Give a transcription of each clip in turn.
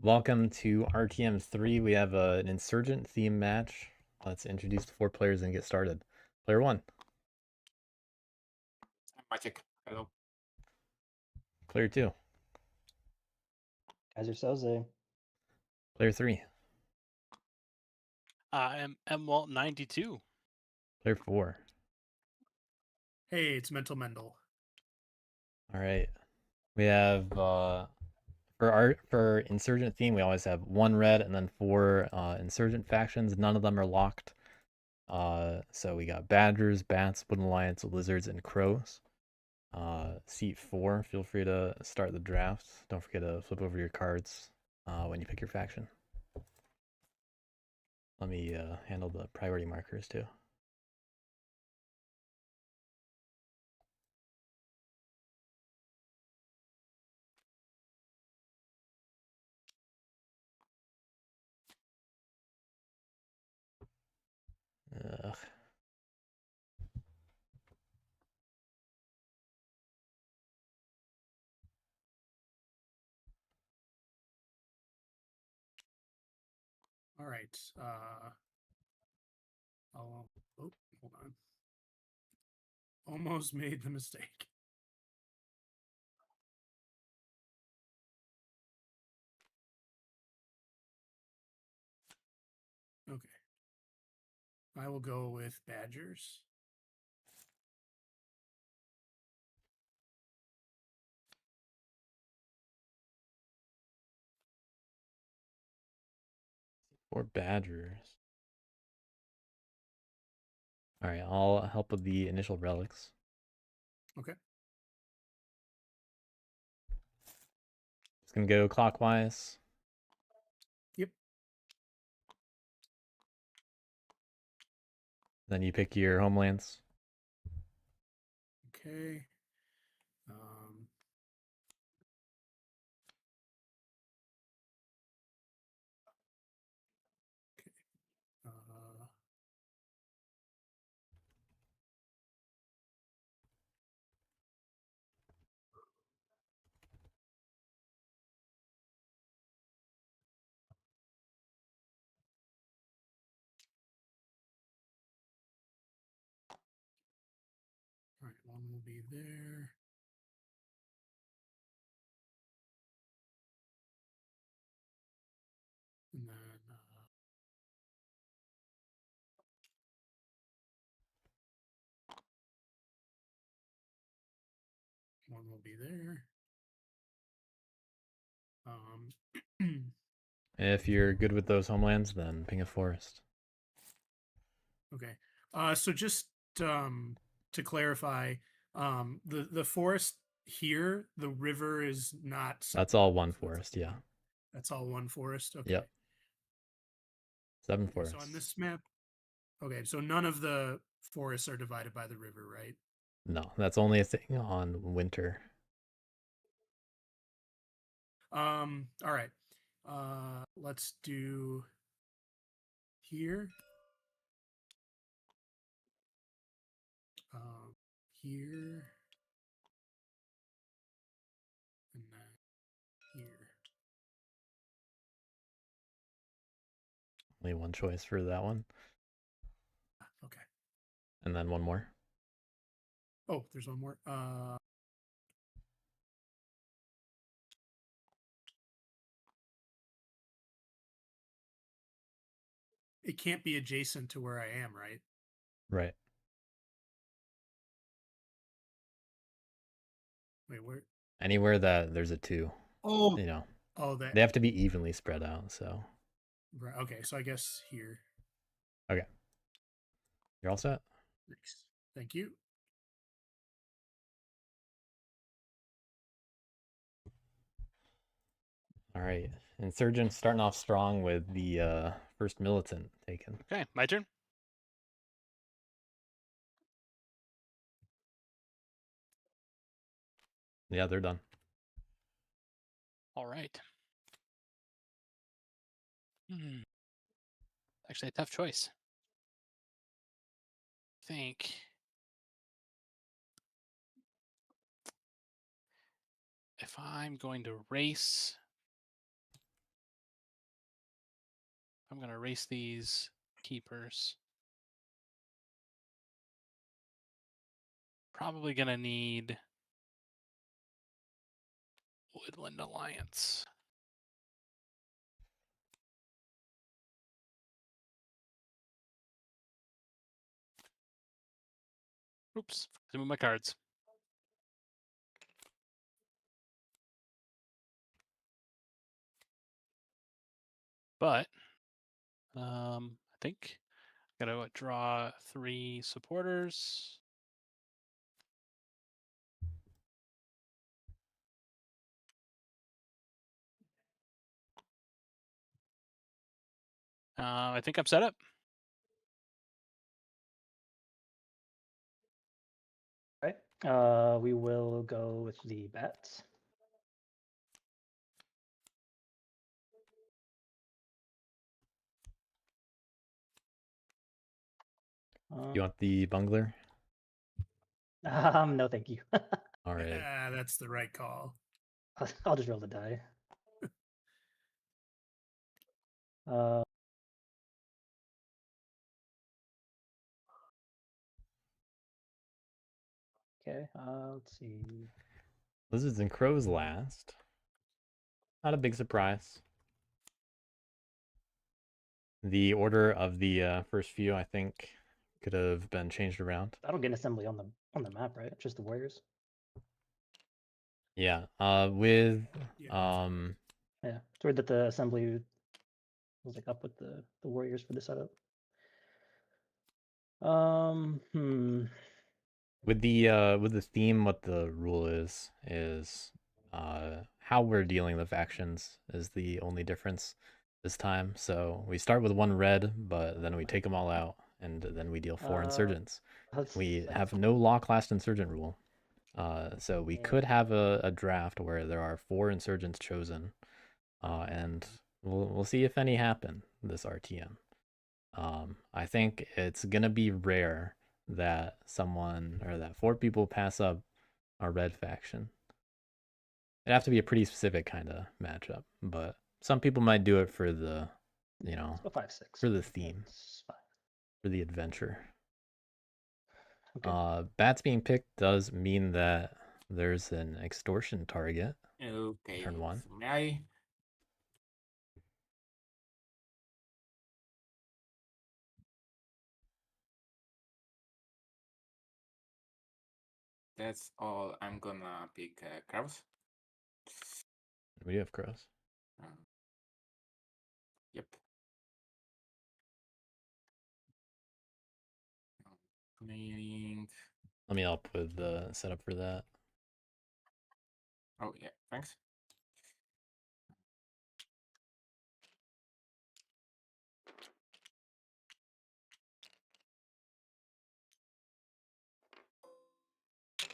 Welcome to RTM 3. We have an Insurgent theme match. Let's introduce the 4 players and get started. Player 1. Magic. Hello. Player 2. Kaiser Soze. Player 3. I am MWalt92. Player 4. Hey, it's Mental Mendel. All right. We have for Insurgent theme, we always have 1 red and then 4 Insurgent factions. None of them are locked. So we got Badgers, Bats, Wooden Alliance, Lizards, and Crows. Seat 4, feel free to start the draft. Don't forget to flip over your cards when you pick your faction. Let me handle the priority markers too. Ugh. All right. Oh, hold on. Almost made the mistake. Okay. I will go with Badgers. Or Badgers. All right, I'll help with the initial relics. Okay. It's gonna go clockwise. Yep. Then you pick your homelands. Okay. Okay. All right, one will be there. And then one will be there. If you're good with those homelands, then ping a forest. Okay. So just to clarify, the forest here, the river is not. That's all one forest, yeah. That's all one forest. Okay. Yep. 7 Okay, forests. so on this map, okay, so none of the forests are divided by the river, right? No, that's only a thing on winter. All right. Let's do here. Here. And then here. Only one choice for that one. Okay. And then one more. Oh, there's one more. It can't be adjacent to where I am, right? Right. Wait, where? Anywhere that there's a 2. Oh, you know. Oh, that. They have to be evenly spread out, so. Right. Okay, so I guess here. Okay. You're all set? Thanks. Thank you. All right. Insurgents starting off strong with the first militant taken. Okay, my turn. Yeah, they're done. All right. Actually, a tough choice. I think if I'm going to race I'm going to erase these keepers. Probably going to need Woodland Alliance. Oops, some of my cards. But I think I gotta draw 3 supporters. I think I'm set up. Right. We will go with the bats. You want the bungler? No, thank you. All right. Yeah, that's the right call. I'll just roll the die. Uh, okay. Let's see. Lizards and crows last. Not a big surprise. The order of the first few, I think, could have been changed around. I don't get an assembly on the map, right? Just the warriors. Yeah. With Yeah. Yeah. It's weird that the assembly was like up with the warriors for the setup. with the theme, what the rule is how we're dealing the factions is the only difference this time. So we start with 1 red, but then we take them all out, and then we deal 4 insurgents. We have no law-classed insurgent rule. So we could have a draft where there are 4 insurgents chosen, and we'll see if any happen this RTM. I think it's gonna be rare that someone or that 4 people pass up a red faction. It'd have to be a pretty specific kind of matchup, but some people might do it for the, you know, 5-6 for the theme, for the adventure. Okay. Bats being picked does mean that there's an extortion target. Okay. Turn 1. So may That's all. I'm gonna pick crows. We do have crows. Yep. Playing. Let me help with the setup for that. Oh yeah, thanks.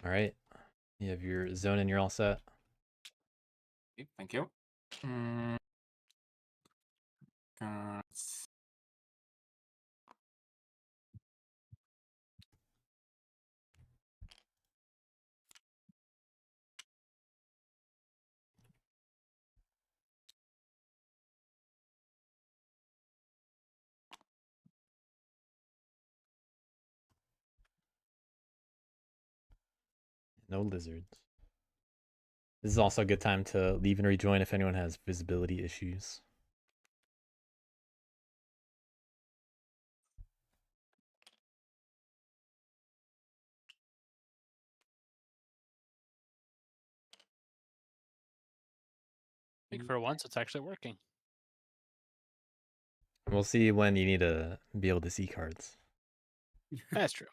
All right. You have your zone and you're all set. Okay, thank you. Cards. No lizards. This is also a good time to leave and rejoin if anyone has visibility issues. I think for once it's actually working. We'll see when you need to be able to see cards. That's true.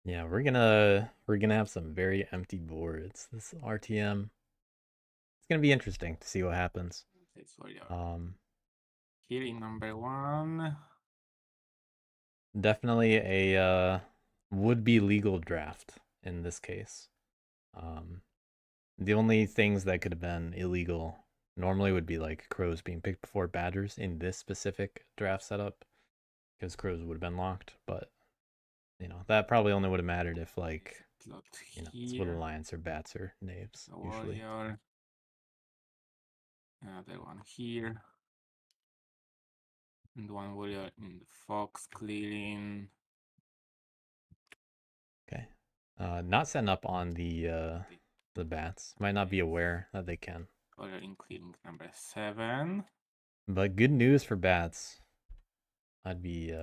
Yeah, we're gonna have some very empty boards. This RTM, it's gonna be interesting to see what happens. Healing number 1. Definitely a would-be legal draft in this case. The only things that could have been illegal normally would be like crows being picked before badgers in this specific draft setup, because crows would have been locked. But you know, that probably only would have mattered if, like, you know, it's Wood Alliance or bats or knaves usually. Warrior. Another one here. And one warrior in the fox clearing. Okay. Not setting up on the bats. Might not be aware that they can. Warrior in clearing number 7. But good news for bats. I'd be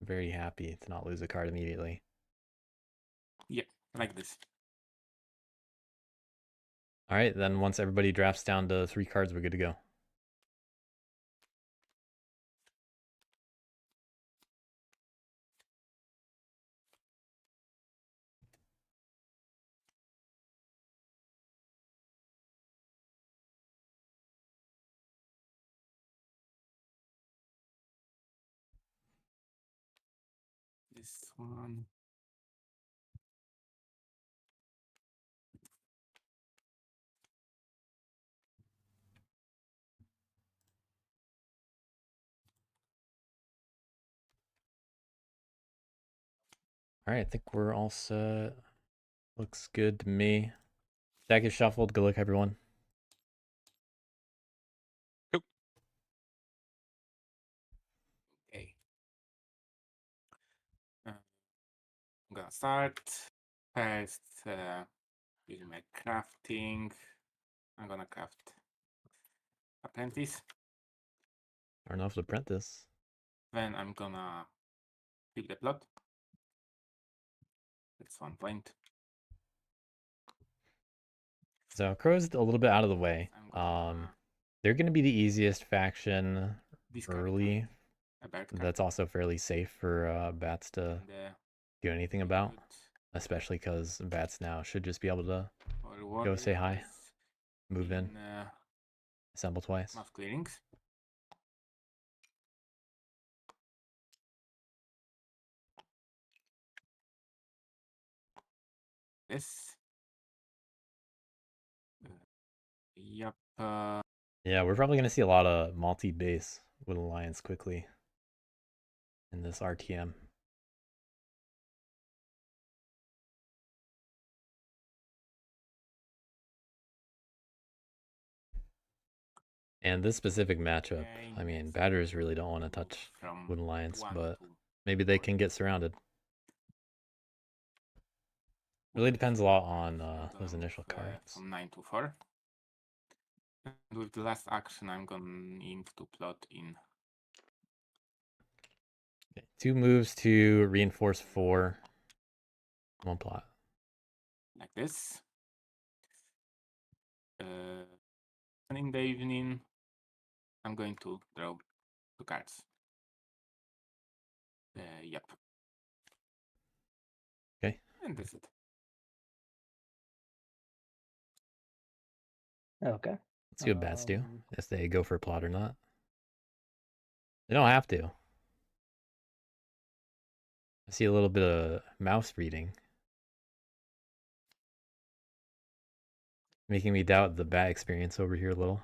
very happy to not lose a card immediately. Yeah, like this. All right, then once everybody drafts down to 3 cards, we're good to go. This one. All right, I think we're all set. Looks good to me. Deck is shuffled. Good luck, everyone. Okay. I'm gonna start. First, using my crafting. I'm gonna craft apprentice. Or enough to print this. Then I'm gonna pick the plot. That's 1 point. So Crow's a little bit out of the way. I'm gonna They're going to be the easiest faction discard early. a bird card. That's also fairly safe for bats to And, do anything about, put especially because bats now should just be able to forward say hi, this move in, assemble twice. mass clearings. This. Yep. Yeah, we're probably going to see a lot of multi-base with Alliance quickly in this RTM. And this specific matchup, Okay, I mean, so Badgers really don't want to move touch from Wooden Lions, 1 but to maybe they 4. can get surrounded. Really depends a lot on I'm those gonna initial move, cards. from 9 to 4. And with the last action, I'm going to plot in. Okay, 2 moves to reinforce 4. 1 plot. Like this. And in the evening, I'm going to draw 2 cards. Yep. Okay. And that's it. Oh, Okay. Let's see what bats do, Um, if they go for a plot or not. They don't have to. I see a little bit of mouse reading, making me doubt the bat experience over here a little.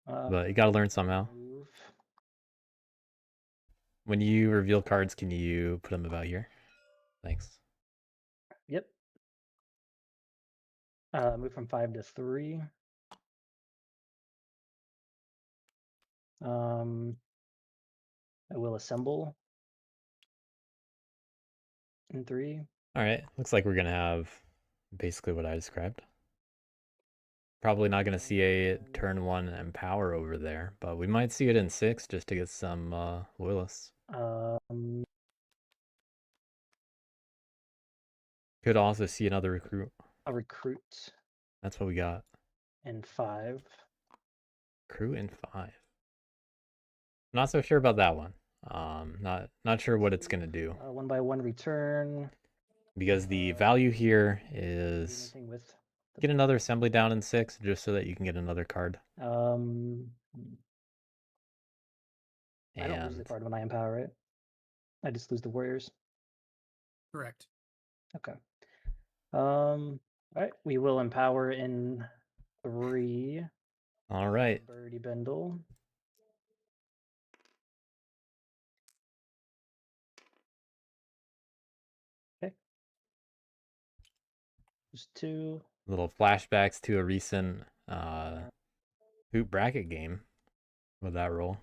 But you gotta learn somehow. Move. When you reveal cards, can you put them about here? Thanks. Yep. Move from 5 to 3. I will assemble in 3. All right, looks like we're gonna have basically what I described. Probably not gonna see a turn 1 empower over there, but we might see it in 6 just to get some loyalists. Could also see another recruit. A recruit That's what we got. in 5. Recruit in 5. Not so sure about that one. Not sure what it's gonna do, 1 by 1 return. because the value here Do is anything with the get another assembly down in 6 just so that you can get another card. I don't lose the And card when I empower it. I just lose the warriors. Correct. Okay. All right. We will empower in 3. all right, Birdie Bendel. Okay. Just 2. little flashbacks to a recent Hoop bracket game with that roll.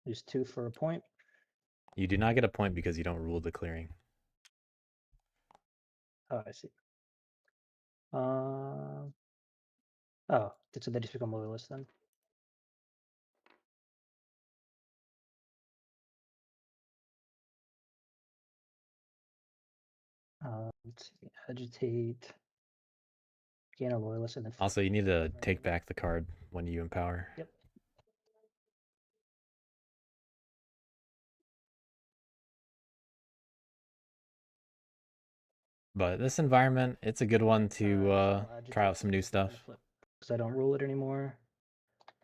Use 2 for a point. You do not get a point because you don't rule the clearing. Oh, I see. Oh, so they just become loyalists then. Let's see. Agitate. Gain a loyalist and then. Also, you need to take Right. back the card when you empower. Yep. But this environment, it's a good one to I'll try out agitate some new and stuff. flip because I don't rule it anymore.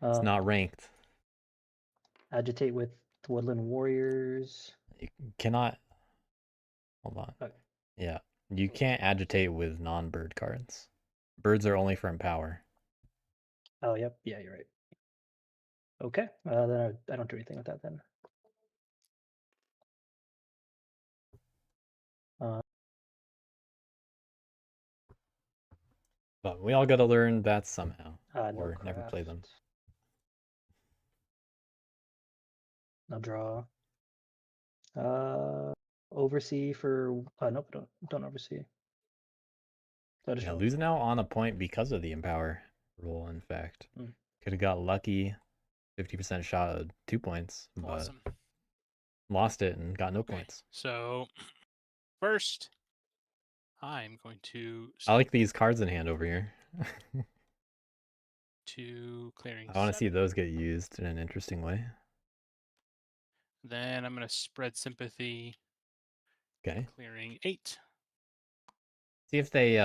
It's not ranked. Agitate with Woodland Warriors. You cannot. Hold on. Okay. Yeah, you can't agitate with non-bird cards. Birds are only for empower. Oh, yep. Yeah, you're right. Okay. Then I don't do anything with that then. But we all got to learn bats somehow, No or never play them. craft. No draw. Oversee for nope, don't oversee. So Yeah, lose now on a point because of the empower rule. In fact, Mm. could have got lucky, 50% shot at 2 points, but Awesome. lost it and got no Okay, points. so first, I'm going to I like these cards in hand over here. to clearing. I want to see 7. those get used in an interesting way. Then I'm going to spread sympathy. Okay. Clearing 8. See if they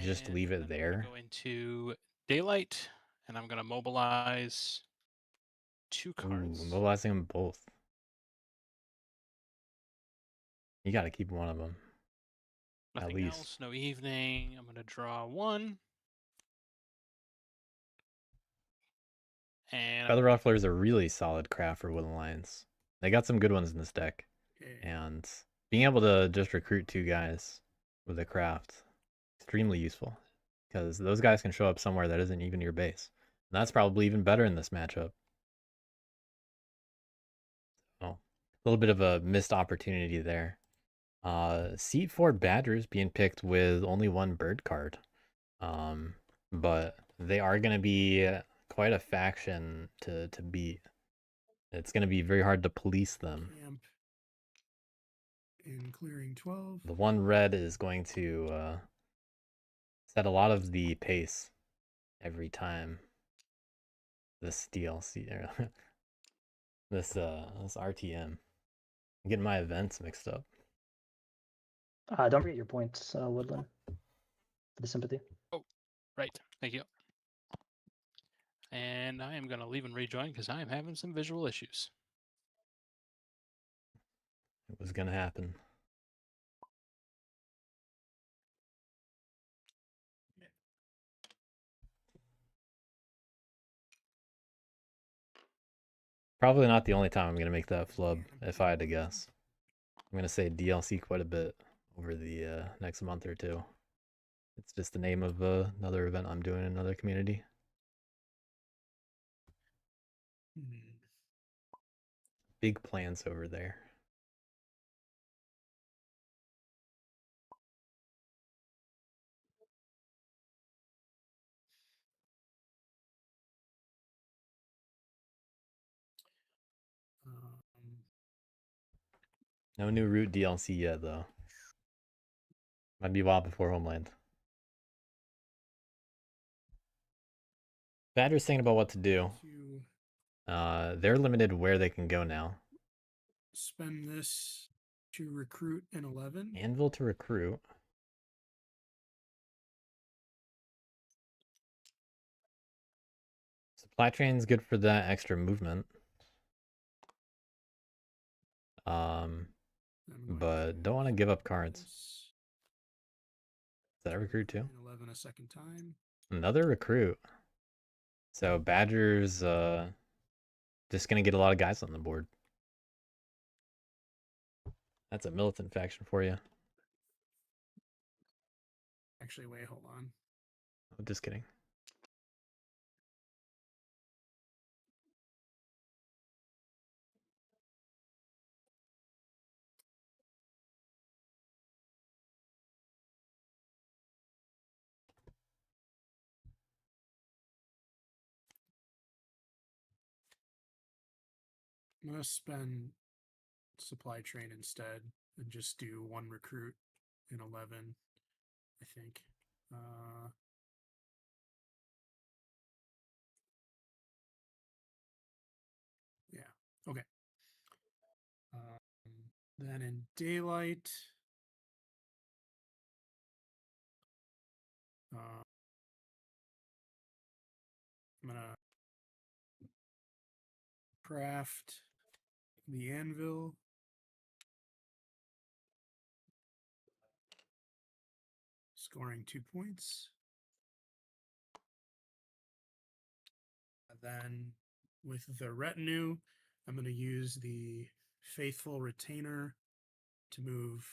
just And leave then it I'm gonna there. Go into daylight, and I'm going to mobilize 2 cards. Ooh, mobilizing them both. You got to keep one of them. Nothing at least. else. No evening. I'm going to draw 1. And Feather Ruffler's a really solid craft for Woodland Lions. They got some good ones in this deck. Okay. And being able to just recruit 2 guys with a craft, extremely useful. Because those guys can show up somewhere that isn't even your base. And that's probably even better in this matchup. Oh, a little bit of a missed opportunity there. Seat 4 Badgers being picked with only 1 bird card. But they are going to be quite a faction to beat. It's going to be very hard to police them. Camp in clearing 12. The 1 red is going to set a lot of the pace every time this DLC, this RTM. I'm getting my events mixed up. don't forget your points, Woodland, for the sympathy. right. Thank you. And I am going to leave and rejoin because I am having some visual issues. It was going to happen. Probably not the only time I'm going to make that flub, if I had to guess. I'm going to say DLC quite a bit over the next month or 2. It's just the name of another event I'm doing in another community. Big plans over there. No new route DLC yet, though. Might be a while before Homeland. Badger's thinking about what to do. They're limited where they can go now. Spend this to recruit an 11. Anvil to recruit. Supply chain's good for that extra movement. But don't want to give up cards. Is that a recruit too? 11 a second time. Another recruit. So Badger's just gonna get a lot of guys on the board. That's a militant faction for you. Actually, wait, hold on. Oh, just kidding. I'm gonna spend supply train instead and just do 1 recruit in 11. I think. Yeah. Okay. Then in daylight, I'm gonna craft the anvil. Scoring 2 points. And then with the retinue, I'm going to use the faithful retainer to move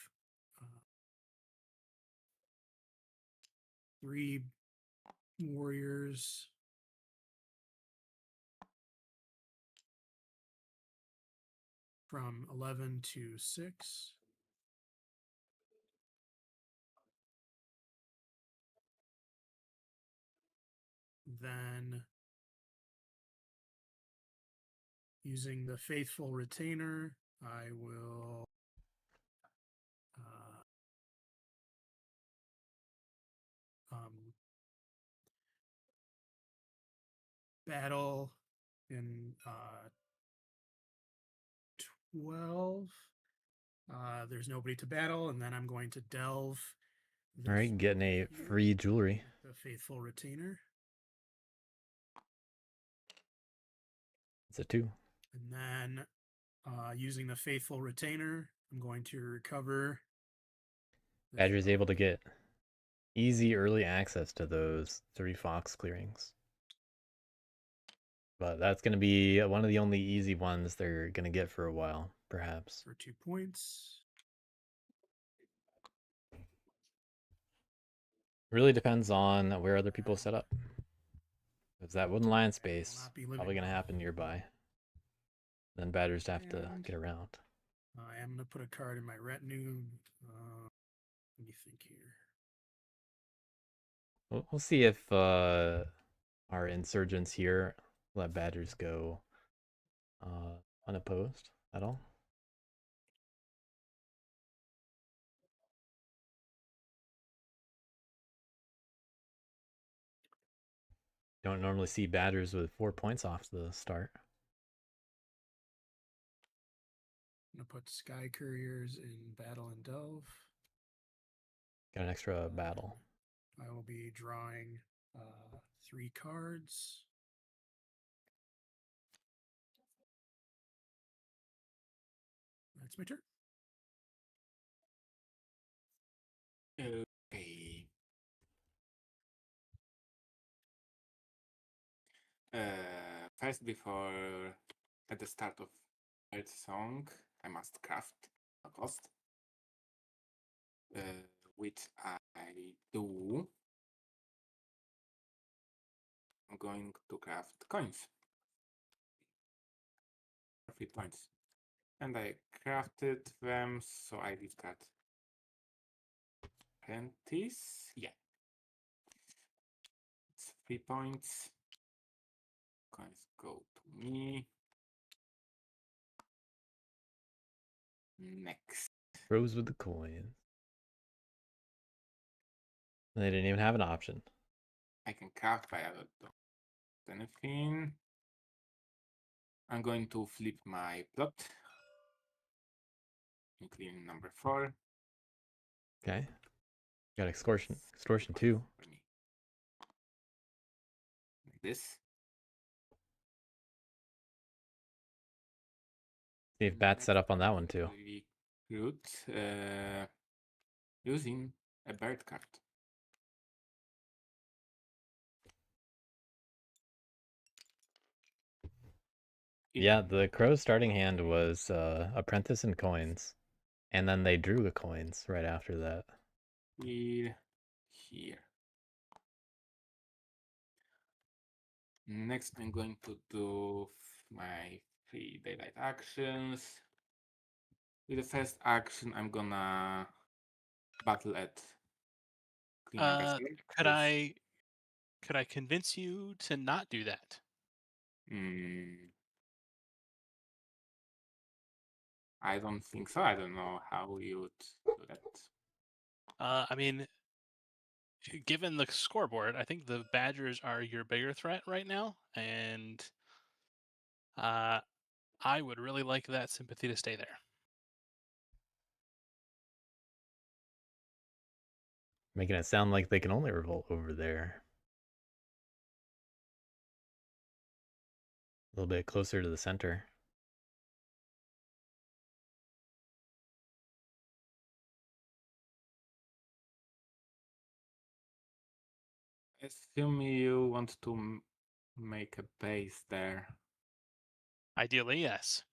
3 warriors from 11 to 6. Then using the faithful retainer, I will battle in 12. There's nobody to battle, and then I'm going to delve. All right, getting a free jewelry. The faithful retainer. It's a 2. And then using the faithful retainer, I'm going to recover. Badger's able to get easy early access to those 3 fox clearings. But that's going to be one of the only easy ones they're going to get for a while, perhaps. For 2 points. Really depends on where other people set up. Because that wooden lion space probably going to happen nearby. Then Badgers have to get around. I am going to put a card in my retinue. What do you think here? We'll see if our insurgents here let Badgers go unopposed at all. Don't normally see Badgers with 4 points off the start. I'm going to put Sky Couriers in Battle and Delve. Got an extra battle. I will be drawing 3 cards. That's my turn. Okay. First, before at the start of third song, I must craft a cost, which I do. I'm going to craft coins for 3 points, and I crafted them, so I discard apprentice. Yeah, it's 3 points. Coins go to me. Next. Rose with the coins. And they didn't even have an option. I can craft by anything. I'm going to flip my plot, including number 4. Okay. Got extortion 2. For me. Like this. See if Bat's set up on that one too. Recruit using a bird card. Yeah, the Crow's starting hand was Apprentice and coins. And then they drew the coins right after that. Here. Next, I'm going to do my 3 daylight actions. With the first action, I'm gonna battle at cleaning vessel. Could I convince you to not do that? I don't think so. I don't know how you would do that. I mean, given the scoreboard, I think the Badgers are your bigger threat right now, and I would really like that sympathy to stay there. Making it sound like they can only revolt over there. A little bit closer to the center. Assume you want to make a base there. Ideally, yes.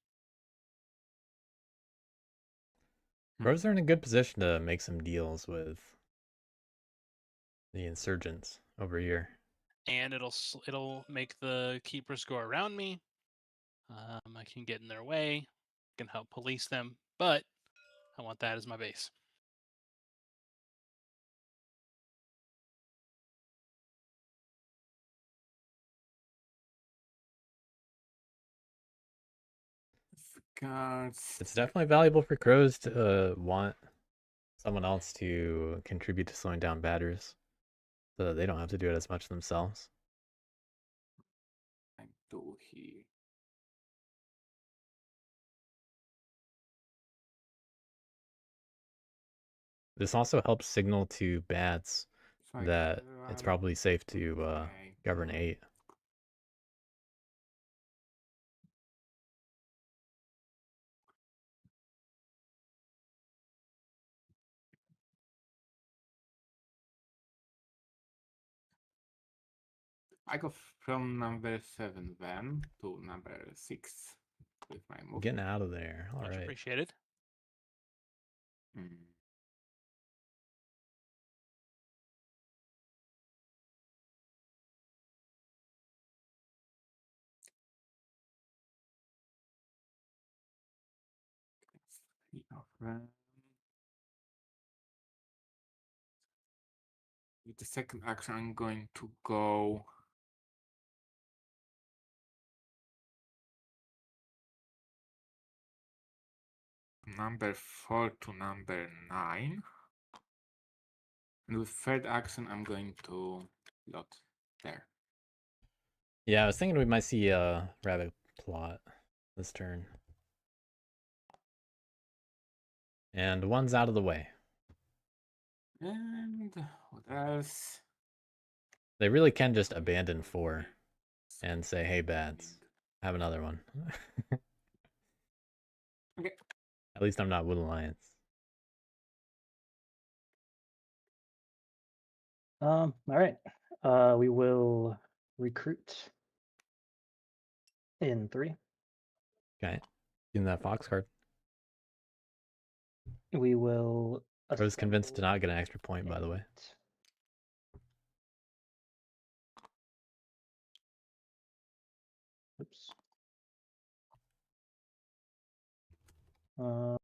Crows are in a good position to make some deals with the insurgents over here. And it'll make the keepers go around me. I can get in their way, can help police them, but I want that as my base. Guards. It's definitely valuable for crows to want someone else to contribute to slowing down batters, so that they don't have to do it as much themselves. I do here. This also helps signal to bats So I that got it's 1, probably safe to okay, govern good. 8. I go from number 7 then to number 6 with my move. Getting out of there. All Much right. appreciated. With the second action, I'm going to go number 4 to number 9. And with third action, I'm going to lot there. Yeah, I was thinking we might see a rabbit plot this turn. And 1's out of the way. And what else? They really can just abandon 4 and say, hey, bats, have another one. Okay. At least I'm not Wood Alliance. All right. We will recruit in 3. Okay. Give that fox card. We will. I was convinced to assemble not get an extra point, by the way. 8. Oops. Um,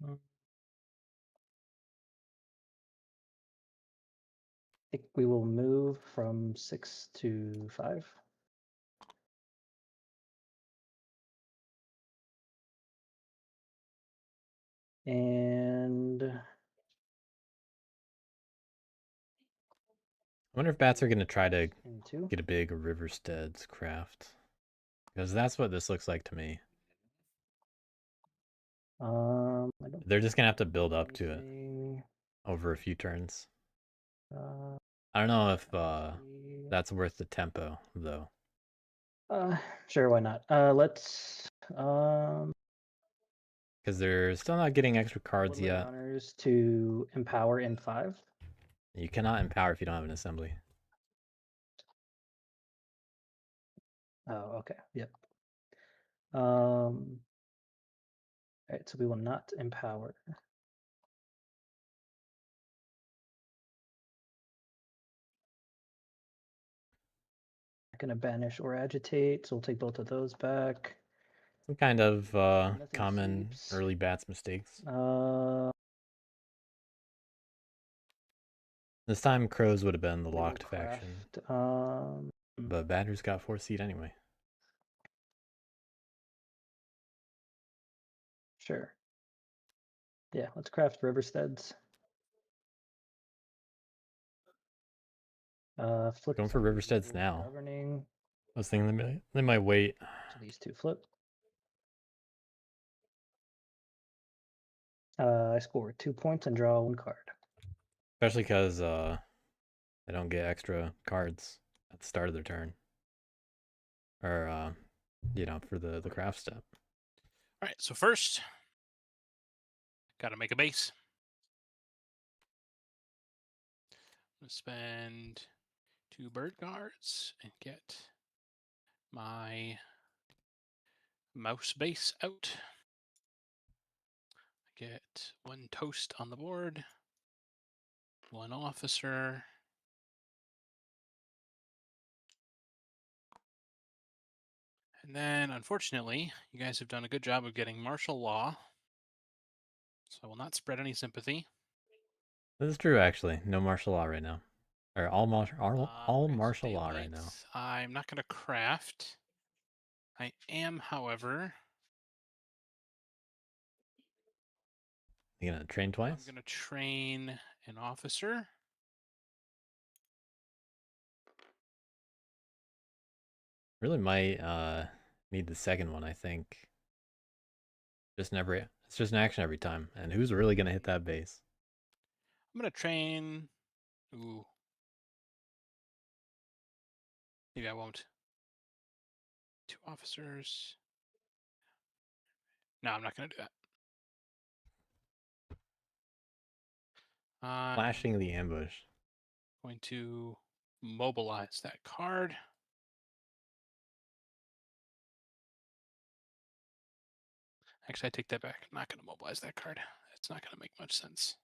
I think we will move from 6 to 5. And I wonder if bats are going to try to in 2. get a big Riverstead's craft. Because that's what this looks like to me. I don't They're just going to have to build up to it anything, over a few turns. uh, I don't know if that's worth the tempo, though. Sure, why not? Let's Because they're still not getting extra cards Woodland yet. Honors to empower in 5. You cannot empower if you don't have an assembly. Oh, okay. Yep. All right, so we will not empower. Not gonna banish or agitate, so we'll take both of those back. Some kind of Nothing common seeps. early bats mistakes. This time Crows would have been the we will locked faction. craft, But Badgers got 4 seed anyway. Sure. Yeah, let's craft Riversteads. Flip Going for to Riversteads now. Governing. I was thinking they might wait. So these two flip. I score 2 points and draw 1 card. Especially because they don't get extra cards at the start of their turn. Or, for the craft step. All right, so first, got to make a base. I'm going to spend 2 bird guards and get my mouse base out. Get 1 toast on the board, 1 officer. And then, unfortunately, you guys have done a good job of getting martial law. So I will not spread any sympathy. This is true, actually. No martial law right now. Or all martial Okay, so law right now. daylight, I'm not going to craft. I am, however, You gonna train I'm twice? going to train an officer. Really might need the second one, I think. It's just an action every time. And who's really gonna hit that base? I'm going to train. Ooh. Maybe I won't. 2 officers. No, I'm not going to do that. I'm Flashing the ambush. going to mobilize that card. Actually, I take that back. I'm not going to mobilize that card. It's not going to make much sense.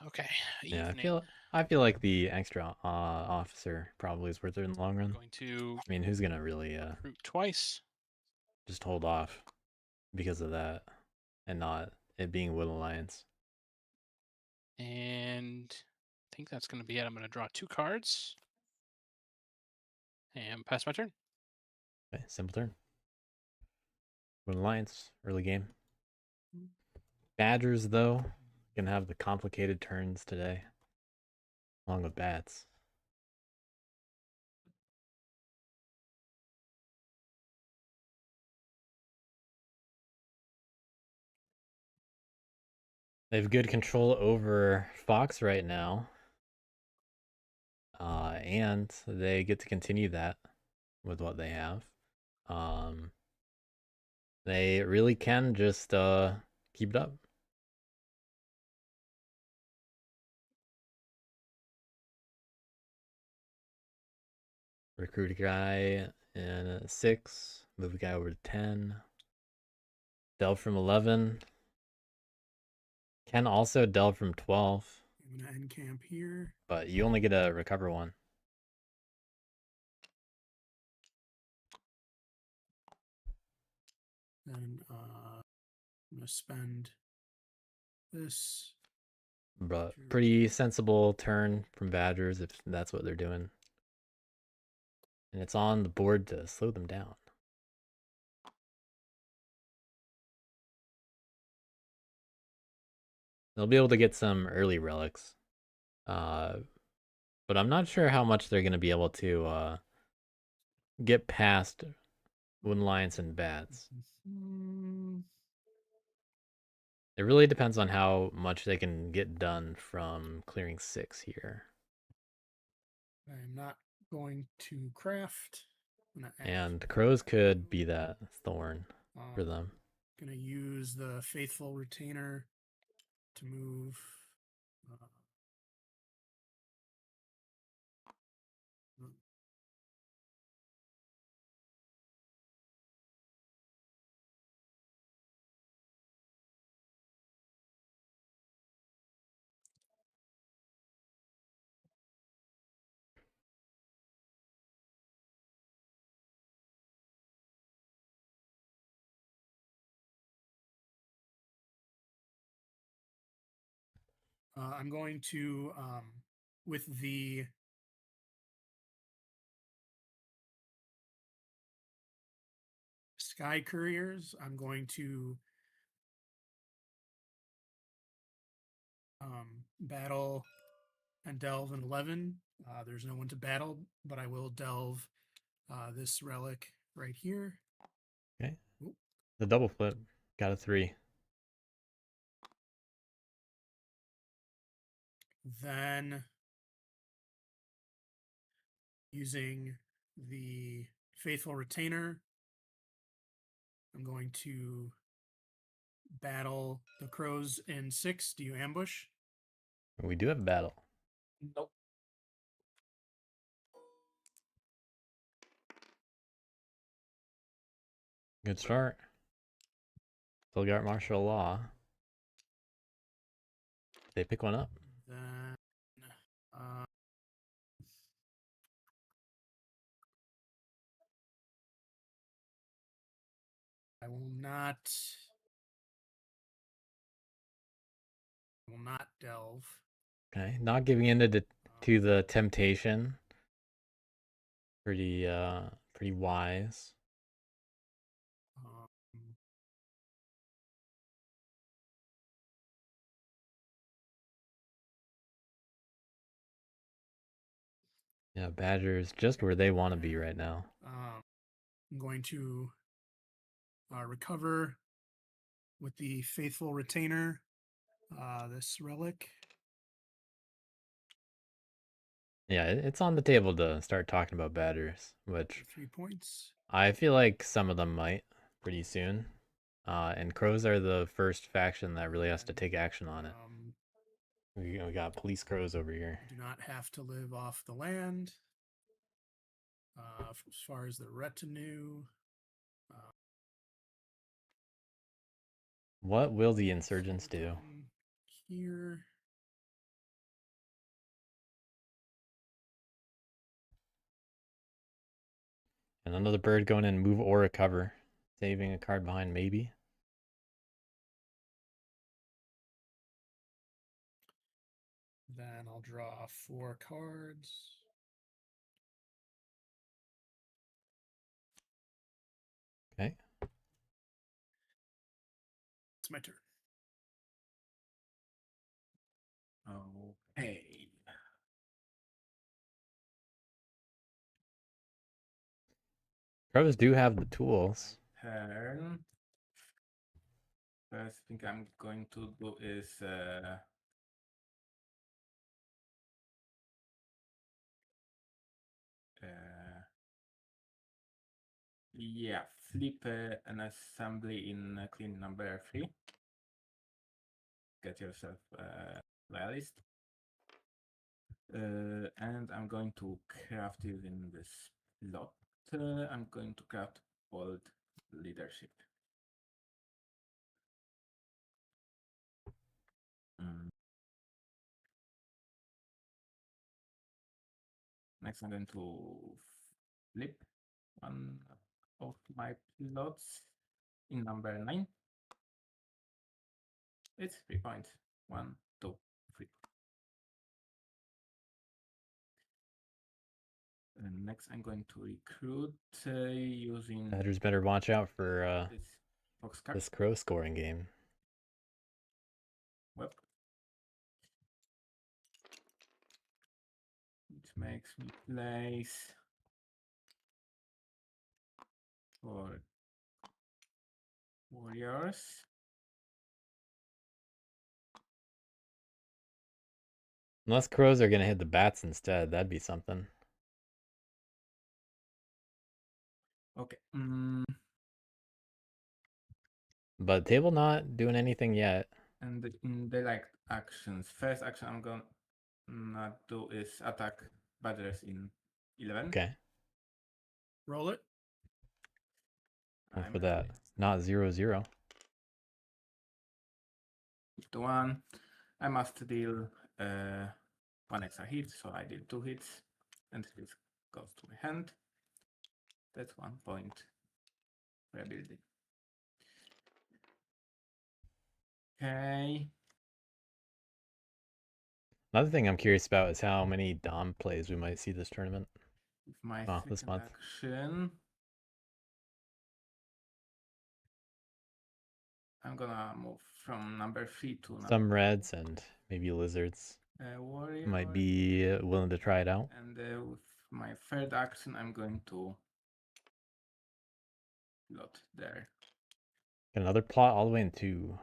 Okay. Yeah, Evening. I feel like the extra officer probably is worth it in the long run. Going to I mean, who's gonna really recruit twice. just hold off because of that and not it being Wood Alliance? And I think that's going to be it. I'm going to draw 2 cards and pass my turn. Okay, simple turn. Wood Alliance, early game. Badgers, though, gonna have the complicated turns today, along with bats. They have good control over Fox right now. And they get to continue that with what they have. They really can just keep it up. Recruit a guy in 6, move a guy over to 10. Delve from 11. Can also delve from 12. I'm gonna end camp here. But you only get to recover 1. Then I'm gonna spend this. But pretty sensible turn from Badgers if that's what they're doing. And it's on the board to slow them down. They'll be able to get some early relics. But I'm not sure how much they're going to be able to get past Wood Alliance and Bats. It really depends on how much they can get done from clearing 6 here. I'm not going to craft. I'm gonna act. And crows could be that thorn for Um, them. Gonna use the faithful retainer to move. I'm going to, with the Sky Couriers, I'm going to battle and delve an 11. There's no one to battle, but I will delve this relic right here. Okay. Oop. The double flip got a 3. Then using the faithful retainer, I'm going to battle the crows in 6. Do you ambush? We do have battle. Nope. Good start. Still got martial law. They pick one up. Then I will not delve. Okay, not giving in to the temptation. Pretty wise. Um, Yeah, Badger's just where they want to be right now. I'm going to recover with the faithful retainer this relic. Yeah, it's on the table to start talking about Badgers, For which 3 points. I feel like some of them might pretty soon. And Crows are the first faction that really has to take action on it. We got police crows over here. I do not have to live off the land. As far as the retinue, What will the insurgents do? Here. And another bird going in, move or recover. Saving a card behind, maybe. Then I'll draw 4 cards. Okay. It's my turn. Okay. Crows do have the tools. Turn. First thing I'm going to do is yeah, flip an assembly in clean number 3. Get yourself realist. And I'm going to craft using this slot. I'm going to craft bold leadership. Next, I'm going to flip one of my plots in number 9. It's 3 points. 1, 2, 3. And next, I'm going to recruit using Badgers better watch out for this fox card. this crow scoring game. Well, which makes me place 4 warriors. Unless crows are gonna hit the bats instead, that'd be something. Okay. But table not doing anything yet. And in daylight actions, first action I'm gonna do is attack badgers in 11. Okay. Roll it. Going I'm for that. ready. Not 0-0. 1. I must deal 1 extra hit, so I did 2 hits, and this goes to my hand. That's 1 point for ability. Okay. Another thing I'm curious about is how many Dom plays we might see this tournament. With my This second month. action, I'm gonna move from number 3 to number Some reds and maybe lizards warrior. might be willing to try it out. And with my third action, I'm going to plot there. Got another plot all the way in 2.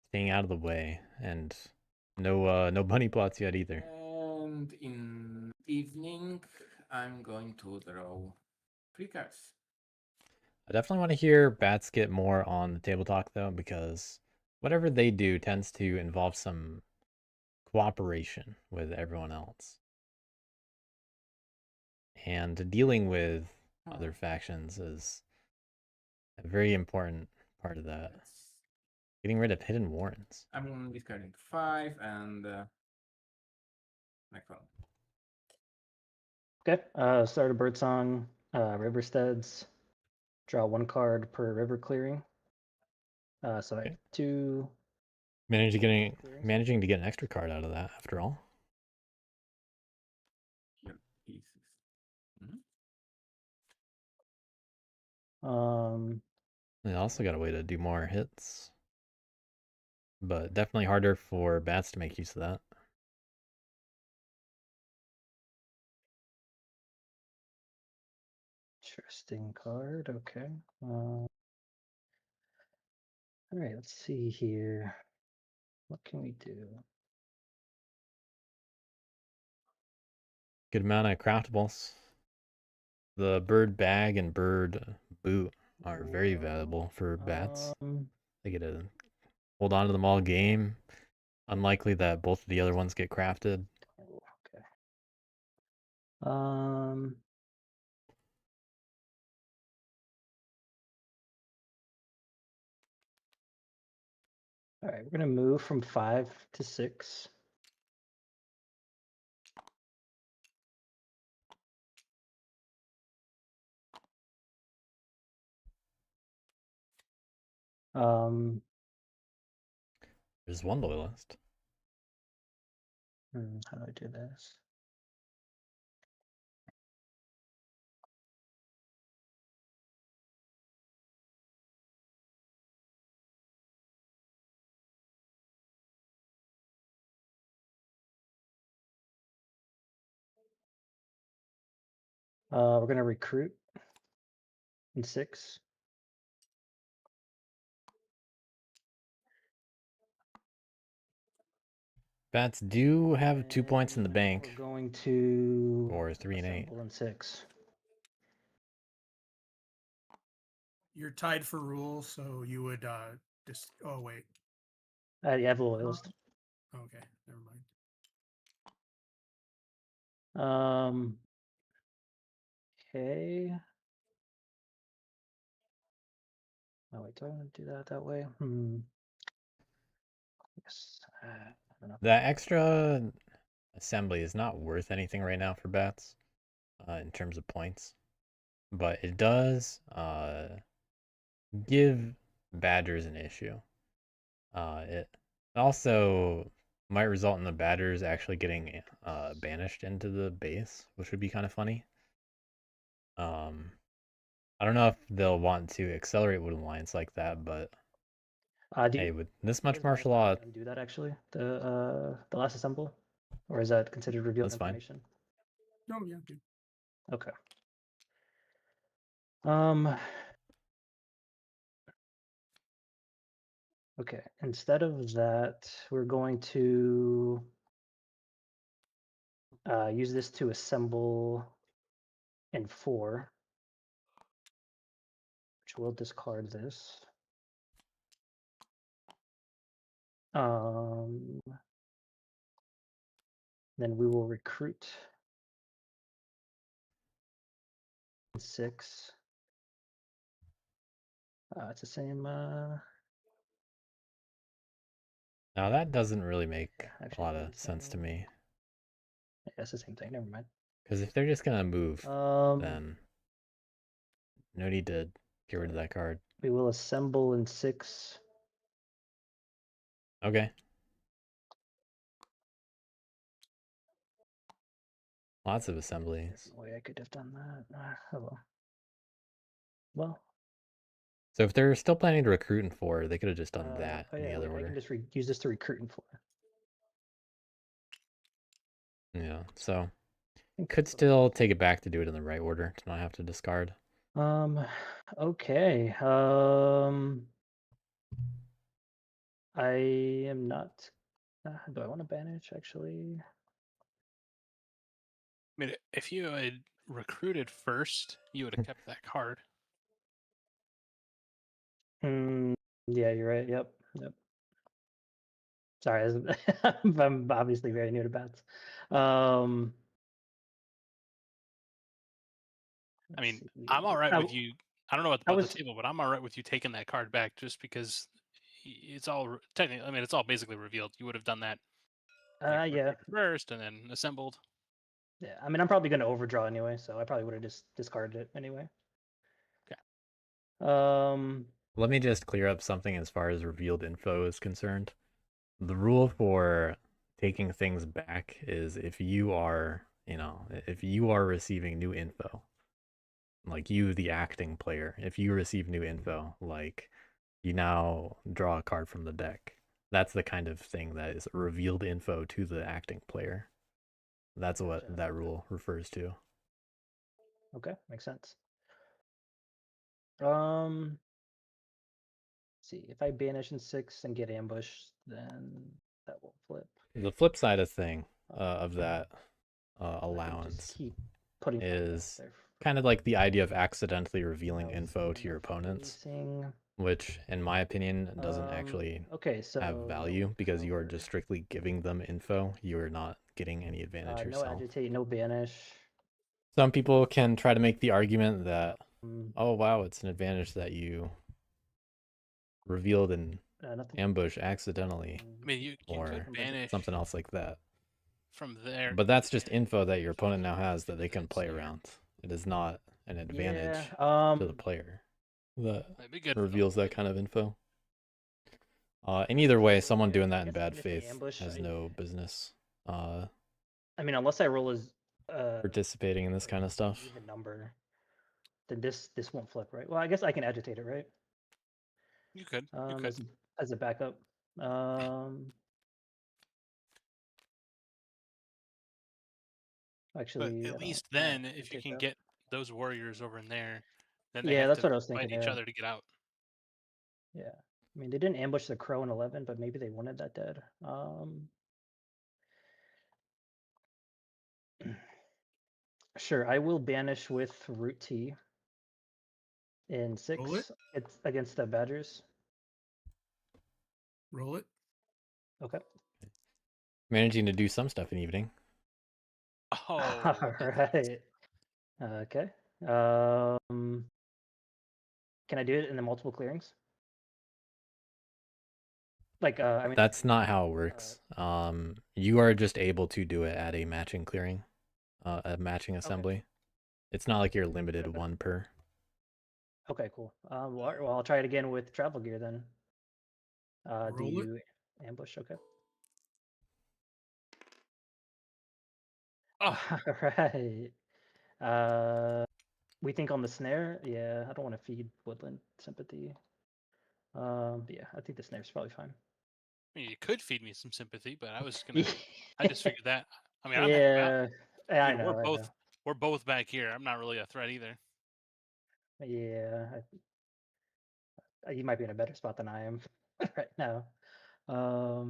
Staying out of the way, and no bunny plots yet either. And in evening, I'm going to draw 3 cards. I definitely want to hear bats get more on the table talk though, because whatever they do tends to involve some cooperation with everyone else. And dealing with other factions is a very important part of that. Getting rid of hidden warrants. I'm discarding 5 and next one. Okay. Start a birdsong, Riversteads. Draw 1 card per river clearing. So I have 2. Managing clearings. to get an extra card out of that after all. Here, pieces. They also got a way to do more hits. But definitely harder for bats to make use of that. Interesting card. Okay. All right. Let's see here. What can we do? Good amount of craftables. The bird bag and bird boot are very valuable for bats. They get to hold on to them all game. Unlikely that both of the other ones get crafted. Okay. All right, we're gonna move from 5 to 6. There's one loyalist. How do I do this? We're gonna recruit in 6. Bats do have 2 points in the And bank. We're going to Or 3 and 8. assemble in 6. You're tied for rule, so you would just. Oh wait. You have a loyalist. Okay, never mind. Okay. Oh wait, do I want to do that way? Yes. I don't know. That extra assembly is not worth anything right now for bats in terms of points. But it does give badgers an issue. It also might result in the batters actually getting banished into the base, which would be kind of funny. I don't know if they'll want to accelerate Wood Alliance like that, but hey, with this much martial law, do that actually. The last assemble, or is that considered revealed that's fine. information? No, yeah, dude. Okay. Okay. Instead of that, we're going to Use this to assemble in 4, which will discard this. Then we will recruit 6. It's the same. Now that doesn't really make a lot of sense to me. Yeah, it's the same thing. Never mind. Because if they're just gonna move, then no need to get rid of that card. We will assemble in 6. Okay. Lots of assemblies. No way I could have done that. Oh well. Well. So if they're still planning to recruit in 4, they could have just done that in the other I order. can just use this to recruit in 4. Yeah, so could still take it back to do it in the right order to not have to discard. Okay. I am not. Do I want to banish actually? I mean, if you had recruited first, you would have kept that card. Yeah, you're right. Yep. Sorry, I'm obviously very new to bats. I mean, I'm all right with you. I don't know about the table, but I'm all right with you taking that card back just because it's all technically. I mean, it's all basically revealed. You would have done that. Yeah. First, and then assembled. Yeah, I mean, I'm probably going to overdraw anyway, so I probably would have just discarded it anyway. Okay. Let me just clear up something as far as revealed info is concerned. The rule for taking things back is if you are, if you are receiving new info, like you, the acting player, if you receive new info, like you now draw a card from the deck, that's the kind of thing that is revealed info to the acting player. That's what that rule refers to. Okay, makes sense. See, if I banish in 6 and get ambushed, then that will flip. The flip side of that allowance keep putting is kind of like the idea of accidentally revealing info to your opponents, which in my opinion doesn't actually have value because you are just strictly giving them info. You are not getting any advantage yourself. No agitate, no banish. Some people can try to make the argument that, oh wow, it's an advantage that you revealed an ambush accidentally. I mean, you could banish something else like that from there. But that's just info that your opponent now has that they can play around. It is not an advantage to the player that reveals that kind of info. In either way, someone doing that in bad faith has no business. I mean, unless I roll as participating in this kind of stuff. Even number, then this won't flip, right? Well, I guess I can agitate it, right? You could. As a backup. Actually, but at least then, if you can get those warriors over in there, then they have to what I was thinking, fight each other to get out. Yeah, I mean, they didn't ambush the crow in 11, but maybe they wanted that dead. Sure, I will banish with Root T in 6. It's against the Badgers. Roll it. Okay. Managing to do some stuff in evening. Oh. All right. Okay. Can I do it in the multiple clearings? Like, I mean, that's not how it works. You are just able to do it at a matching clearing, a matching assembly. Okay. It's not like you're limited 1 per. Okay, cool. Well, I'll try it again with travel gear then. Do you ambush? Okay. Oh. All right. We think on the snare. Yeah, I don't want to feed Woodland sympathy. But yeah, I think the snare's probably fine. I mean, you could feed me some sympathy, but I was gonna. I just figured that. I mean, I know. We're both back here. I'm not really a threat either. Yeah, you might be in a better spot than I am right now. I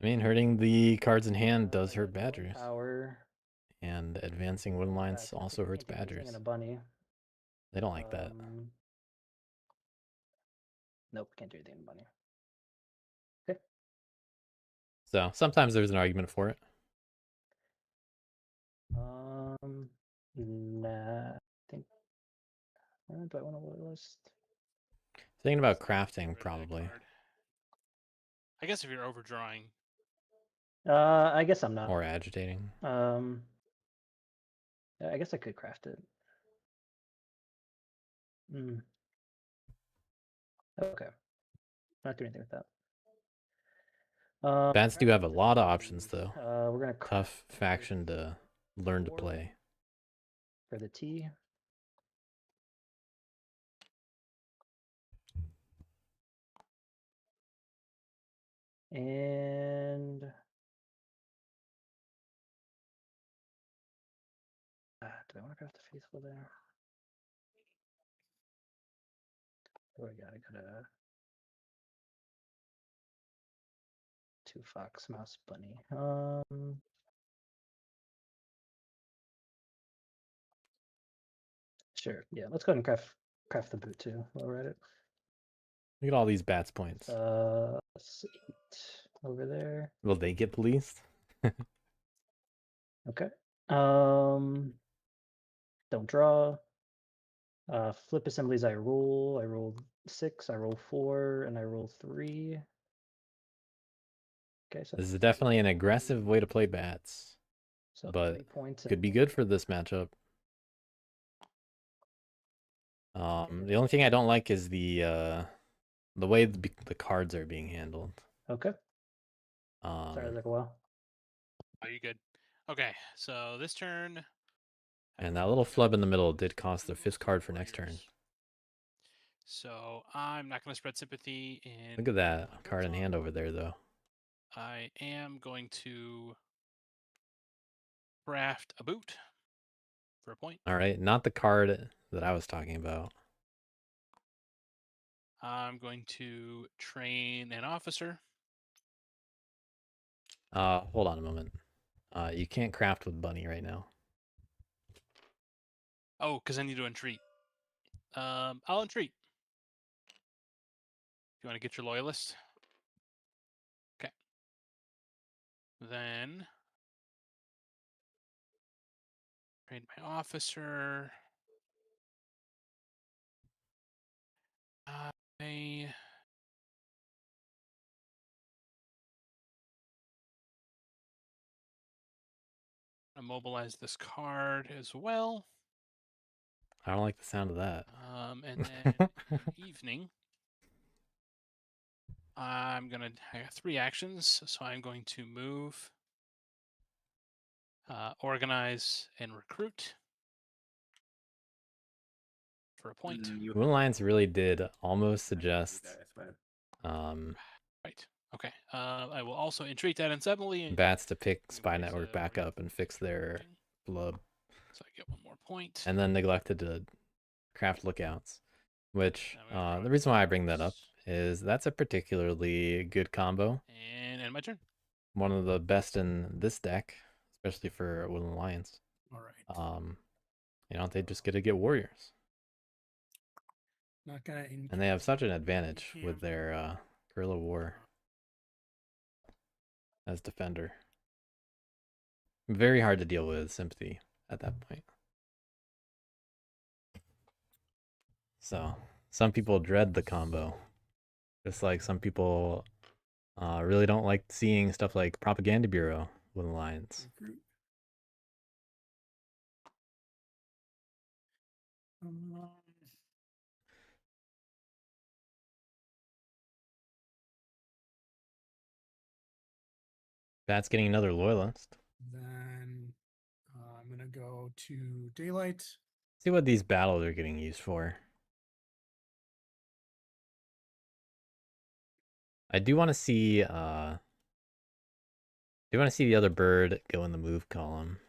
mean, hurting the cards in hand does hurt Badgers. Power. And advancing wood lines also hurts can't do anything in badgers. a bunny. They don't like that. Nope, can't do anything in a bunny. Okay. So sometimes there's an argument for it. Nah, I think. Do I want to list? Thinking about Get rid crafting, of that probably. card. I guess if you're overdrawing. I guess I'm not. Or agitating. I guess I could craft it. Okay. Not doing anything with that. Bats do have a lot of options, though. We're gonna Tough faction to learn to play. for the T. And do I want to craft the faithful there? Oh, I gotta 2 fox mouse bunny. Sure. Yeah, let's go ahead and craft the boot too while we're at it. Look at all these bats points. 8 over there. Will they get policed? Okay. Don't draw. Flip assemblies. I roll 6. I roll 4, and I roll 3. Okay, so This is definitely an aggressive way to play bats, but 3 points. could be good for this matchup. The only thing I don't like is the way the cards are being handled. Okay. Sorry, it took a while. Oh, you good? Okay, so this turn. And that little flub in the middle did cost the 5th card for next turn. So I'm not going to spread sympathy in. Look at that card in hand over there, though. I am going to craft a boot for a point. All right, not the card that I was talking about. I'm going to train an officer. Hold on a moment. You can't craft with bunny right now. Oh, because I need to entreat. I'll entreat. You want to get your loyalist? Okay. Then train my officer. I immobilize this card as well. I don't like the sound of that. And then in the evening, I have 3 actions, so I'm going to move, organize, and recruit for a point. Moon Alliance really did almost suggest Right. Okay. I will also entreat that assembly. bats to pick Spy Network back up and fix their flub. So I get 1 more point. And then neglected to craft lookouts, which the reason why I bring that up is that's a particularly good combo. And end my turn. One of the best in this deck, especially for Woodland Alliance. All right. You know, they just get to get warriors. Not gonna. And they have such an advantage with their guerrilla war as defender. Very hard to deal with sympathy at that point. So some people dread the combo, just like some people really don't like seeing stuff like Propaganda Bureau with Alliance. That's getting another loyalist. Then I'm gonna go to daylight. See what these battles are getting used for. I do want to see the other bird go in the move column.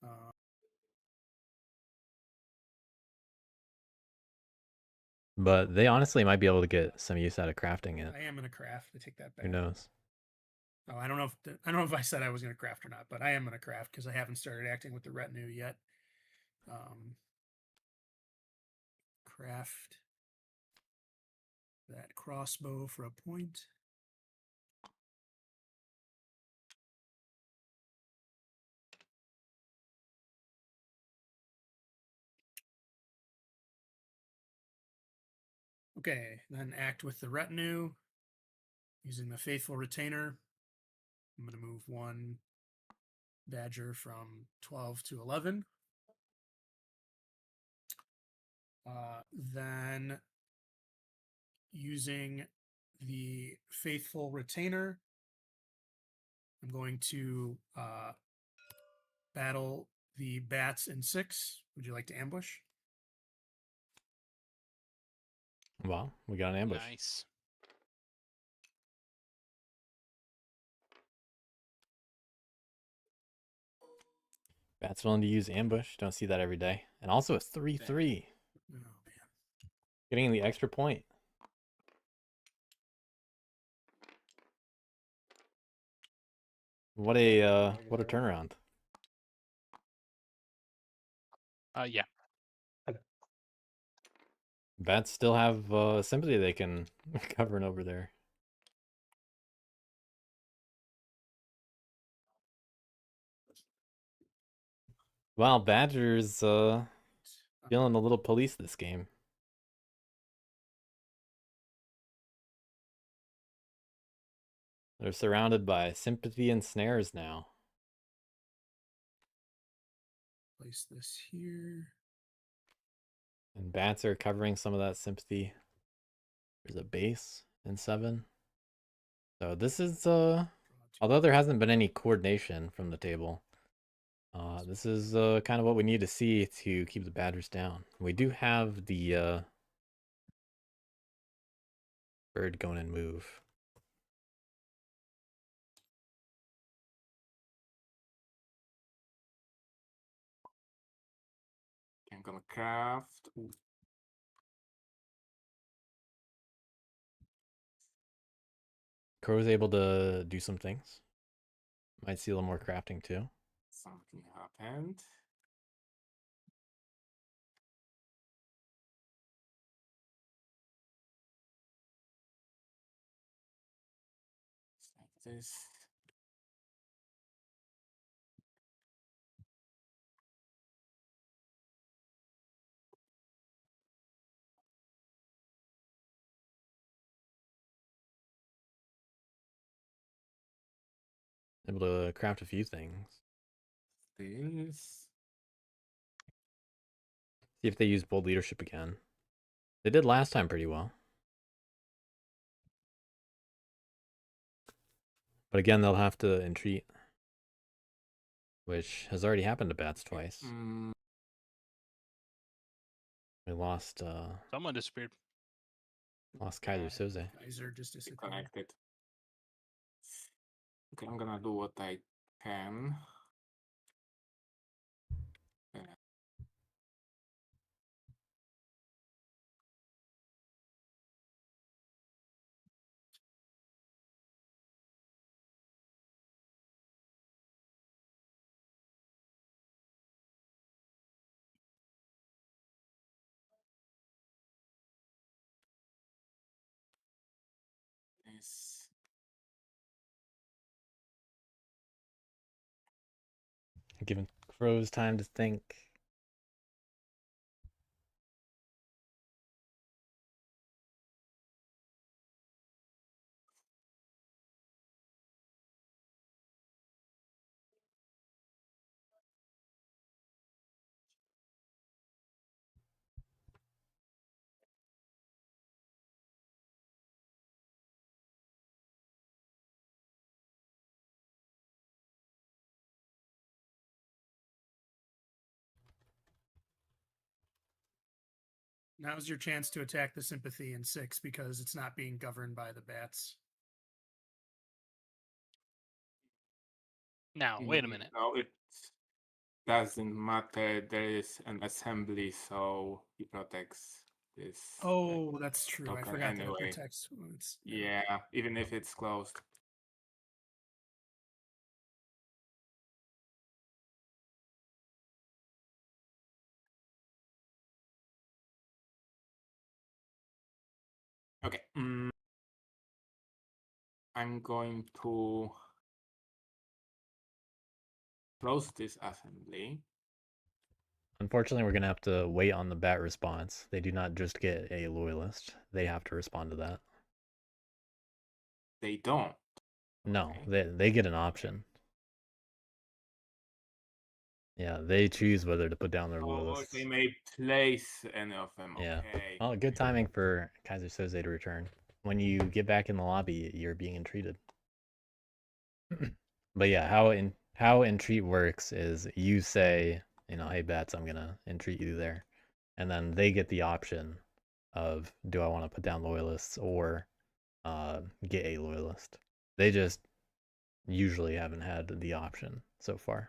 Uh, But they honestly might be able to get some use out of crafting it. I am gonna craft. I take that back. Who knows? Oh, I don't know if I said I was gonna craft or not, but I am gonna craft because I haven't started acting with the retinue yet. Craft that crossbow for a point. Okay, then act with the retinue using the faithful retainer. I'm going to move one badger from 12 to 11. Then using the faithful retainer, I'm going to battle the bats in 6. Would you like to ambush? Well, we got an ambush. Nice. Bat's willing to use ambush. Don't see that every day. And also a 3/3. Oh, man. Getting the extra point. What a turnaround. Yeah. Bats still have sympathy they can covering over there. Wow, Badger's feeling a little police this game. They're surrounded by sympathy and snares now. Place this here. And bats are covering some of that sympathy. There's a base in 7. So this is although there hasn't been any coordination from the table, this is kind of what we need to see to keep the Badgers down. We do have the bird going and move. I'm gonna craft. Ooh, Crow's able to do some things. Might see a little more crafting too. something happened. It's like this. Able to craft a few things. This. See if they use bold leadership again. They did last time pretty well. But again, they'll have to entreat, which has already happened to bats twice. We lost Someone disappeared. Kaiser Soze. Kaiser just disappeared. Connected. Okay, I'm gonna do what I can. This. Giving crows time to think. Now's your chance to attack the sympathy in 6 because it's not being governed by the bats. Now, wait a minute. No, it doesn't matter. There is an assembly, so he protects this. Oh, that's true. I token forgot that it anyway. protects wounds. Yeah, even if it's closed. Okay. I'm going to close this assembly. Unfortunately, we're gonna have to wait on the bat response. They do not just get a loyalist; they have to respond to that. They don't. No, Okay. they get an option. Yeah, they choose whether to put down their Oh, loyalists. they may place any of them. Yeah. Okay. Well, good timing for Kaiser Soze to return. When you get back in the lobby, you're being entreated. But yeah, how entreat works is you say, hey bats, I'm gonna entreat you there, and then they get the option of do I want to put down loyalists or get a loyalist. They just usually haven't had the option so far.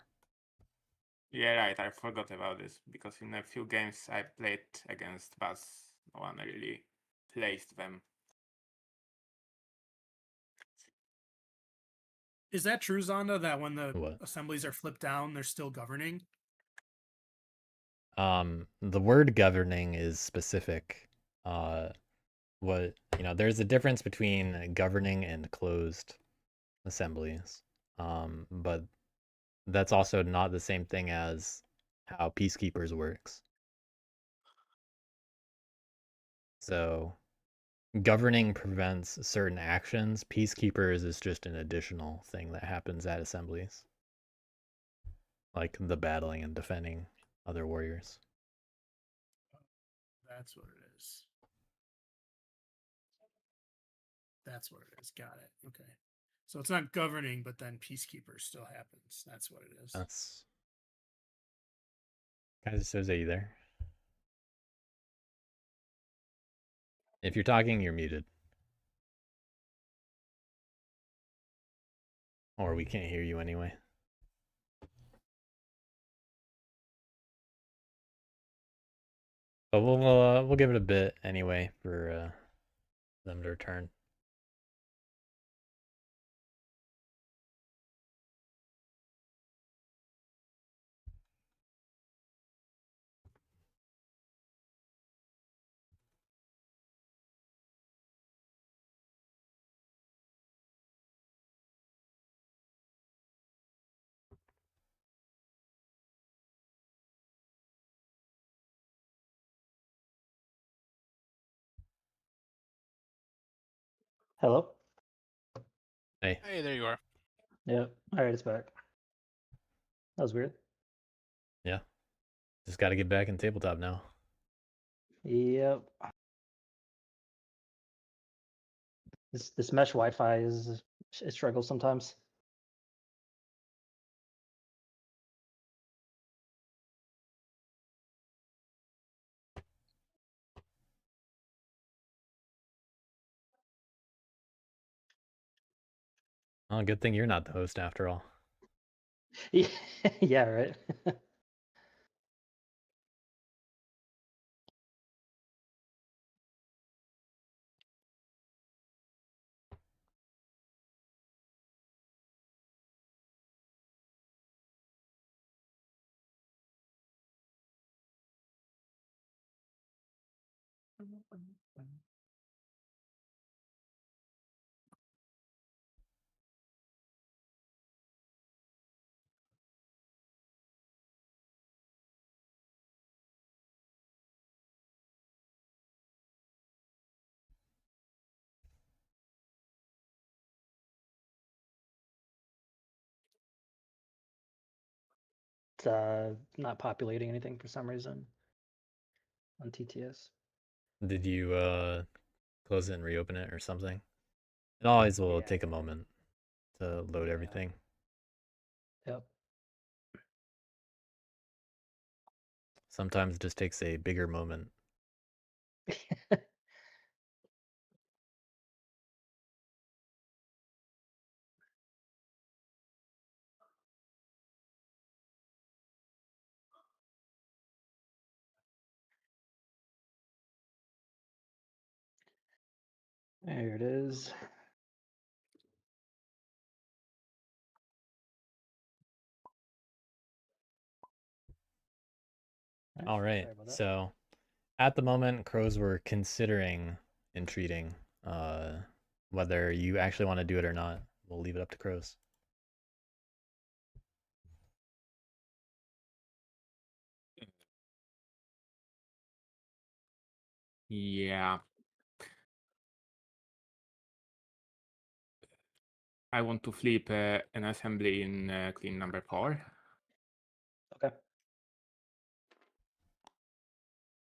Yeah, right. I forgot about this because in a few games I played against bats, no one really placed them. Is that true, Zonda, that when the What? assemblies are flipped down, they're still governing? The word governing is specific. There's a difference between governing and closed assemblies. But that's also not the same thing as how peacekeepers works. So governing prevents certain actions. Peacekeepers is just an additional thing that happens at assemblies, like the battling and defending other warriors. That's what it is. That's what it is. Got it. Okay. So it's not governing, but then peacekeeper still happens. That's what it is. That's Kaiser Soze, you there? If you're talking, you're muted. Or we can't hear you anyway. But we'll give it a bit anyway for them to return. Hello? Hey. Hey, there you are. Yep. All right, it's back. That was weird. Yeah. Just got to get back in tabletop now. Yep. This mesh Wi-Fi it struggles sometimes. Oh, good thing you're not the host after all. Yeah, right. It's not populating anything for some reason on TTS. Did you close it and reopen it or something? It always will Yeah. take a moment to load Yeah. everything. Yep. Sometimes it just takes a bigger moment. There it is. All right. sorry about that. So at the moment, crows were considering entreating. Whether you actually want to do it or not, we'll leave it up to crows. Yeah. I want to flip an assembly in clean number 4. Okay.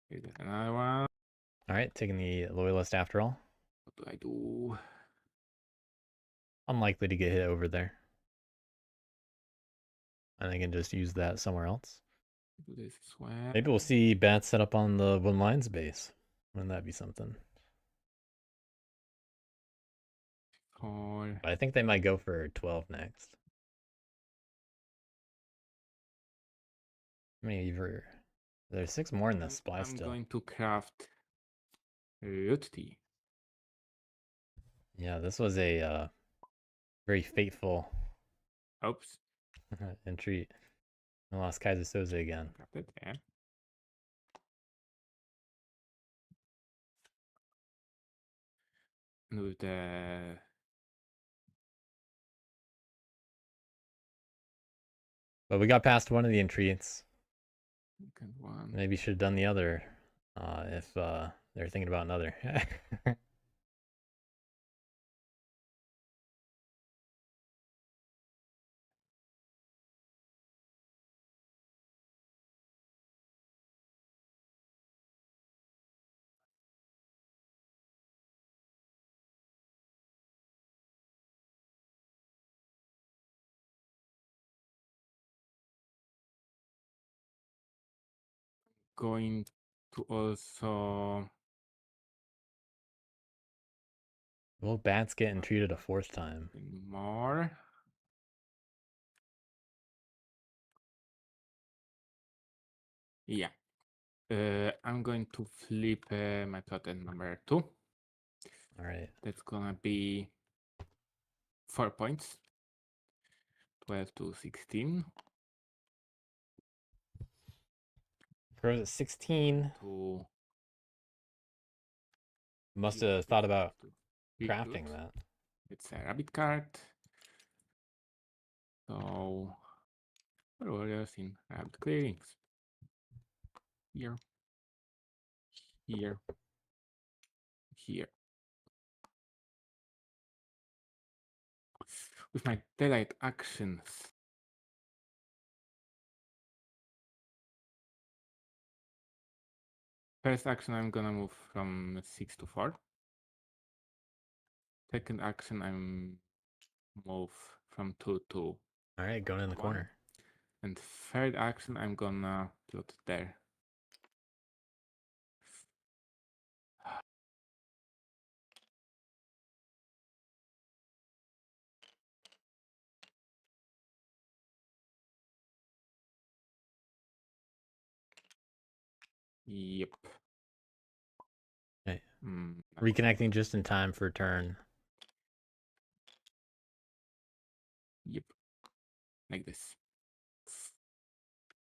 Here's another one. All right, taking the loyalist after all. What do I do? Unlikely to get hit over there. And I can just use that somewhere else. Do this as well. Maybe we'll see bats set up on the Wooden Lions base. Wouldn't that be something? Or But I think they might go for 12 next. How many ever? There's 6 more in this supply I'm still. going to craft root tea. Yeah, this was a very fateful Oops. entreat. I lost Kaiser Soze again. Craft it there. And with the But we got past one of the entreats. second one. Maybe should have done the other if they're thinking about another. Going to also Will bats get entreated a 4th time? more. Yeah. I'm going to flip my totem number 2. All right. That's gonna be 4 points. 12 to 16. Crows at 16. To Must have thought about to crafting recruit. that. It's a rabbit card. So, for warriors in rabbit clearings. Here. Here. Here. With my daylight actions. First action, I'm gonna move from 6 to 4. Second action, I'm move from 2 to All right, going in the 1. corner. And third action, I'm gonna plot there. Yep. Okay. Mm, Reconnecting just in time for turn. Yep. Like this.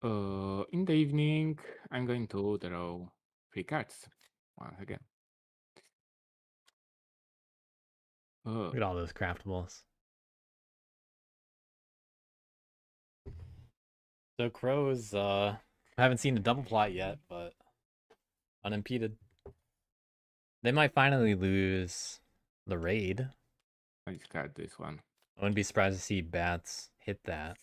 In the evening, I'm going to draw 3 cards once again. Look at all those craftables. So crows, haven't seen a double plot yet, but unimpeded. They might finally lose the raid. I discard this one. I wouldn't be surprised to see bats hit that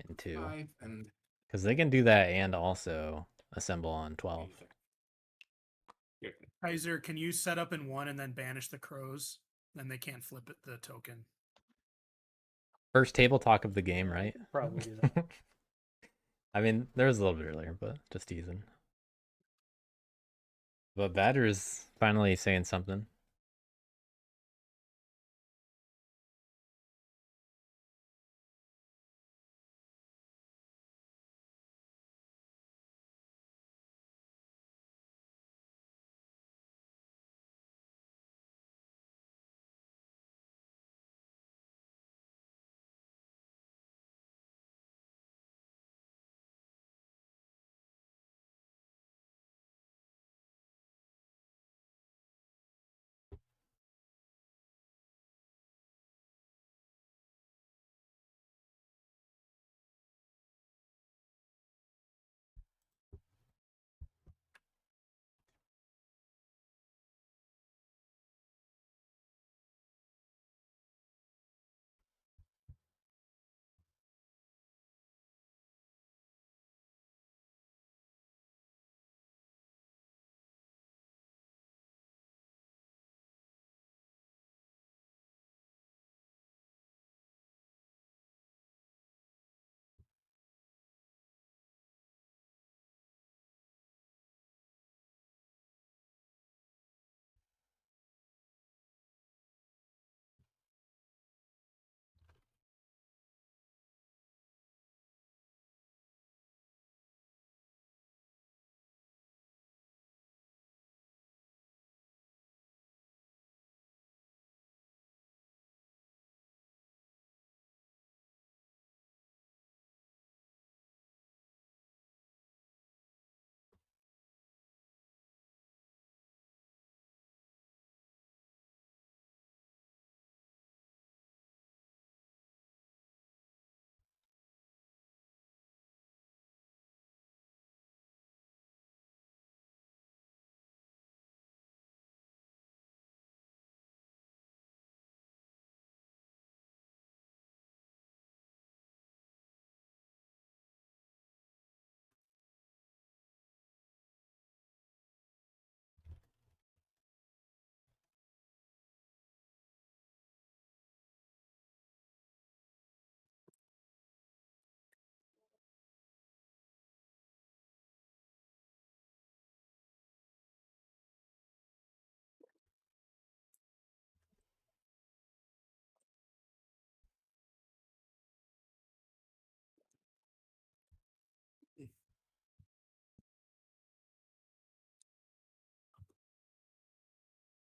in 2. 5 and Because they can do that and also assemble on 12. here. Kaiser, can you set up in 1 and then banish the crows? Then they can't flip it, the token. First table talk of the game, right? Probably do that. I mean, there was a little bit earlier, but just teasing. But Badger's finally saying something.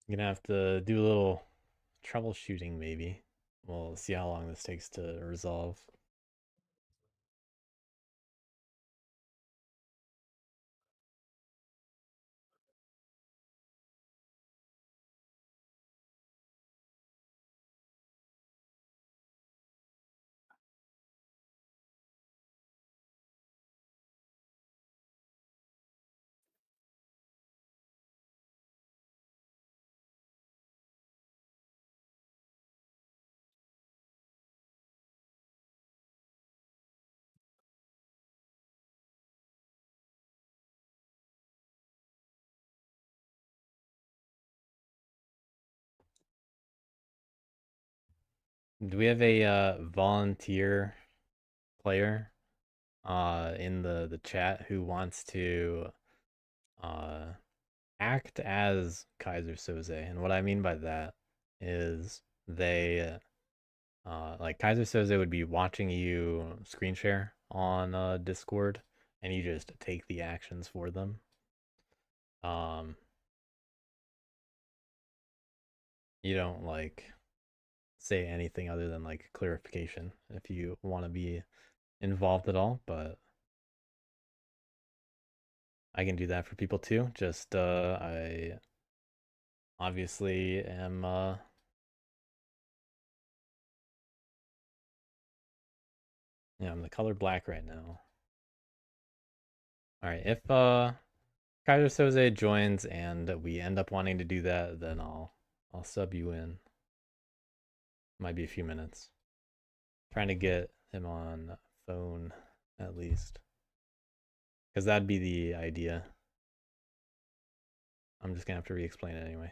I'm gonna have to do a little troubleshooting, maybe. We'll see how long this takes to resolve. Do we have a volunteer player in the chat who wants to act as Kaiser Soze? And what I mean by that is they like Kaiser Soze would be watching you screen share on Discord, and you just take the actions for them. You don't like say anything other than like clarification if you want to be involved at all, but I can do that for people too. Just I obviously am yeah, I'm the color black right now. All right, if Kaiser Soze joins and we end up wanting to do that, then I'll sub you in. Might be a few minutes. Trying to get him on phone at least, because that'd be the idea. I'm just gonna have to re-explain it anyway.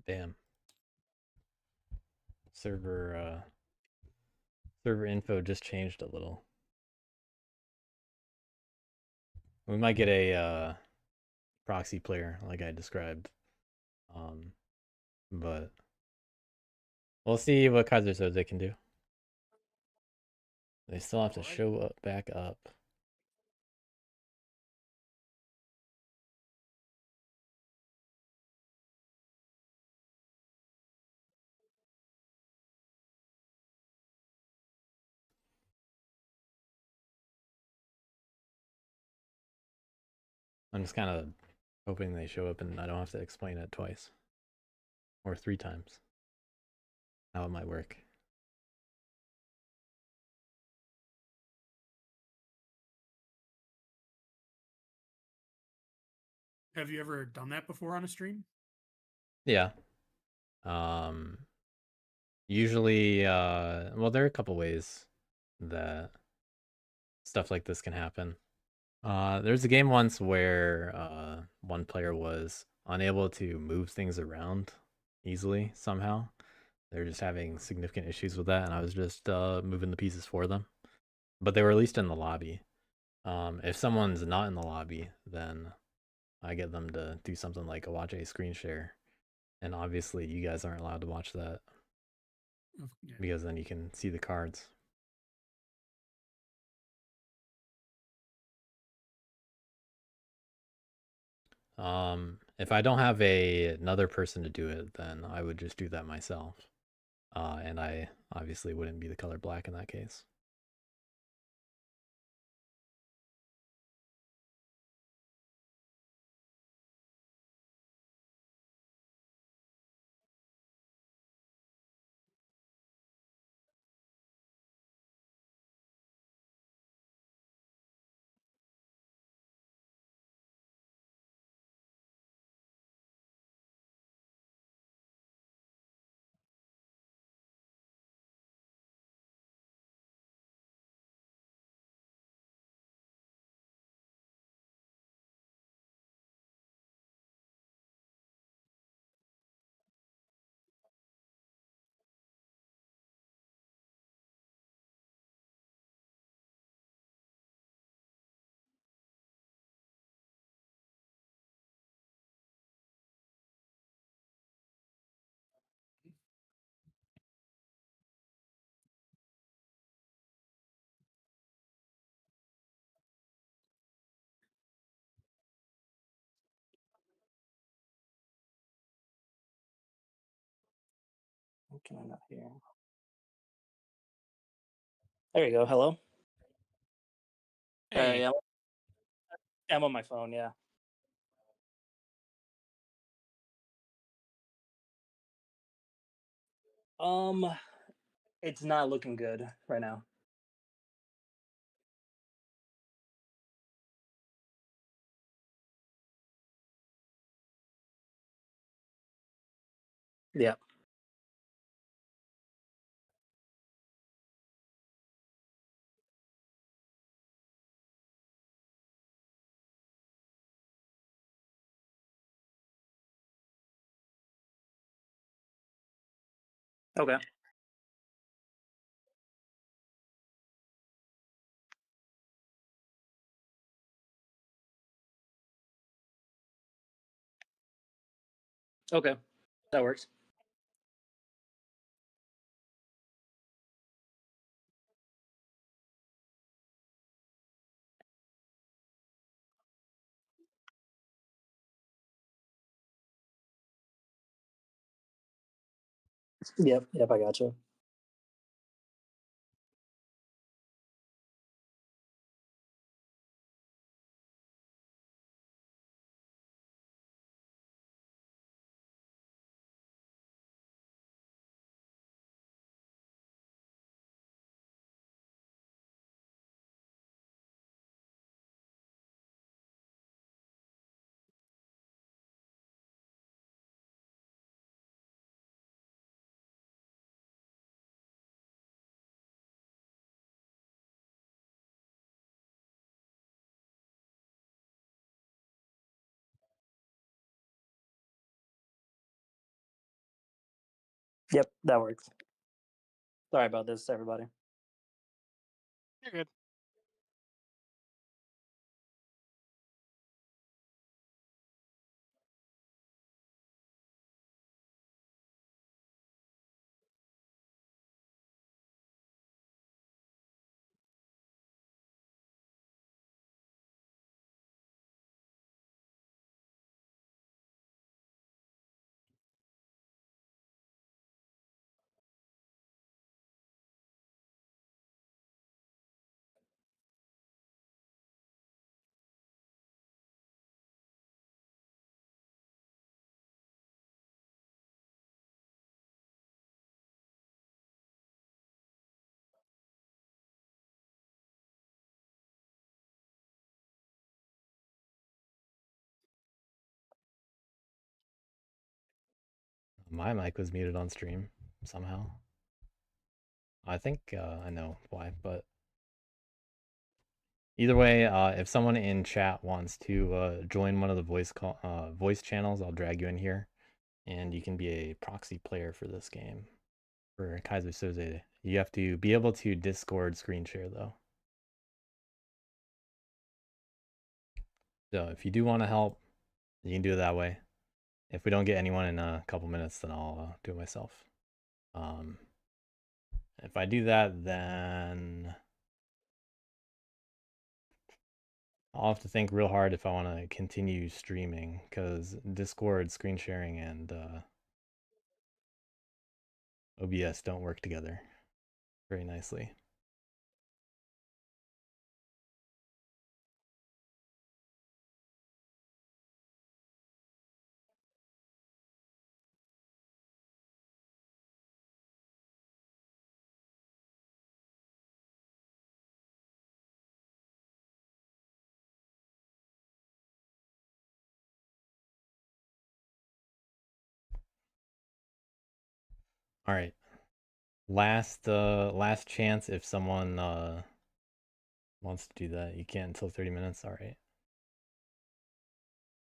Damn. Server info just changed a little. We might get a proxy player like I described. But we'll see what Kaiser Soze can do. They still have to show up back up. I'm just kind of hoping they show up and I don't have to explain it twice or 3 times. How it might work. Have you ever done that before on a stream? Yeah. Usually, well, there are a couple ways that stuff like this can happen. There's a game once where one player was unable to move things around easily somehow. They're just having significant issues with that, and I was just moving the pieces for them. But they were at least in the lobby. If someone's not in the lobby, then I get them to do something like watch a screen share. And obviously, you guys aren't allowed to watch that Yeah. because then you can see the cards. If I don't have another person to do it, then I would just do that myself. And I obviously wouldn't be the color black in that case. What can I not hear? There you go. Hello. Hey, Yeah, I'm on my phone. Yeah. It's not looking good right now. Yeah. Okay. Okay. That works. Yep. Yep. I gotcha. Yep. That works. Sorry about this, everybody. you're good. My mic was muted on stream somehow. I think I know why, but either way, if someone in chat wants to join one of the voice channels, I'll drag you in here, and you can be a proxy player for this game. For Kaiser Soze, you have to be able to Discord screen share though. So if you do want to help, you can do it that way. If we don't get anyone in a couple minutes, then I'll do it myself. If I do that, then I'll have to think real hard if I want to continue streaming, because Discord screen sharing and OBS don't work together very nicely. All right, last chance if someone wants to do that. You can't until 30 minutes. All right.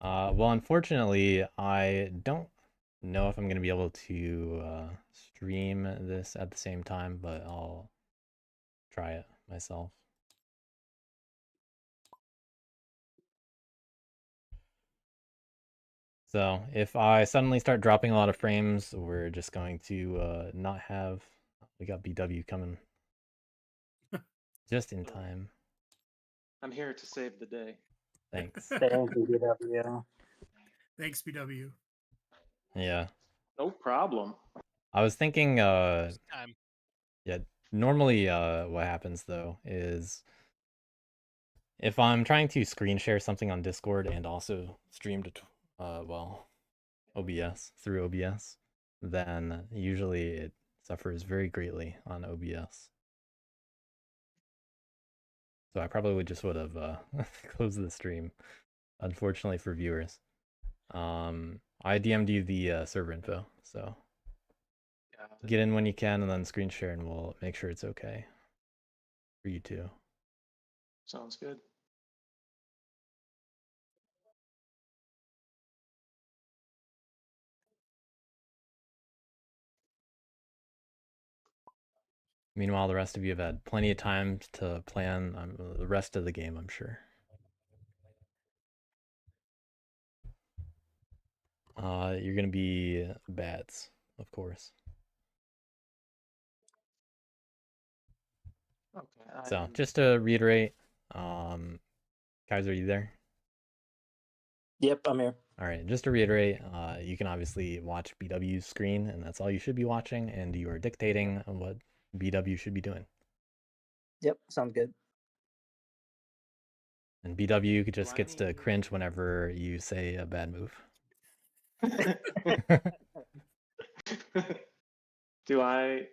Well, unfortunately, I don't know if I'm going to be able to stream this at the same time, but I'll try it myself. So if I suddenly start dropping a lot of frames, we're just going to not have... We got BW coming just in time. I'm here to save the day. Thanks. Thank you, BW. Thanks, BW. Yeah. No problem. I was thinking, It's time. yeah, normally what happens though is if I'm trying to screen share something on Discord and also stream to well, OBS through OBS, then usually it suffers very greatly on OBS. So I probably just would have closed the stream, unfortunately for viewers. I DM'd you the server info, so get in when you can and then screen share and we'll make sure it's okay for you too. Sounds good. Meanwhile, the rest of you have had plenty of time to plan the rest of the game, I'm sure. You're gonna be bats, of course. Okay. So just to reiterate, Kaiser, are you there? Yep, I'm here. All right, just to reiterate, you can obviously watch BW's screen, and that's all you should be watching, and you are dictating on what BW should be doing. Yep, sounds good. And BW just I gets to need- cringe whenever you say a bad move. Do I?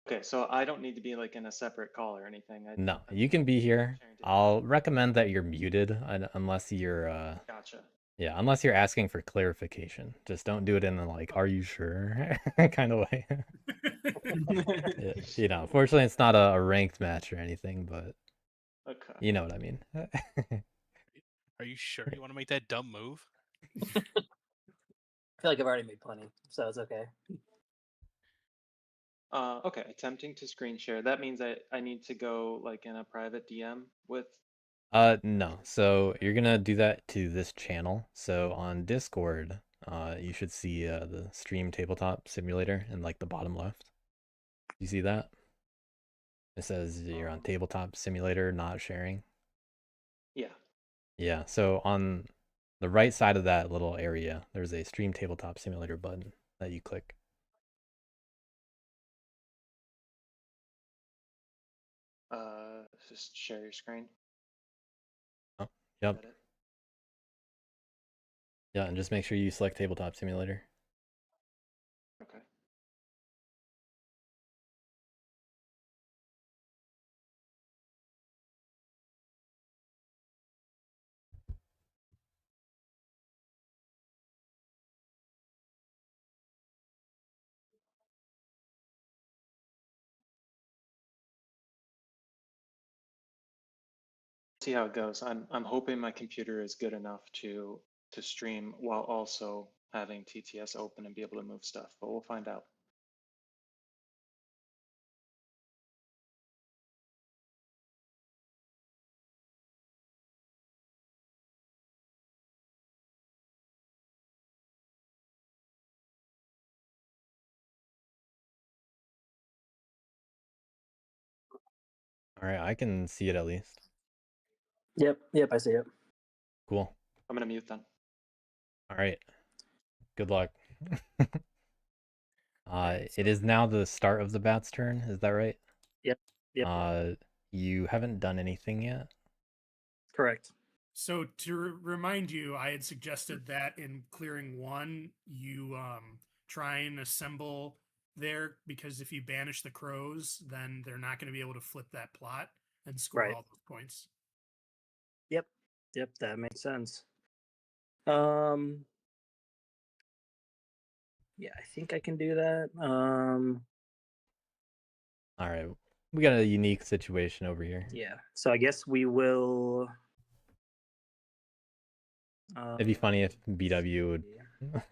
Okay, so I don't need to be like in a separate call or anything. No, I'm you can be here. sharing to- I'll recommend that you're muted unless you're Gotcha. yeah, unless you're asking for clarification. Just don't do it in the like, are you sure kind of way. You know, fortunately it's not a ranked match or anything, but Okay. you know what I mean. Are you sure you want to make that dumb move? I feel like I've already made plenty, so it's okay. Okay, attempting to screen share. That means I need to go like in a private DM with. No. So you're gonna do that to this channel. So on Discord, you should see the stream tabletop simulator in like the bottom left. You see that? It says you're on tabletop simulator, not sharing. Yeah. Yeah. So on the right side of that little area, there's a stream tabletop simulator button that you click. Just share your screen. Oh, yep. Is that it? Yeah, and just make sure you select tabletop simulator. Okay. See how it goes. I'm hoping my computer is good enough to stream while also having TTS open and be able to move stuff, but we'll find out. All right, I can see it at least. Yep, I see it. Cool. I'm gonna mute them. All right. Good luck. Alright, It is now the start of the bat's turn. Is that right? Yep. You haven't done anything yet. Correct. So to remind you, I had suggested that in clearing one, you try and assemble there, because if you banish the crows, then they're not going to be able to flip that plot and score Right. all those points. Yep, that makes sense. Yeah, I think I can do that. All right. We got a unique situation over here. Yeah. So I guess we will. It'd be funny if BW would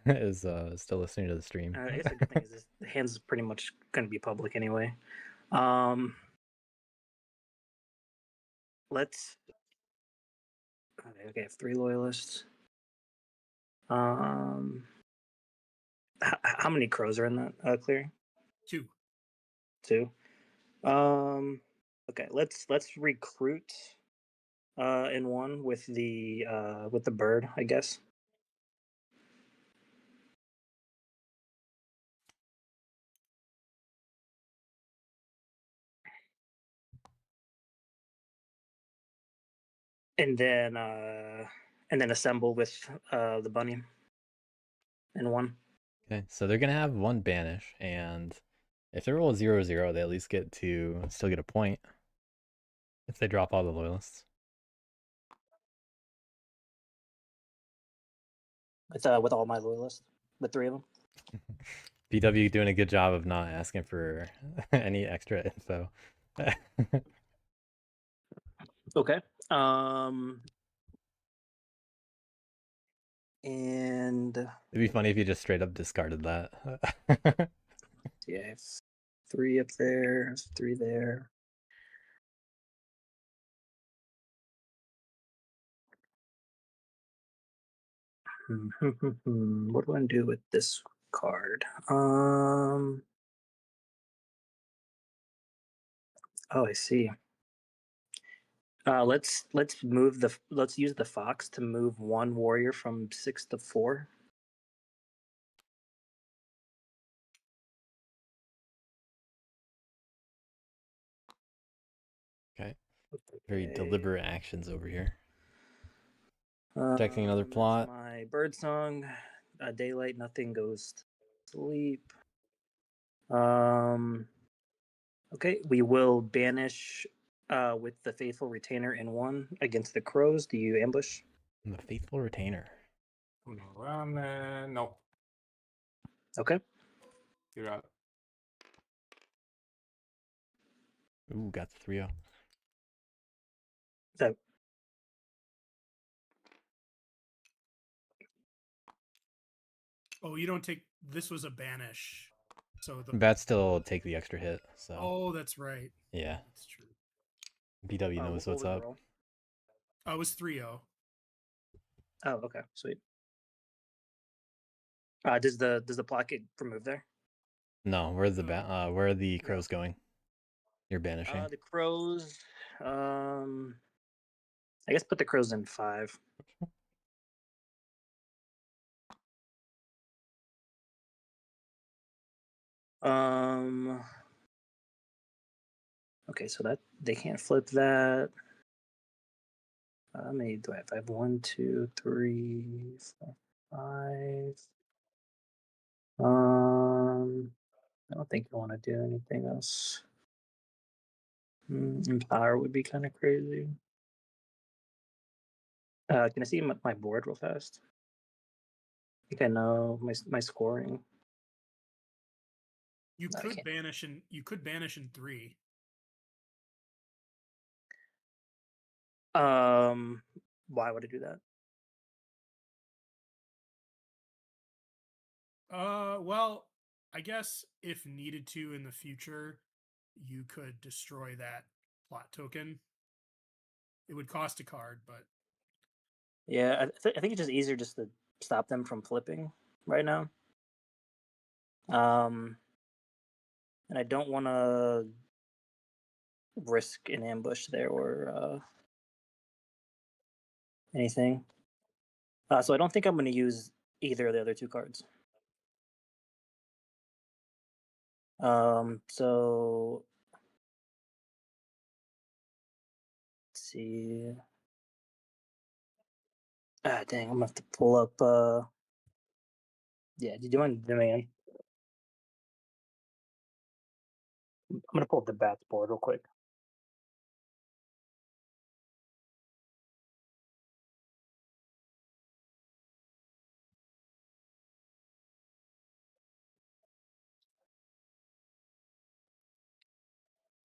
is still listening to the stream. I guess the good thing is the hands is pretty much going to be public anyway. Let's. Okay, I have 3 loyalists. How many crows are in that clearing? 2. 2. Okay, let's recruit in one with the bird, I guess. and then assemble with the bunny in 1. Okay, so they're gonna have 1 banish, and if they roll a 0/0, they at least still get a point if they drop all the loyalists. With all my loyalists, with 3 of them. BW doing a good job of not asking for any extra info. Okay. And It'd be funny if you just straight up discarded that. yeah, I have 3 up there, 3 there. What do I do with this card? Oh, I see. Let's use the fox to move 1 warrior from 6 to 4. Okay. Very deliberate actions over here. Checking Checking another plot. My bird song. Daylight, nothing goes to sleep. Okay, we will banish with the faithful retainer in 1 against the crows. Do you ambush? I'm a faithful retainer. No. Okay. You're out. Ooh, got the 3-0. So Oh, you don't take. This was a banish. So the Bats still take the extra hit, so Oh, that's right. yeah. That's true. BW knows what what's was the up. roll? Oh, it was 3-0. Oh, okay, sweet. Does the plot get removed there? No, where's the where are the crows going? You're banishing. The crows. I guess put the crows in 5. Okay, so that they can't flip that. How many do I have? I have 1, 2, 3, 4, 5. I don't think I want to do anything else. Empower would be kind of crazy. Can I see my board real fast? I think I know my scoring. You I could can't. banish in 3. Why would I do that? Well, I guess if needed to in the future, you could destroy that plot token. It would cost a card, but Yeah, I think it's just easier just to stop them from flipping right now. And I don't want to risk an ambush there or anything. So I don't think I'm going to use either of the other 2 cards. So let's see. Dang, I'm gonna have to pull up. Yeah, do you mind demand? I'm gonna pull up the bats board real quick.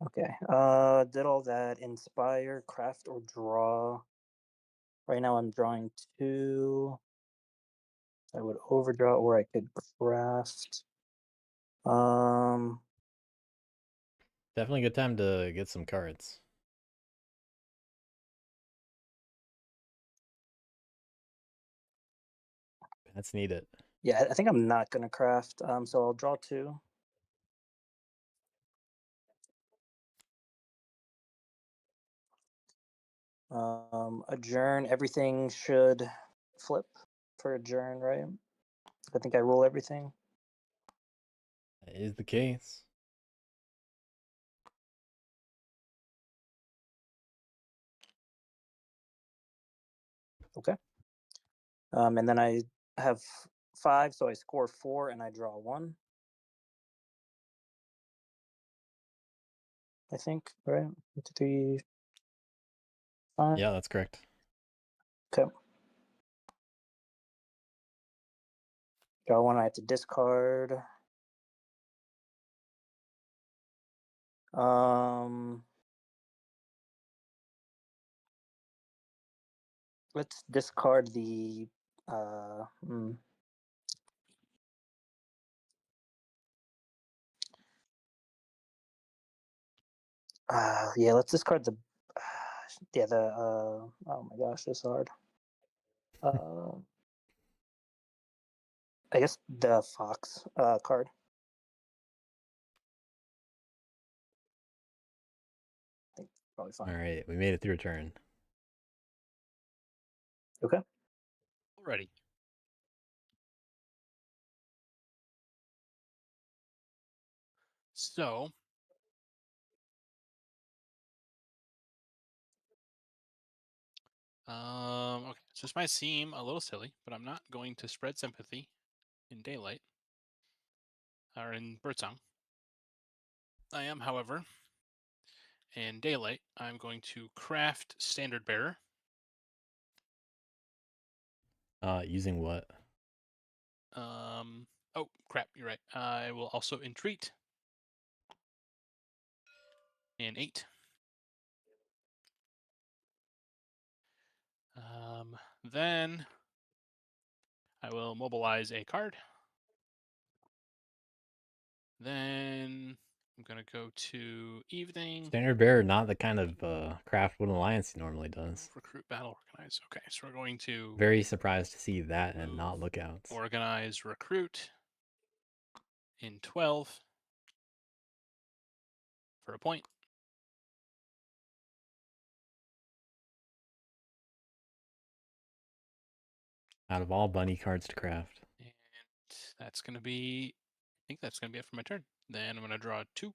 Okay. Did all that. Inspire, craft, or draw. Right now I'm drawing 2. I would overdraw or I could craft. Definitely a good time to get some cards. That's needed. Yeah, I think I'm not gonna craft. So I'll draw 2. Adjourn. Everything should flip for adjourn, right? I think I roll everything. That is the case. Okay. And then I have 5, so I score 4 and I draw 1. I think, right? 1, 2, 3, 5. Yeah, that's correct. Okay. Draw 1. I have to discard. Let's discard the. Yeah, let's discard the. Yeah, the. Oh my gosh, this is hard. I guess the fox card. I think probably fine. All right, we made it through a turn. Okay. Alrighty. So, okay, so this might seem a little silly, but I'm not going to spread sympathy in daylight or in birdsong. I am, however, in daylight, I'm going to craft standard bearer. Using what? Oh crap, you're right. I will also entreat. And 8. Then I will mobilize a card. Then I'm gonna go to evening. Standard bearer, not the kind of craft Wood Alliance he normally does. Recruit, battle, organize. Okay, so we're going to Very surprised to see that and not lookouts. organize, recruit in 12 for a point. Out of all bunny cards to craft. And that's gonna be, I think that's gonna be it for my turn. Then I'm gonna draw 2.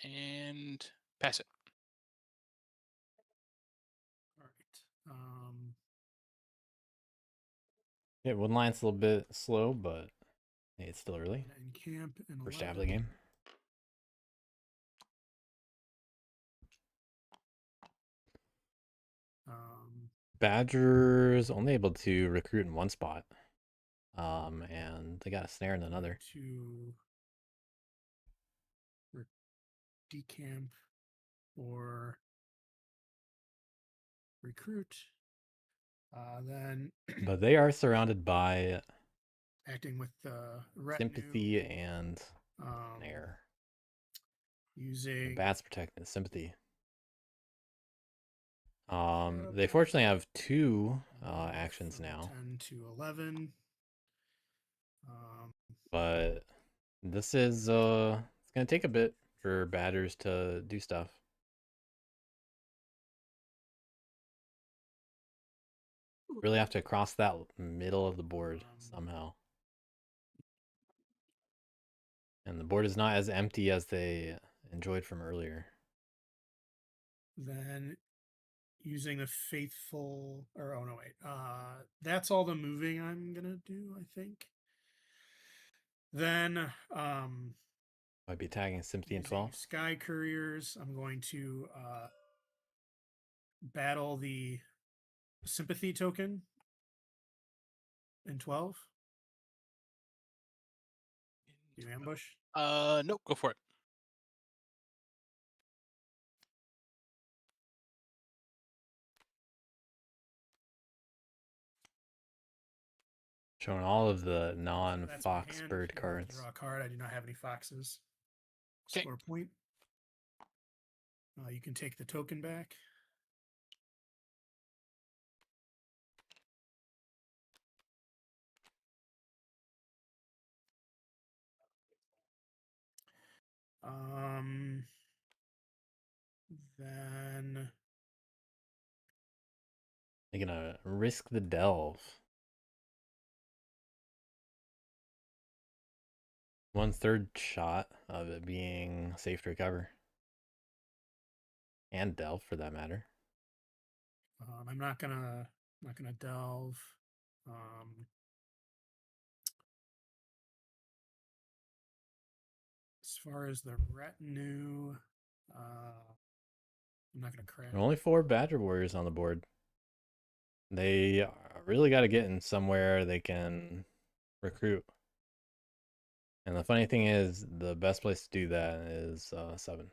And pass it. All right. Yeah, Wood Alliance a little bit slow, but hey, it's still early. In camp in First half of the 11. game. Badgers only able to recruit in one spot. And they got a snare in another. To decamp or recruit. Then But they are surrounded by acting with the retinue, sympathy and snare. The using bats protecting sympathy. They fortunately have 2 actions now. 10 to 11. But this is it's gonna take a bit for batters to do stuff. Really have to cross that middle of the board somehow. And the board is not as empty as they enjoyed from earlier. Then using the faithful, or oh no, wait. That's all the moving I'm gonna do, I think. Then Might be tagging sympathy in using 12. Sky Couriers, I'm going to battle the sympathy token in 12. Do you ambush? Nope, go for it. Showing all of the That's my non-fox hand. bird If you want to cards. draw a card. I do not have any foxes. Okay. Score a point. You can take the token back. Then They're gonna risk the delve. 1/3 shot of it being safe to recover. And delve for that matter. I'm not gonna delve. As far as the retinue, I'm not gonna crash. There are only 4 Badger Warriors on the board. They really got to get in somewhere they can recruit. And the funny thing is, the best place to do that is 7.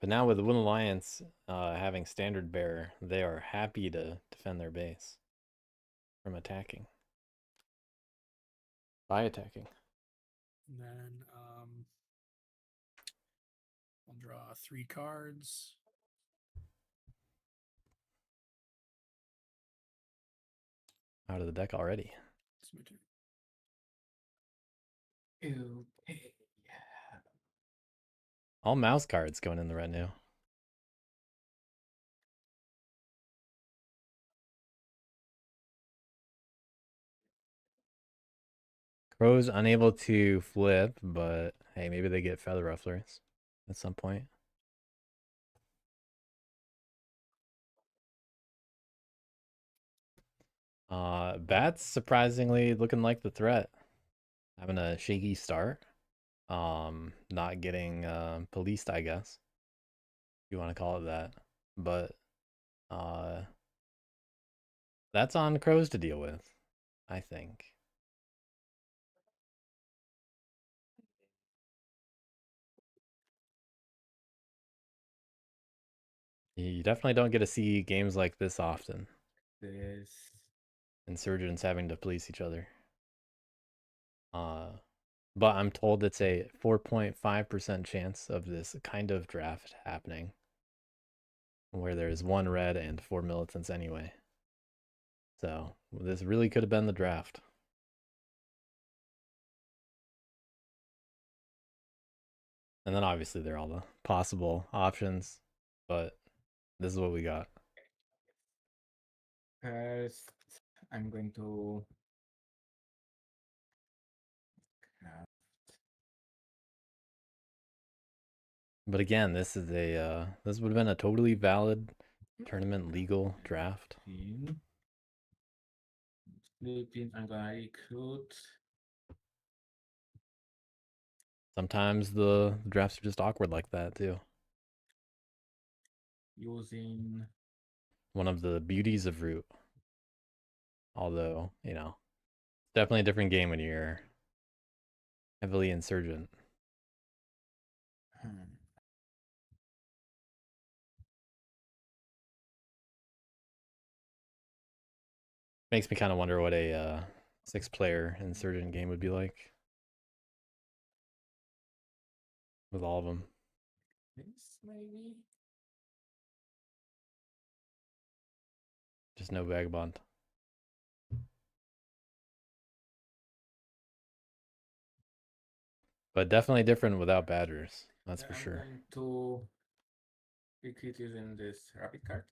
But now with the Wood Alliance having Standard Bearer, they are happy to defend their base from attacking. By attacking. And then I'll draw 3 cards. Out of the deck already. It's my turn. Okay. All mouse cards going in the retinue. Crow's unable to flip, but hey, maybe they get Feather Rufflers at some point. Bats surprisingly looking like the threat. Having a shaky start. Not getting policed, I guess. If you want to call it that. But that's on Crows to deal with, I think. You definitely don't get to see games like this often. This. Insurgents having to police each other. But I'm told it's a 4.5% chance of this kind of draft happening, where there's 1 red and 4 militants anyway. So this really could have been the draft. And then obviously there are all the possible options, but this is what we got. First, I'm going to But again, this is a this would have been a totally valid tournament legal draft. Sleeping, I'm gonna recruit. Sometimes the drafts are just awkward like that too. Using One of the beauties of Root. Although, you know, it's definitely a different game when you're heavily insurgent. Makes me kind of wonder what a 6-player insurgent game would be like. With all of them. this maybe. Just no vagabond. But definitely different without badgers. That's for sure. I'm going to recruit using this rabbit card.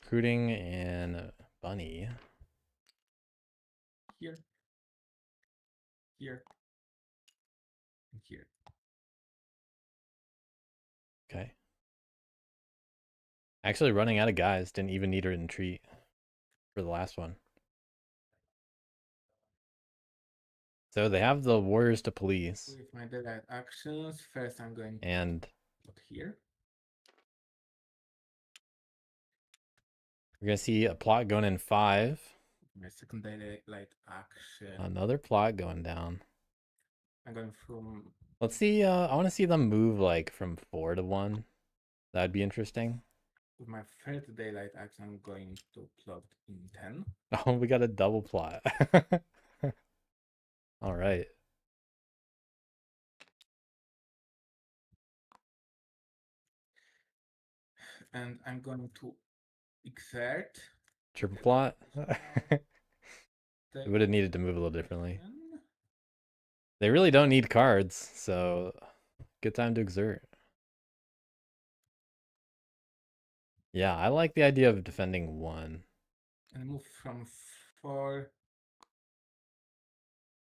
Recruiting and bunny. Here. Here. And here. Okay. Actually running out of guys. Didn't even need a retreat for the last one. So they have the warriors to police. With my delayed actions, first I'm going And to put here. we're gonna see a plot going in 5. My second delayed action. Another plot going down. I'm going from. Let's see, I want to see them move like from 4 to 1. That'd be interesting. With my third daylight action, I'm going to plot in 10. Oh, we got a double plot. All right. And I'm going to exert. Triple plot. It would have needed to move a little differently. They really don't need cards, so good time to exert. Yeah, I like the idea of defending 1. And move from 4.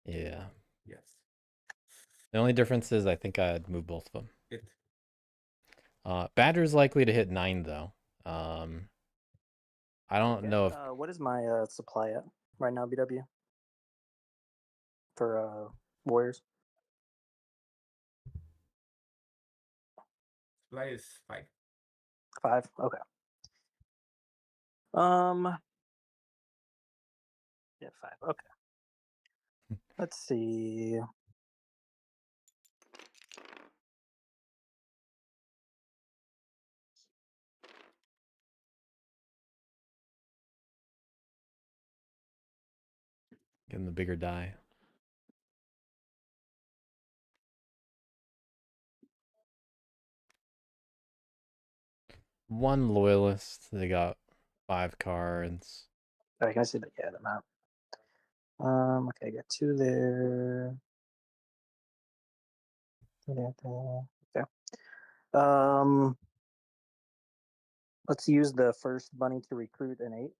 Yeah. Yes. The only difference is I think I'd move both of them. It. Badger's likely to hit 9 though. I don't Okay. know if What is my supply at right now, BW? For Warriors? Supply is 5. 5? Okay. Yeah, 5. Okay. Let's see. getting the bigger die. One loyalist. They got 5 cards. All right, can I see that? Yeah, the map. Okay, I got 2 there. Okay. Let's use the first bunny to recruit an 8.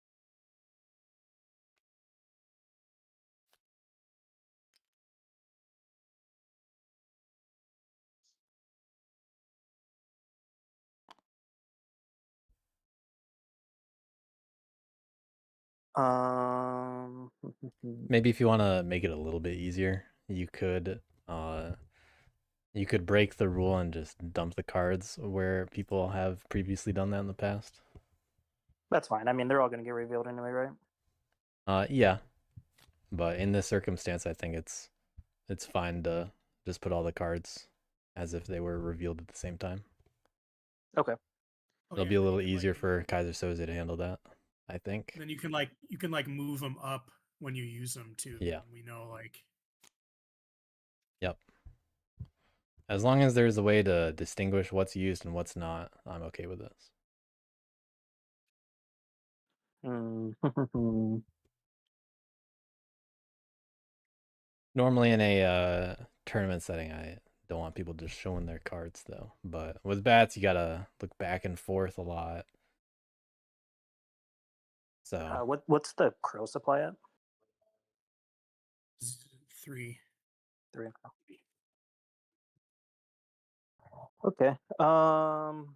Maybe if you want to make it a little bit easier, you could break the rule and just dump the cards where people have previously done that in the past. That's fine. I mean, they're all going to get revealed anyway, right? Yeah. But in this circumstance, I think it's fine to just put all the cards as if they were revealed at the same time. Okay. It'll be a little easier for Kaiser Soze to handle that, I think. Then you can move them up when you use them too. Yeah. We know Yep. As long as there's a way to distinguish what's used and what's not, I'm okay with this. Normally in a tournament setting, I don't want people just showing their cards though. But with bats, you gotta look back and forth a lot. So what's the crow supply at? 3. 3. Okay. Double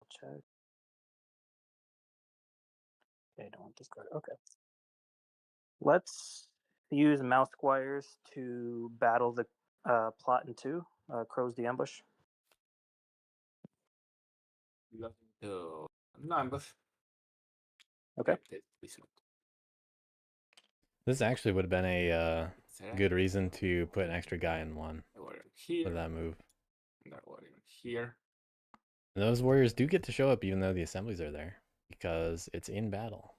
check. Okay, don't want this card. Okay. Let's use mouse squires to battle the plot in 2. Crows the ambush. To numbers. Okay. this actually would have been a good reason to put an extra guy in 1 here. for that move. That warrior here. And those warriors do get to show up even though the assemblies are there because it's in battle.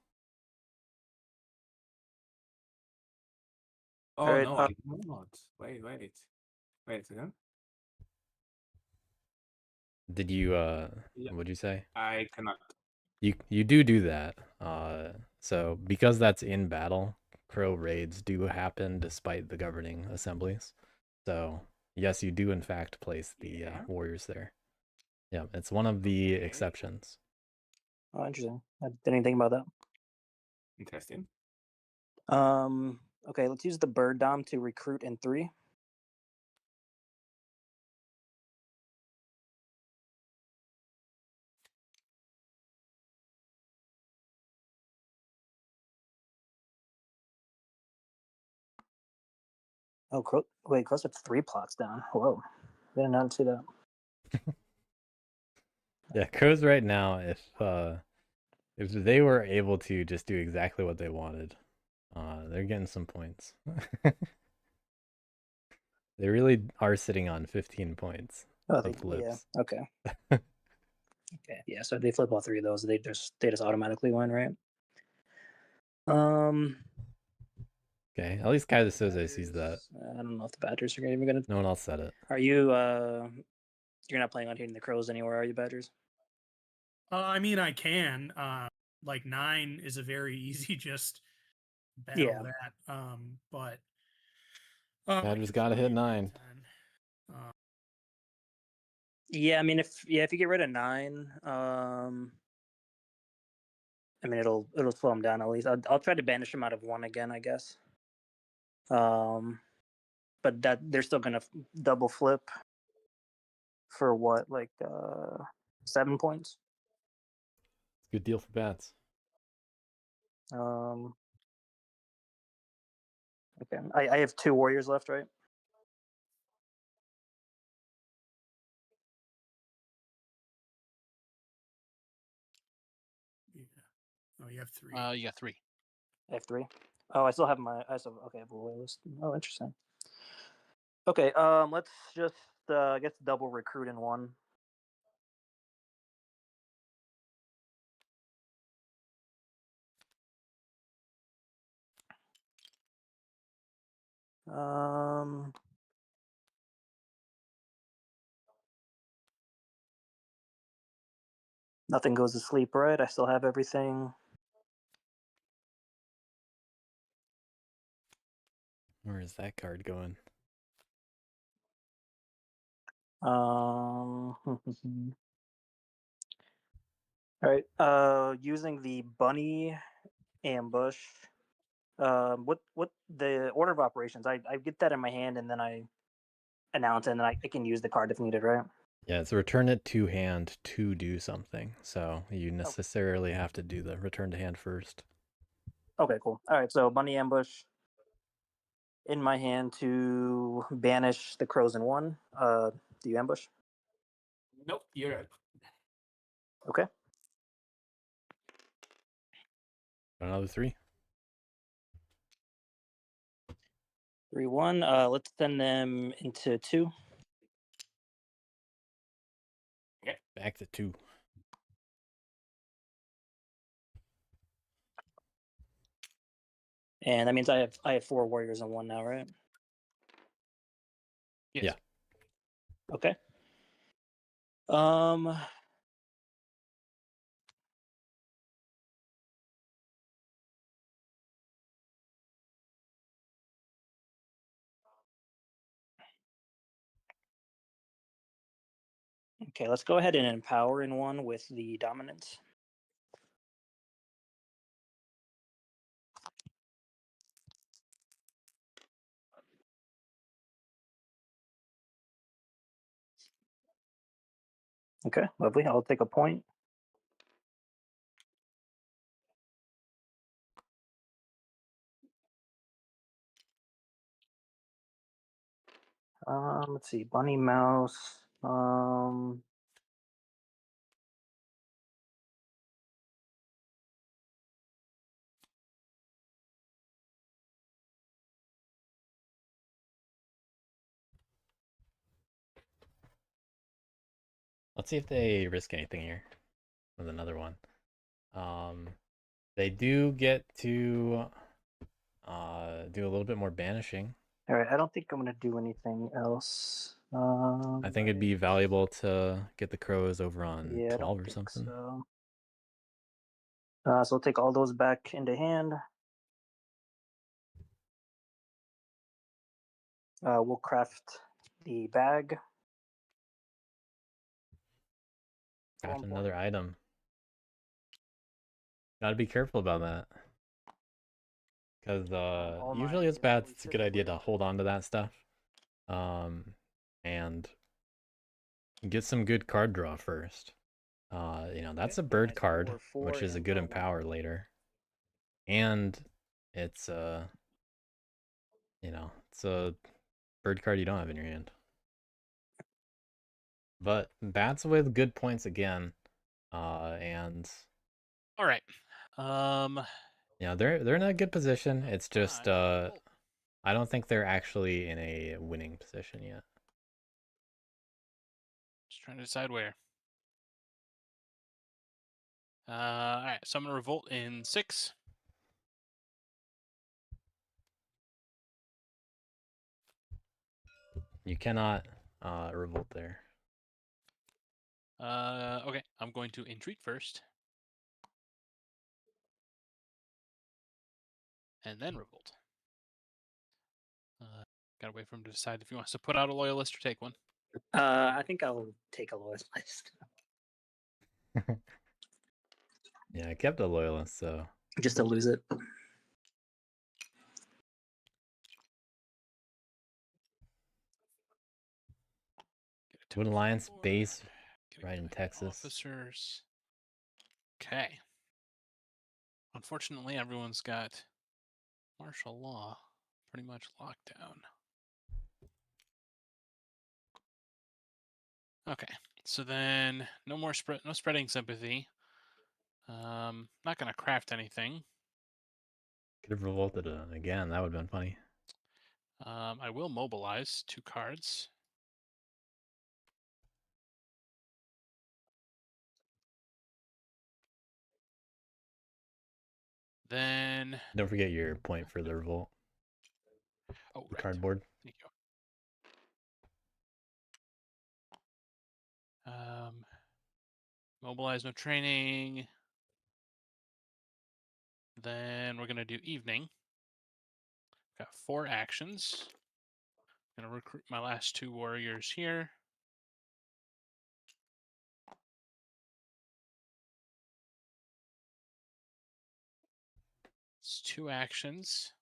Oh All right, no, I cannot. Wait a second. Did you Yeah. what'd you say? I cannot. You do that. So because that's in battle, crow raids do happen despite the governing assemblies. So yes, you do in fact place the warriors there. Yeah, it's one of the exceptions. Oh, interesting. I didn't think about that. Interesting. Okay, let's use the bird dom to recruit in 3. Oh, crows have 3 plots down. Whoa, I did not see that. Yeah, crows right now, if they were able to just do exactly what they wanted, they're getting some points. They really are sitting on 15 points of flips. Yeah. Okay. Okay. Yeah. So they flip all 3 of those. They just automatically win, right? Okay. At least Kaiser Soze sees that. I don't know if the Badgers are even gonna. No one else said it. Are you? You're not planning on hitting the crows anywhere, are you, Badgers? I mean, I can. 9 is a very easy just battle that. But Badgers got to hit 9. Yeah, I mean, if you get rid of 9, I mean, it'll slow him down at least. I'll try to banish him out of 1 again, I guess. But that they're still gonna double flip for what, like 7 points. Good deal for bats. Okay, I have 2 warriors left, right? Yeah. Oh, you have 3. You got 3. I have 3. Oh, I still have my. I still okay. I have a loyal list. Oh, interesting. Okay, let's just I guess double recruit in 1. Nothing goes to sleep, right? I still have everything. Where is that card going? All right. Using the bunny ambush. What the order of operations? I get that in my hand and then I announce it, and then I can use the card if needed, right? Yeah, it's return it to hand to do something. So you necessarily have to do the return to hand first. Okay, cool. All right, so bunny ambush in my hand to banish the crows in 1. Do you ambush? Nope, you're right. Okay. Another 3. 3-1. Let's send them into 2. Back to 2. And that means I have 4 warriors in 1 now, right? Yes. Yeah. Okay. Okay, let's go ahead and empower in 1 with the dominance. Okay, lovely. I'll take a point. Let's see, bunny mouse. Let's see if they risk anything here with another one. They do get to do a little bit more banishing. All right, I don't think I'm gonna do anything else. I think it'd be valuable to get the crows over on Yeah, 12 or something. So. So I'll take all those back into hand. We'll craft the bag. Craft another item. Gotta be careful about that. Because usually it's bad. It's a good idea to hold on to that stuff. And get some good card draw first. That's a bird card, which is a good empower later. And it's it's a bird card you don't have in your hand. But bats with good points again. And All right. they're in a good position. It's just I don't think they're actually in a winning position yet. Just trying to decide where. All right, so I'm gonna revolt in 6. You cannot revolt there. Okay, I'm going to entreat first. And then revolt. Gotta wait for him to decide if he wants to put out a loyalist or take one. I think I'll take a loyalist. Yeah, I kept a loyalist, so Just to lose it. Get a Wood token Alliance board, base get a right in guy Texas. Officers. Okay. Unfortunately, everyone's got martial law pretty much locked down. Okay, so then no more no spreading sympathy. Not gonna craft anything. Could have revolted again. That would have been funny. I will mobilize 2 cards. Then, Don't forget your point for the revolt. oh, The right. cardboard. Thank you. Mobilize, no training. Then we're gonna do evening. Got 4 actions. Gonna recruit my last 2 warriors here. It's 2 actions.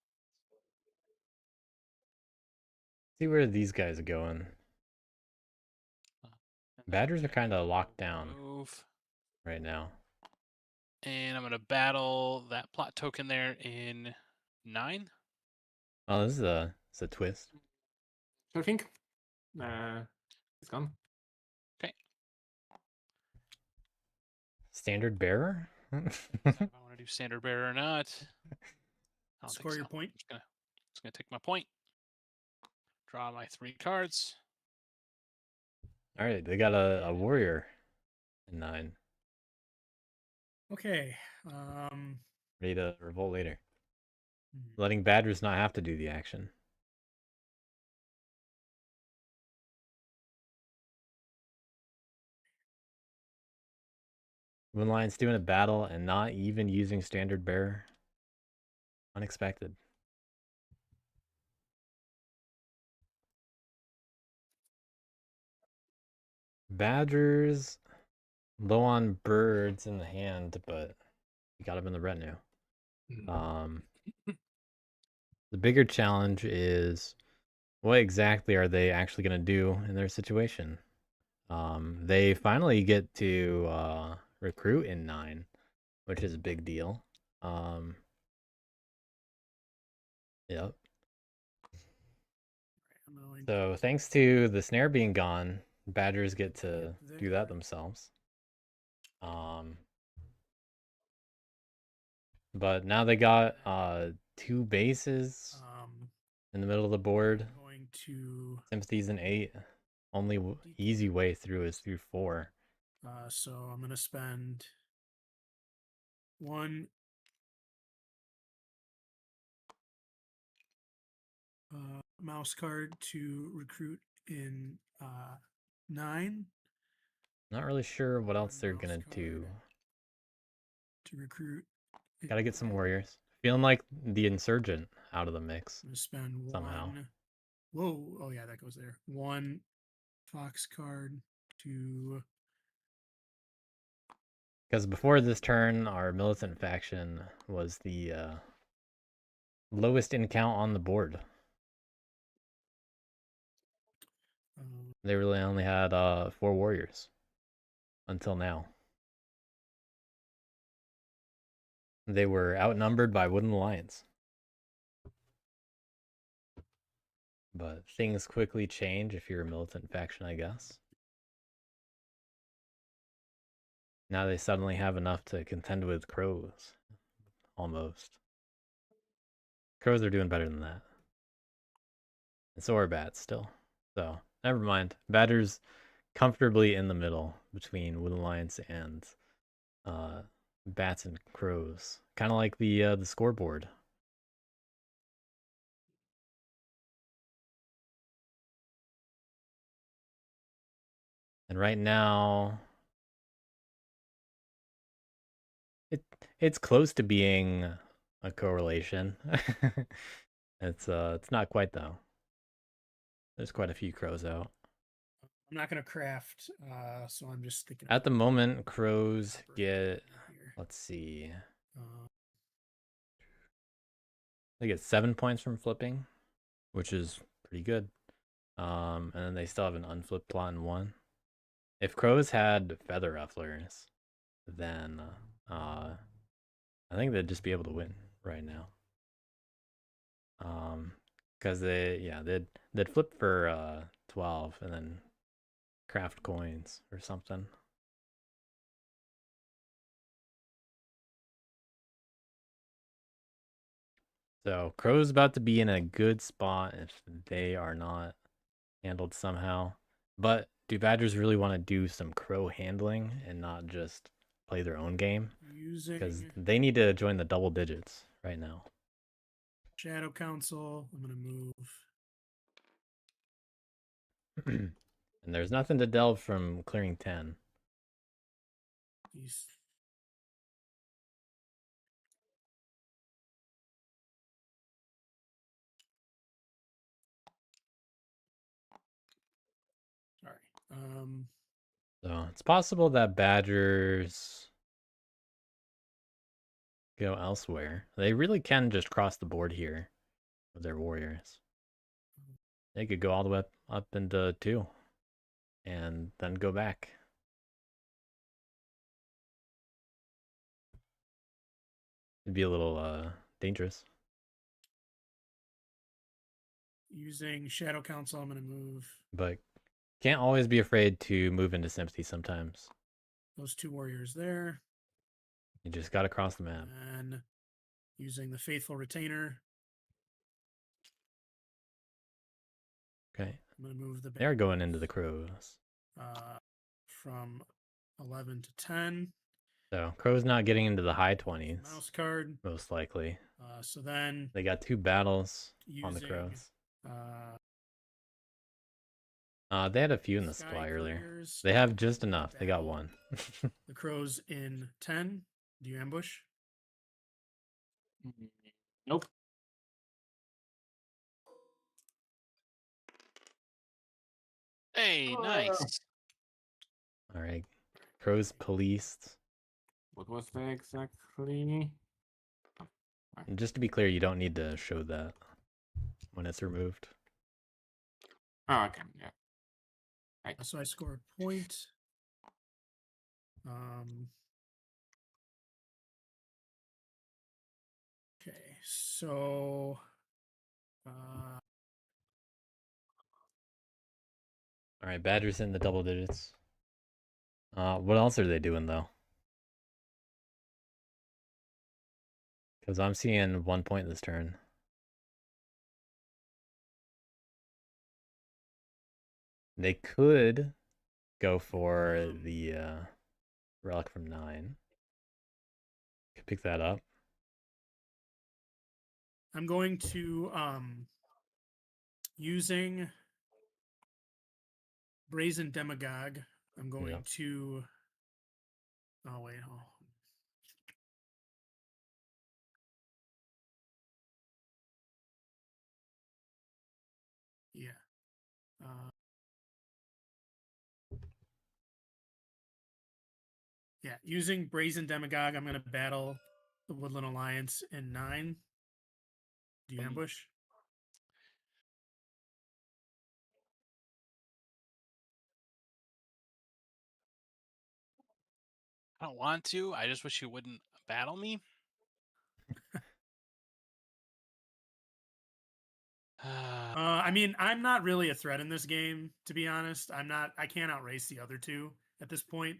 See where these guys are going. Badgers are kind of locked down Move. right now. And I'm gonna battle that plot token there in 9. Oh, this is it's a twist. Sure thing. It's gone. Okay. Standard bearer? So if I want to do standard bearer or not. I don't Score think your so. point. Just gonna take my point. Draw my 3 cards. All right, they got a warrior in 9. Okay. Ready to revolt later. hmm. Letting Badgers not have to do the action. When Lion's doing a battle and not even using standard bearer. Unexpected. Badgers low on birds in the hand, but you got them in the retinue. The bigger challenge is what exactly are they actually going to do in their situation? They finally get to recruit in 9, which is a big deal. Yep. So thanks to the snare being gone, Badgers get to do that themselves. But now they got 2 bases in the middle of the board. I'm going to Sympathy's an 8. Only easy way through is through 4. so I'm gonna spend 1 mouse card to recruit in 9. Not really sure what else they're mouse gonna card do. to recruit. Gotta get some warriors. Feeling like the Insurgent out of the mix. I'm gonna spend somehow. 1. Whoa! Oh yeah, that goes there. 1 fox card to. Because before this turn, our militant faction was the lowest in count on the board. They really only had 4 warriors until now. They were outnumbered by Wooden Alliance. But things quickly change if you're a militant faction, I guess. Now they suddenly have enough to contend with crows. Almost. Crows are doing better than that. And so are bats still. So, never mind. Badgers comfortably in the middle between Wooden Alliance and bats and crows. Kind of like the scoreboard. And right now, it's close to being a correlation. It's not quite though. There's quite a few crows out. I'm not going to craft, so I'm just thinking. At the about moment, crows operating get, here. let's see, Uh, they get 7 points from flipping, which is pretty good. And then they still have an unflipped plot in 1. If crows had feather rufflers, then I think they'd just be able to win right now. Because they'd flip for 12 and then craft coins or something. So crow's about to be in a good spot if they are not handled somehow. But do badgers really want to do some crow handling and not just play their own game? Because using they need to join the double digits right now. Shadow Council, I'm going to move. And there's nothing to delve from clearing 10. These. Sorry. So it's possible that badgers go elsewhere. They really can just cross the board here with their warriors. They could go all the way up into 2 and then go back. It'd be a little dangerous. Using Shadow Council, I'm going to move But can't always be afraid to move into sympathy sometimes. those 2 warriors there. You just gotta cross the map. And using the Faithful Retainer, Okay. I'm going to move the. They're going into the crows. From 11 to 10. So crow's not getting into the high 20s. Mouse card. Most likely. So then They got 2 battles on the crows. They had a few in the Sky supply earlier. Couriers, They have just enough. They got battle. 1. The crows in 10. Do you ambush? Nope. Hey, nice. All right. Crows policed. What was that exactly? And just to be clear, you don't need to show that when it's removed. Oh, okay, yeah. Right. So I score a point. Okay, so All right, badgers in the double digits. What else are they doing though? Because I'm seeing 1 point this turn. They could go for the relic from 9. Could pick that up. I'm going to using Brazen Demagogue. I'm going to. Oh wait, yeah. Yeah, using Brazen Demagogue, I'm going to battle the Woodland Alliance in 9. Do you ambush? I don't want to. I just wish you wouldn't battle me. I mean, I'm not really a threat in this game, to be honest. I can't outrace the other 2 at this point.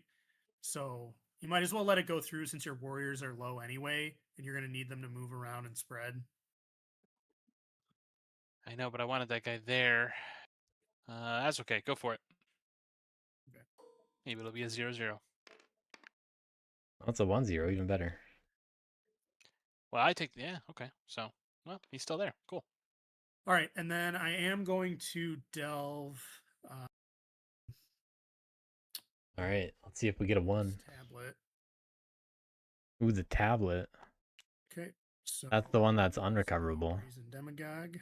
So you might as well let it go through since your warriors are low anyway, and you're going to need them to move around and spread. I know, but I wanted that guy there. That's okay. Go for it. Okay. Maybe it'll be a 0-0. That's a 1-0, even better. Well, I take okay. So, well, he's still there. Cool. All right, and then I am going to delve. All right, let's see if we get a 1. Tablet. Ooh, the tablet. Okay, so That's the one that's unrecoverable. Brazen Demagogue.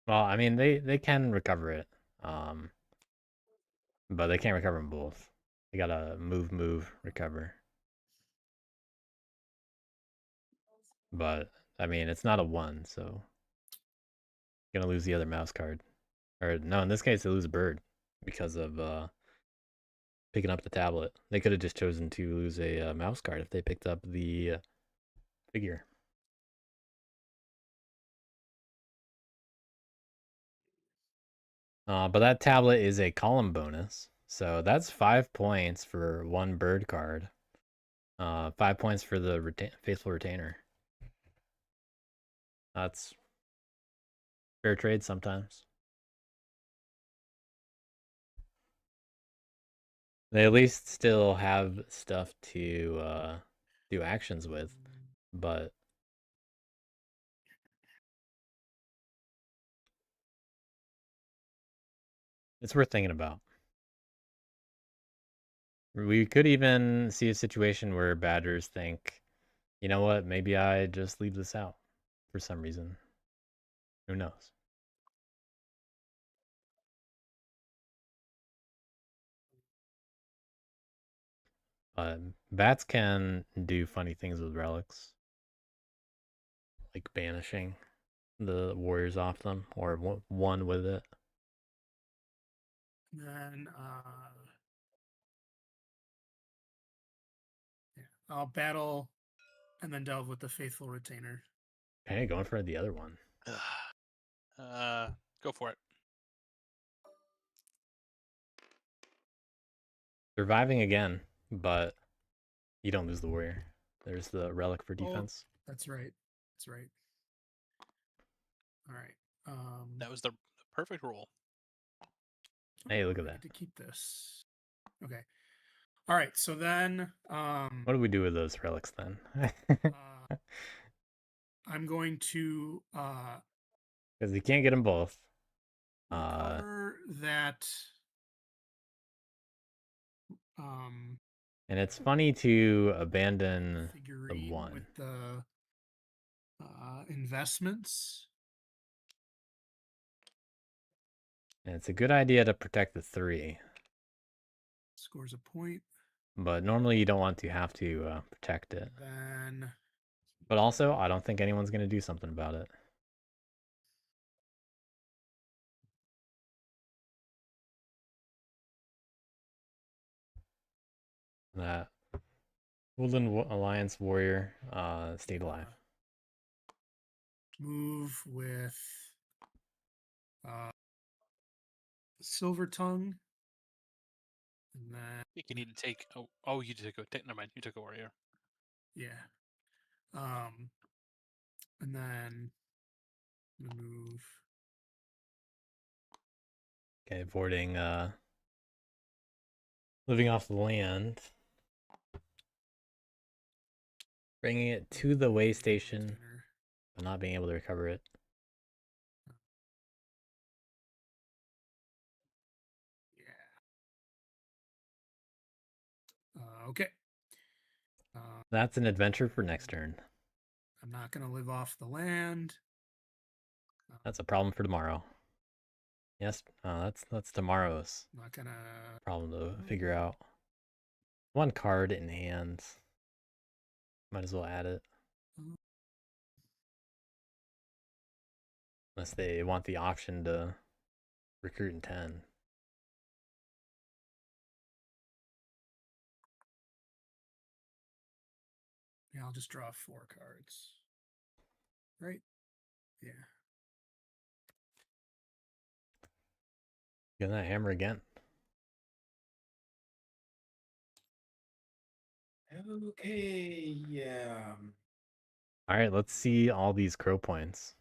Well, I mean, they can recover it. But they can't recover them both. They gotta move, recover. But I mean, it's not a 1, so gonna lose the other mouse card. Or no, in this case, they lose a bird because of picking up the tablet. They could have just chosen to lose a mouse card if they picked up the figure. But that tablet is a column bonus, so that's 5 points for 1 bird card. 5 points for the Faithful Retainer. That's fair trade sometimes. They at least still have stuff to do actions with, but it's worth thinking about. We could even see a situation where Badgers think, you know what, maybe I just leave this out for some reason. Who knows? Bats can do funny things with relics, like banishing the warriors off them, or one with it. Then yeah, I'll battle and then delve with the Faithful Retainer. Hey, going for the other one. Go for it. Surviving again, but you don't lose the warrior. There's the relic for defense. That's right. That's right. All right. That was the perfect roll. Hey, look at I that. get to keep this. Okay. All right. So then, What do we do with those relics then? I'm going to Because you can't get them both. recover that. And it's funny to abandon the Figurine 1. with the investments. And it's a good idea to protect the 3. Scores a point. But normally you don't want to have to protect it. Then. But also, I don't think anyone's going to do something about it. That Woodland Alliance warrior stayed alive. Move with Silver Tongue. And then. I think you need to take. Oh, you took a. Never mind. You took a warrior. Yeah. And then move. Okay, avoiding living off the land. Bringing it to the way station, but not being able to recover it. Yeah. Okay. That's an adventure for next turn. I'm not going to live off the land. That's a problem for tomorrow. Yes, that's tomorrow's I'm not going to problem to figure out. 1 card in hand. Might as well add it. Unless they want the option to recruit in 10. Yeah, I'll just draw 4 cards. Right? Yeah. Get that hammer again. Okay, yeah. All right, let's see all these crow points.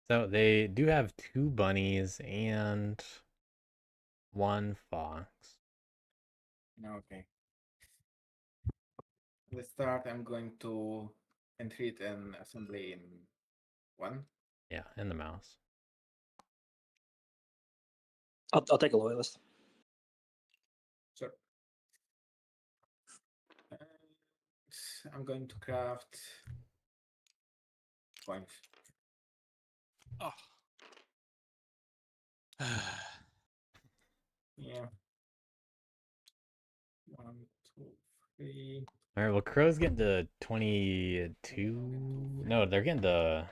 So they do have 2 bunnies and 1 fox. Okay. Let's start. I'm going to entreat an assembly in 1. Yeah, and the mouse. I'll take a loyalist. Sure. I'm going to craft points. Oh. Yeah. 1, 2, 3. All right, well, Crow's getting to 22. No, they're getting to...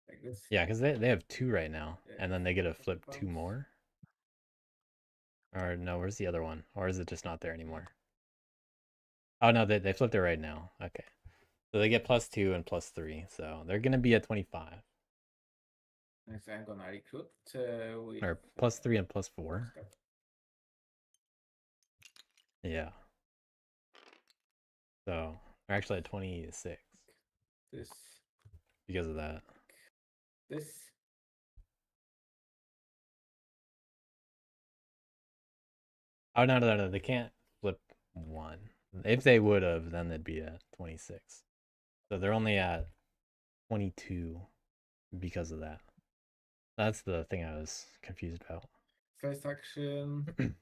Like this. Yeah, because they have 2 right now, and then they get to flip 2 more. Or no, where's the other one? Or is it just not there anymore? Oh no, they flipped it right now. Okay. So they get +2 and +3, so they're gonna be at 25. Next, I'm gonna recruit with Or +3 and +4. Oscar. Yeah. So they're actually at 26 This, because of that. this. Oh no, they can't flip 1. If they would have, then they'd be at 26. So they're only at 22 because of that. That's the thing I was confused about. First action.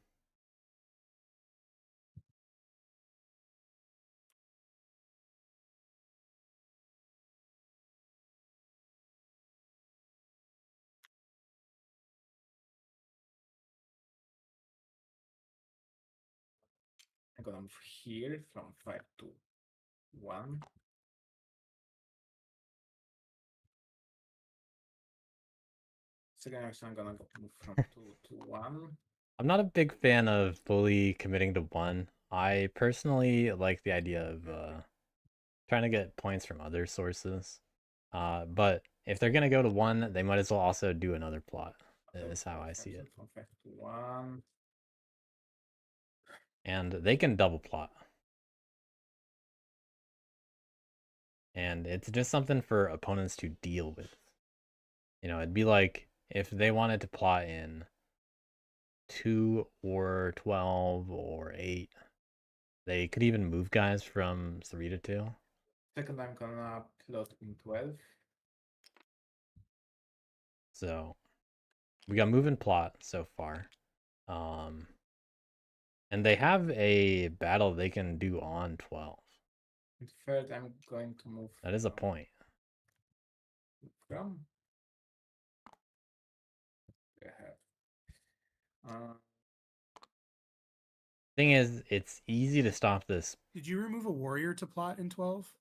I'm gonna move here from 5 to 1. Second action, I'm gonna move from 2 to 1. I'm not a big fan of fully committing to 1. I personally like the idea of trying to get points from other sources. But if they're gonna go to 1, they might as well also do another plot. Is how I see it. From 5 to 1. And they can double plot. And it's just something for opponents to deal with. You know, it'd be like if they wanted to plot in 2 or 12 or 8, they could even move guys from 3 to 2. Second, I'm gonna plot in 12. So we got move and plot so far. And they have a battle they can do on 12. And third, I'm going to move. That is a point. From. Thing is, it's easy to stop this. Did you remove a warrior to plot in 12?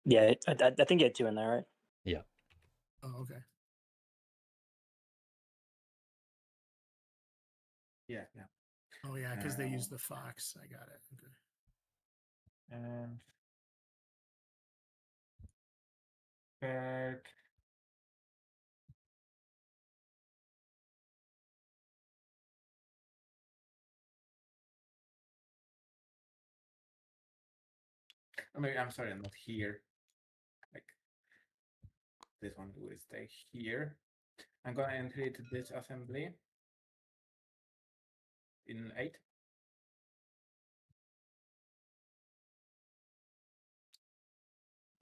Yeah, I think you had 2 in there, right? Yeah. Oh, okay. Yeah. Oh, yeah, because they use the fox. I got it. Okay. And third. Oh, maybe I'm sorry, I'm not here. Like this one will stay here. I'm gonna enter it this assembly in 8.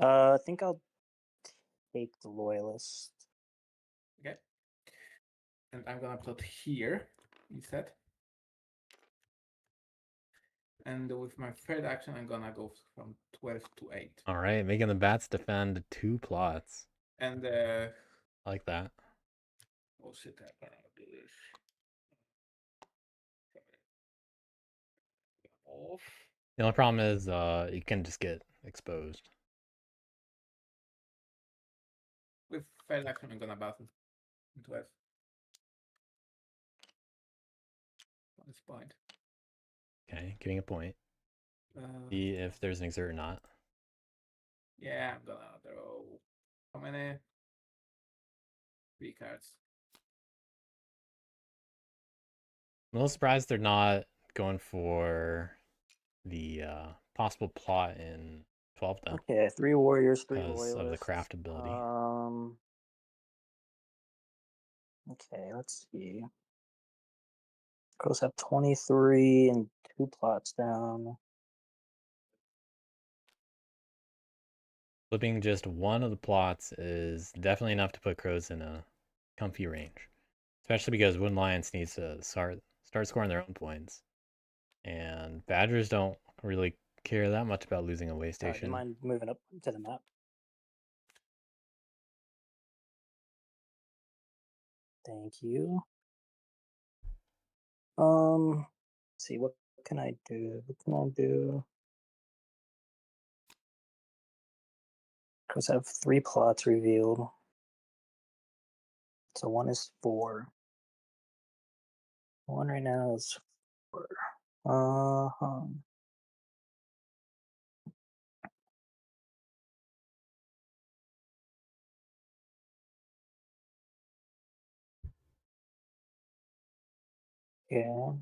I think I'll take the loyalist. Okay. And I'm gonna plot here instead. And with my third action, I'm gonna go from 12 to 8. All right, making the bats defend 2 plots. And I like that. oh shit, I'm gonna do this. Off. The only problem is you can just get exposed. With third action, I'm gonna battle in 12. At this point. Okay, getting a point. See if there's an exert or not. Yeah, I'm gonna draw how many? 3 cards. I'm a little surprised they're not going for the possible plot in 12 though. Okay, 3 warriors, 3 because loyalists. of the craft ability. Okay, let's see. Crows have 23 and 2 plots down. Flipping just one of the plots is definitely enough to put crows in a comfy range. Especially because Wooden Lions needs to start scoring their own points. And Badgers don't really care that much about losing a way Do station. you mind moving up to the map? Thank you. Let's see, what can I do? What can I do? Because I have 3 plots revealed. So 1 is 4. 1 right now is 4. Yeah.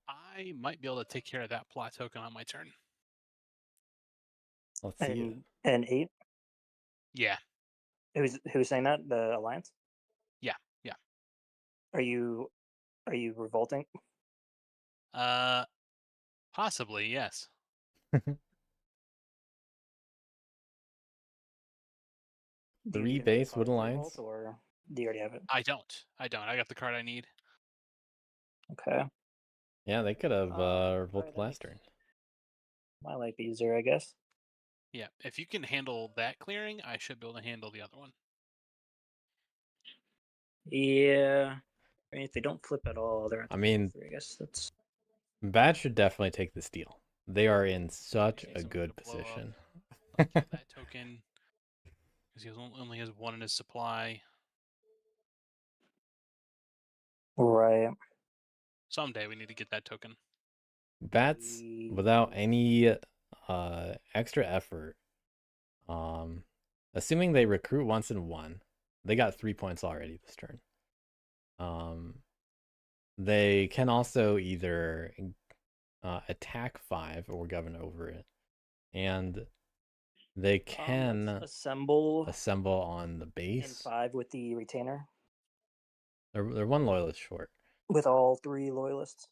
I might be able to take care of that plot token on my turn. Let's see. And 8. Yeah. Who's saying that? The Alliance? Yeah. Are you revolting? Possibly, yes. Do you 3 need another base card Wood to revolt, Alliance. or do you already have it? I don't. I got the card I need. Okay. Yeah, they could have Alright, revolted that last makes turn. my life easier, I guess. Yeah. If you can handle that clearing, I should be able to handle the other one. Yeah. I mean, if they don't flip at all, they're at I mean, 3. I guess that's. Bad should definitely take the steal. They are in such Okay, a so I'm good gonna blow up. position. Kill that token because he only has 1 in his supply. Right. Someday we need to get that token. Bats without any extra effort. Assuming they recruit once and 1, they got 3 points already this turn. They can also either attack 5 or govern over it, and they can Let's assemble on the in base. 5 with the retainer They're 1 loyalist short. with all 3 loyalists.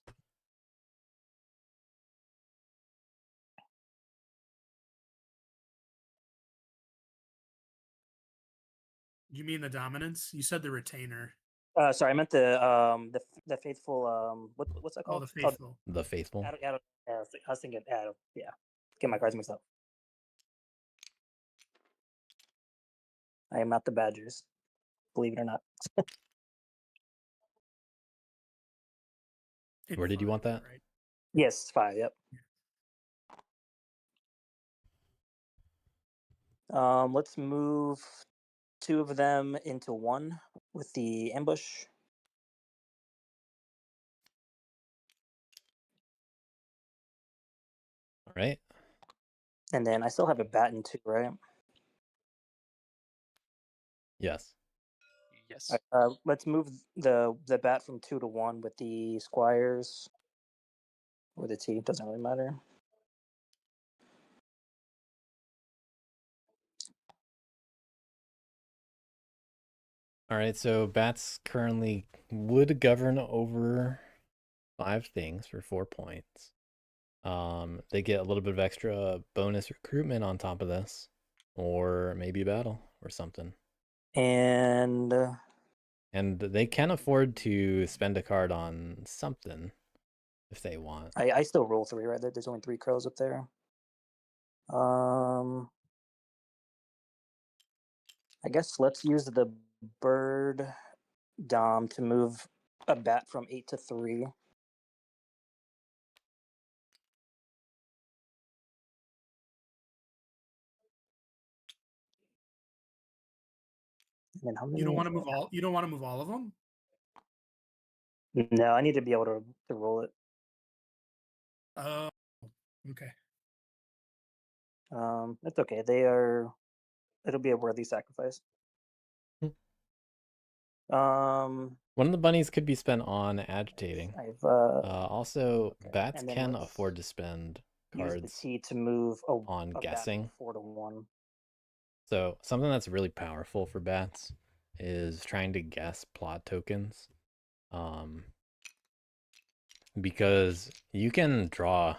You mean the dominance? You said the retainer. Sorry, I meant the faithful. What's that Oh, called? the It's called faithful. The faithful. yeah, I was thinking Adam. Yeah, get my cards mixed up. I am not the Badgers, believe it or not. Where did you want that? Right. Yes, 5. Yep. Let's move 2 of them into 1 with the ambush. All right. And then I still have a bat in 2, right? Yes. Yes. Let's move the bat from 2 to 1 with the squires or the T. Doesn't really matter. All right. So bats currently would govern over 5 things for 4 points. They get a little bit of extra bonus recruitment on top of this, or maybe a battle or something. And they can afford to spend a card on something if they want. I still roll 3, right? There's only 3 crows up there. I guess let's use the bird dom to move a bat from 8 to 3. And then how many? You don't want to move all. You don't want to move all of them. No, I need to be able to roll it. Oh, okay. It's okay. It'll be a worthy sacrifice. One of the bunnies could be spent on agitating. I've Also, bats and then can let's afford to spend use the cards T to move on a bat guessing. from 4 to 1. So something that's really powerful for bats is trying to guess plot tokens. Because you can draw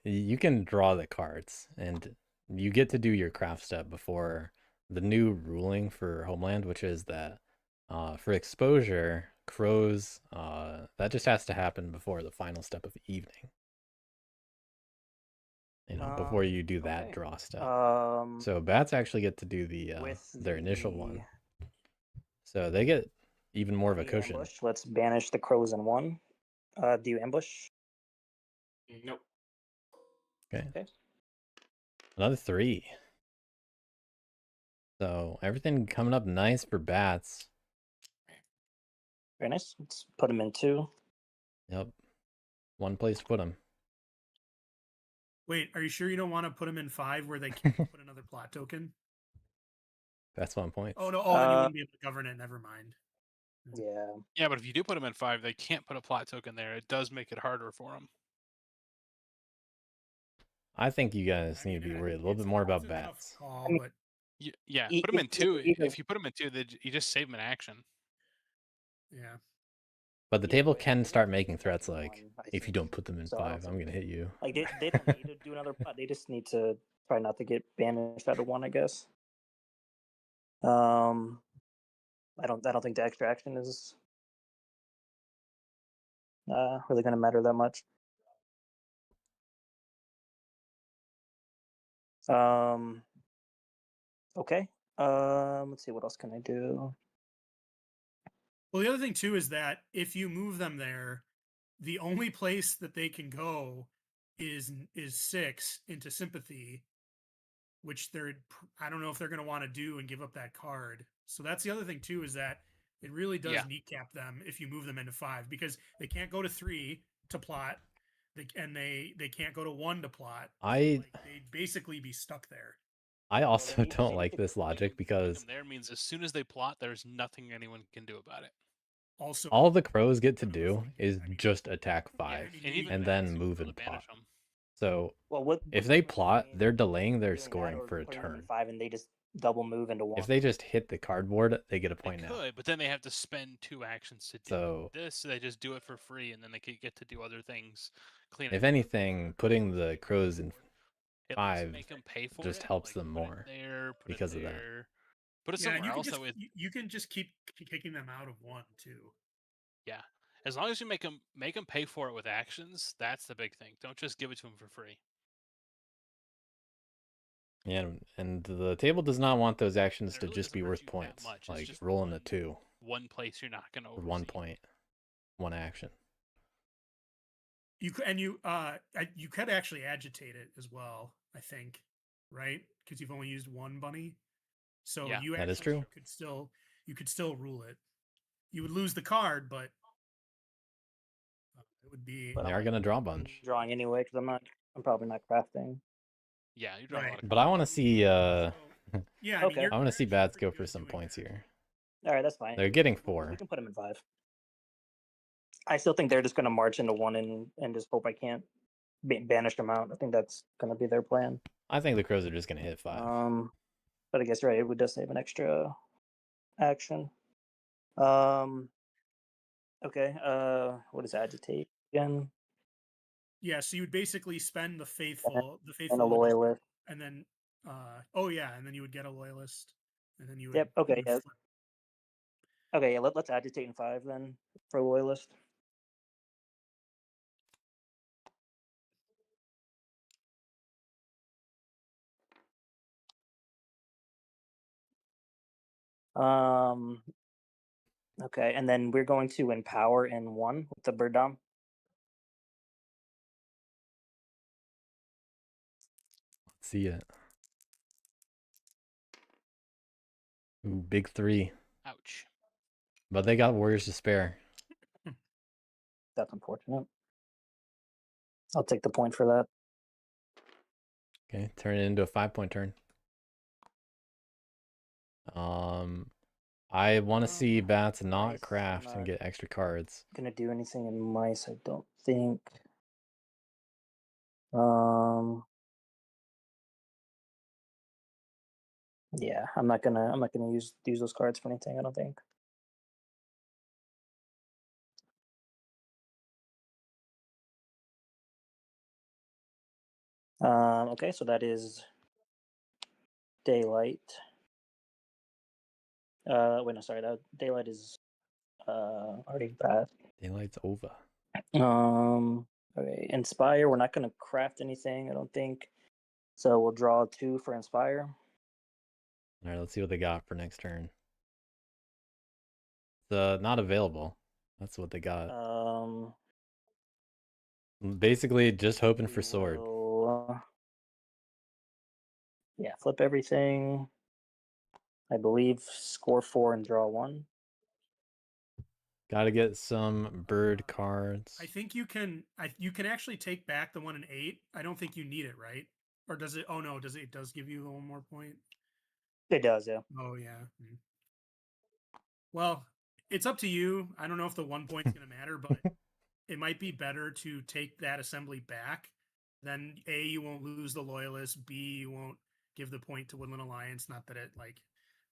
you can draw the cards, and you get to do your craft step before the new ruling for Homeland, which is that for exposure, crows, that just has to happen before the final step of evening. Before you do that Okay. draw step. So bats actually get to do their initial one. So they get even more of a cushion. Ambush. Let's banish the crows in 1. Do you ambush? Nope. Okay. Another 3. So everything coming up nice for bats. Very nice. Let's put them in 2. Yep. One place to put them. Wait, are you sure you don't want to put them in 5 where they can't put another plot token? That's 1 point. Oh no! Oh, then you wouldn't be able to govern it. Never mind. Yeah. Yeah, but if you do put them in 5, they can't put a plot token there. It does make it harder for them. I think you guys I need to mean, be worried a little bit more about it's a tough bats. call, I mean, but Yeah, E- put them in e- 2. either- If you put them in 2, you just save them in action. yeah. But the either table way, can they're start gonna making be threats stuck in like, 1, I if you think. don't put them in So I don't 5, I'm think going to hit you. Like they don't need to do another plot. They just need to try not to get banished out of 1, I guess. I don't think the extra action is really going to matter that much. Okay. Let's see, what else can I do? Well, the other thing too is that if you move them there, the only place that they can go is 6 into sympathy, which I don't know if they're going to want to do and give up that card. So that's the other thing too, is that it really does kneecap them if you move them into 5, because they can't go to 3 to plot, and they can't go to 1 to plot. They'd basically be stuck there. I also they need don't to like this logic because there means as soon as they plot, there's nothing anyone can do about it. Also, all the crows get to none of us do like it. is I mean, just attack yeah, 5 I mean, And even and bats, then you move can and banish plot. them. So Well, if what's they the difference plot, between they're delaying their doing that scoring or for a putting them in turn. 5 and they just double move into 1? If they just hit the cardboard, they get a They point now. could, but then they have to spend 2 actions to do So this. So they just do it for free, and then they could get to do other things. if anything, putting the crows in At least 5 make them pay for just it. helps Like, them put it more there, put because it of that. there. Put it Yeah, and somewhere else. That way, you can just keep kicking them out of 1 too. yeah. As long as you make them pay for it with actions, that's the big thing. Don't just give it to them for free. Yeah, and the table does not want those actions And it to really just doesn't be hurt worth you that points, much. It's like just rolling a 2 one place you're not going to for oversee. 1 point, 1 action. You could actually agitate it as well, I think, right? Because you've only used 1 bunny, so Yeah, you that is actually true. could still rule it. You would lose the card, but it would be. But They I'm are going to draw a bunch. drawing anyway because I'm probably not crafting. Yeah, you're drawing a lot of But I want to see Yeah, I mean, Okay. I want to you're see actually bats pretty go good for at some doing points that. here. All right, that's fine. They're getting We 4. can put them in 5. I still think they're just going to march into 1 and just hope I can't banish them out. I think that's going to be their plan. I think the crows are just going to hit 5. But I guess, right, it would just save an extra action. Okay, what is agitate again? Yeah, so you would basically spend the faithful, And a loyalist. and then, and then you would get a loyalist, and then you would. Yep. Okay. You would Yeah. flip. Okay. Yeah. Let's agitate in 5 then for loyalist. Okay, and then we're going to empower in 1 with the bird dom. Let's see it. Ooh, big 3. Ouch. But they got warriors to spare. That's unfortunate. I'll take the point for that. Okay, turn it into a 5-point turn. I want to see bats not mice, craft and not get extra cards. Gonna do anything in mice, I don't think. Yeah, I'm not gonna use those cards for anything, I don't think. Okay, so that is daylight. Wait, no, sorry. That daylight is already passed. Daylight's over. Okay, inspire. We're not gonna craft anything, I don't think. So we'll draw 2 for inspire. All right, let's see what they got for next turn. It's not available. That's what they got. Basically, just hoping for sword. Yeah, flip everything. I believe score 4 and draw 1. Got to get some bird cards. I think you can. You can actually take back the 1 and 8. I don't think you need it, right? Or does it? Oh no, does it? It does give you 1 more point. It does, yeah. Oh yeah. Well, it's up to you. I don't know if the 1 point's going to matter, but it might be better to take that assembly back. Then A, you won't lose the loyalist. B, you won't give the point to Woodland Alliance. Not that it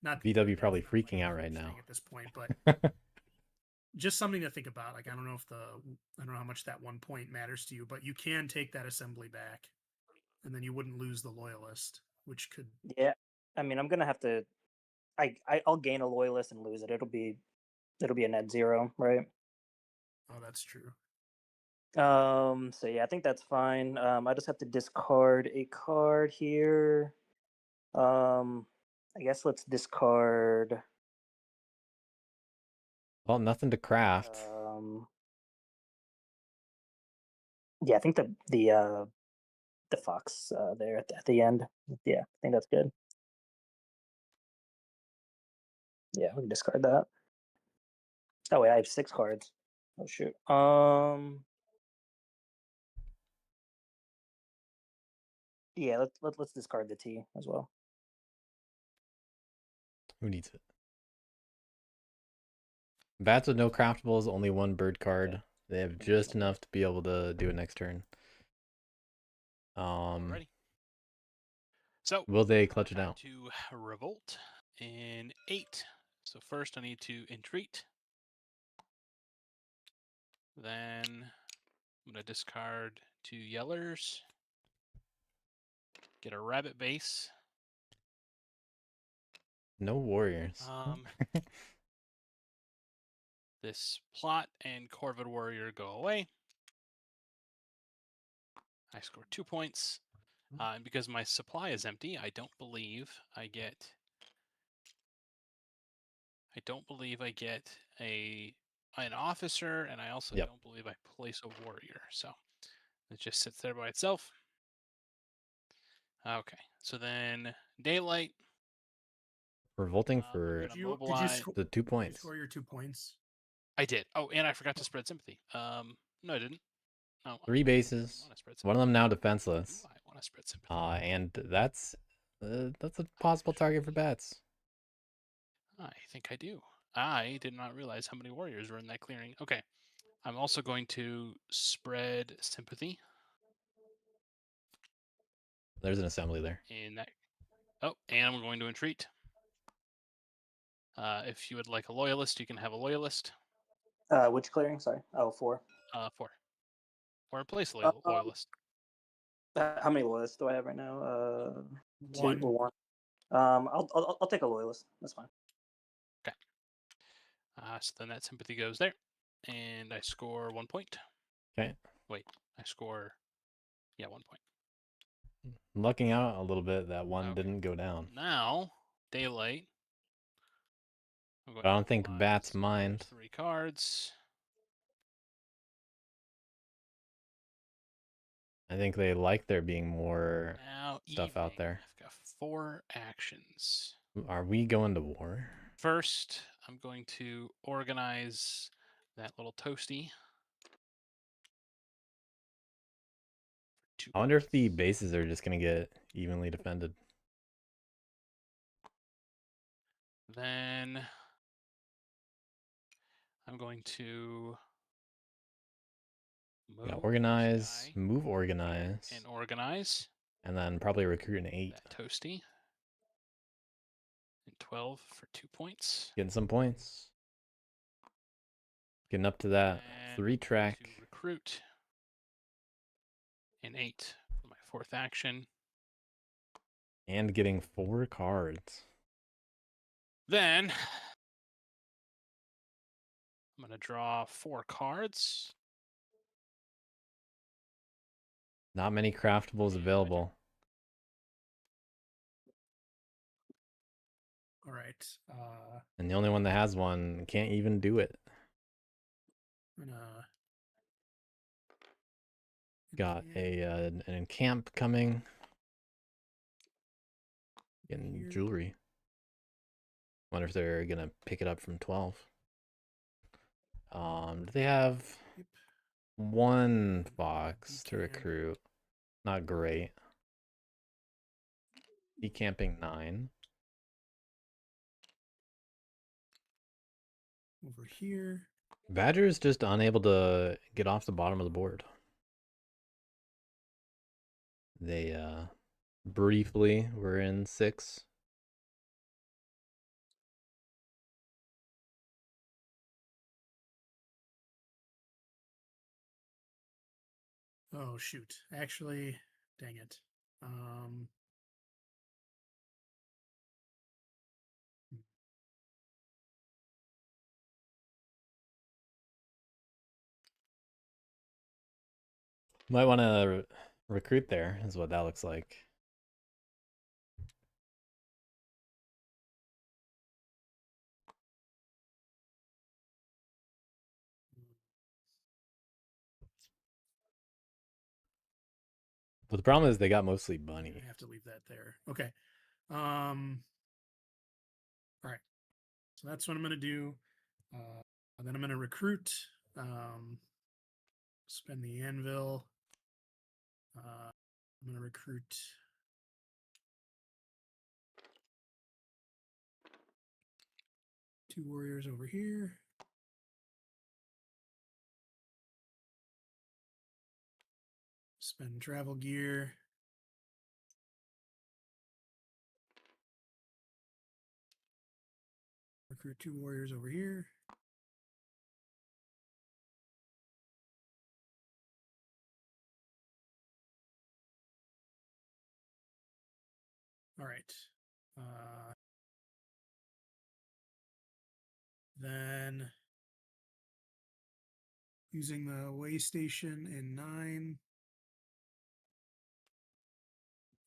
not VW that's probably not, freaking a out right huge now thing at this point, but just something to think about. I don't know I don't know how much that 1 point matters to you, but you can take that assembly back, and then you wouldn't lose the loyalist, which could. Yeah, I mean, I'm gonna have to. I'll gain a loyalist and lose it. It'll be a net 0, right? Oh, that's true. So yeah, I think that's fine. I just have to discard a card here. I guess let's discard. Well, nothing to craft. Yeah, I think the fox there at the end. Yeah, I think that's good. Yeah, we can discard that. Oh wait, I have 6 cards. Oh shoot. Yeah, let's discard the T as well. Who needs it? Bats with no craftables, only 1 bird card. Okay. They have just enough to be able to do it next turn. Alrighty. So will they clutch it out? To revolt in 8. So first I need to entreat. Then I'm gonna discard 2 yellers. Get a rabbit base. No warriors. This plot and Corvid Warrior go away. I score 2 points. And because my supply is empty, I don't believe I get an officer, and I also don't believe I place a warrior. So it just sits there by itself. Okay, so then daylight. Revolting for the 2 points. Did you score your 2 points? I did. Oh, and I forgot to spread sympathy. No, I didn't. No. 3 bases. One of them now defenseless. I want to spread sympathy. And that's a possible target for bats. I think I do. I did not realize how many warriors were in that clearing. Okay. I'm also going to spread sympathy. There's an assembly there. In that. Oh, and I'm going to entreat. If you would like a loyalist, you can have a loyalist. Which clearing? Sorry. Oh, 4. 4. Or place a loyalist. How many loyalists do I have right now? 1. 2 or 1. I'll take a loyalist. That's fine. Okay. So then that sympathy goes there, and I score 1 point. Okay. Wait, I score 1 point. Lucking out a little bit that 1 didn't go down. Now daylight. I don't think bats mind. 3 cards. I think they like there being more stuff out there. I've got 4 actions. Are we going to war? First, I'm going to organize that little toasty. I wonder if the bases are just going to get evenly defended. Then I'm going to organize, move organize. And organize. And then probably recruit an 8. That toasty. And 12 for 2 points. Getting some points. Getting up to that 3-track. Recruit. An 8 for my 4th action. And getting 4 cards. Then I'm going to draw 4 cards. Not many craftables available. All right. And the only one that has one can't even do it. I'm gonna Got an encamp coming. Getting here. jewelry. Wonder if they're gonna pick it up from 12. Do they have Yep. one fox to Decamp. recruit? Not great. Decamping 9. Over here. Badger's just unable to get off the bottom of the board. They briefly were in 6. Oh shoot! Actually, dang it. Might want to recruit there, is what that looks like. But the problem is they got mostly bunny. I have to leave that there. Okay. All right. So that's what I'm gonna do. And then I'm gonna recruit. Spend the anvil. I'm gonna recruit. Two warriors over here. Spend travel gear. Recruit 2 warriors over here. All right. Then using the way station in 9.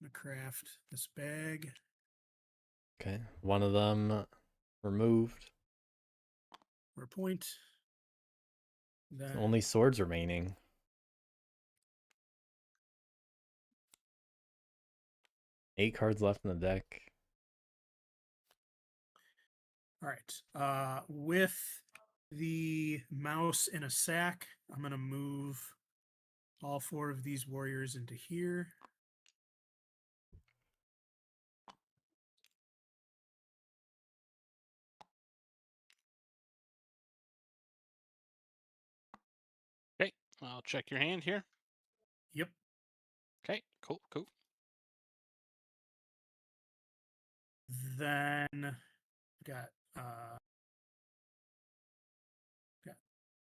I'm gonna craft this bag. Okay, one of them removed. For a point. Then Only swords remaining. Eight cards left in the deck. all right. With the mouse in a sack, I'm gonna move all 4 of these warriors into here. Okay, I'll check your hand here. Yep. Okay, cool. Then got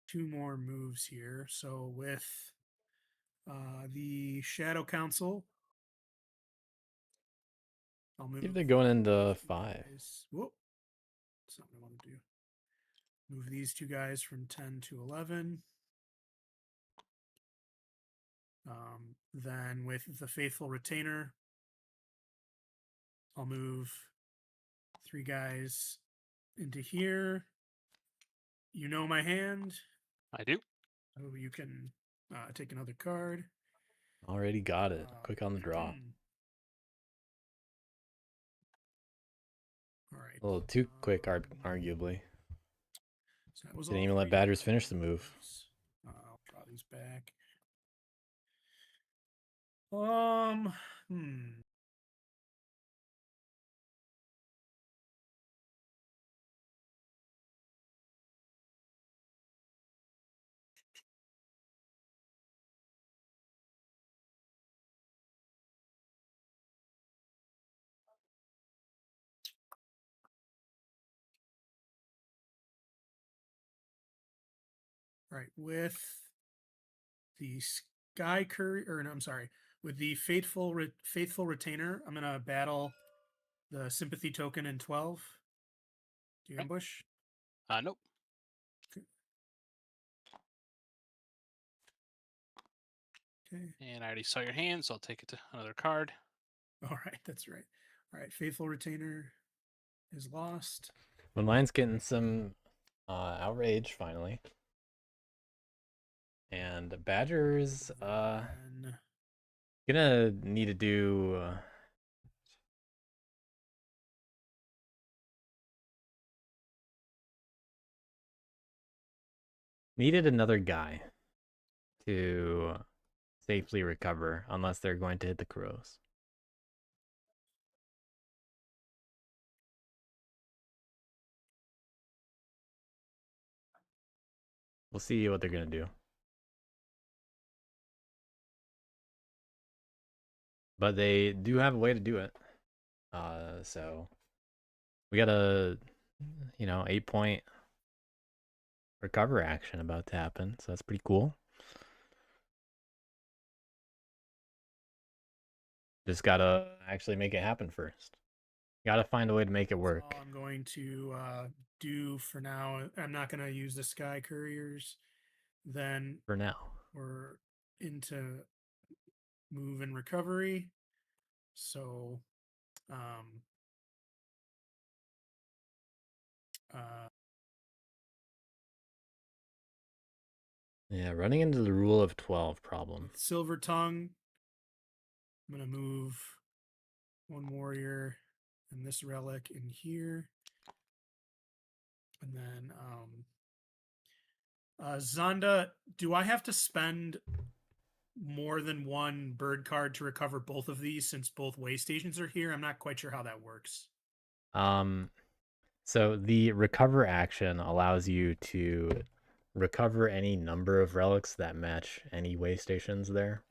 2 more moves here. So with the Shadow Council, I'll move. If they're going into 5. Whoop. That's not what I want to do. Move these 2 guys from 10 to 11. Then with the Faithful Retainer, I'll move 3 guys into here. You know my hand. I do. So you can take another card. Already got it. Quick on the draw. All right. A little too quick, arguably. So that was Didn't all even let 3 Badgers finish the move. I'll draw these back. Hmm. All right, with the Sky Courier, or no, I'm sorry, with the Faithful Retainer, I'm gonna battle the Sympathy token in 12. Do you ambush? Nope. Okay. And I already saw your hand, so I'll take it to another card. All right, that's right. All right, Faithful Retainer is lost. When Lion's getting some outrage finally. And Badger's Then gonna need to do needed another guy to safely recover unless they're going to hit the crows. We'll see what they're gonna do. But they do have a way to do it. So we got a 8-point recover action about to happen, so that's pretty cool. Just gotta actually make it happen first. Gotta find a way to make it work. that's all I'm going to do for now. I'm not going to use the Sky Couriers. Then For now. we're into move and recovery. So, Yeah, running into the rule of 12 problem. Silver Tongue. I'm going to move one warrior and this relic in here. And then Zonda, do I have to spend more than one bird card to recover both of these since both way stations are here? I'm not quite sure how that works. So the recover action allows you to recover any number of relics that match any way stations there.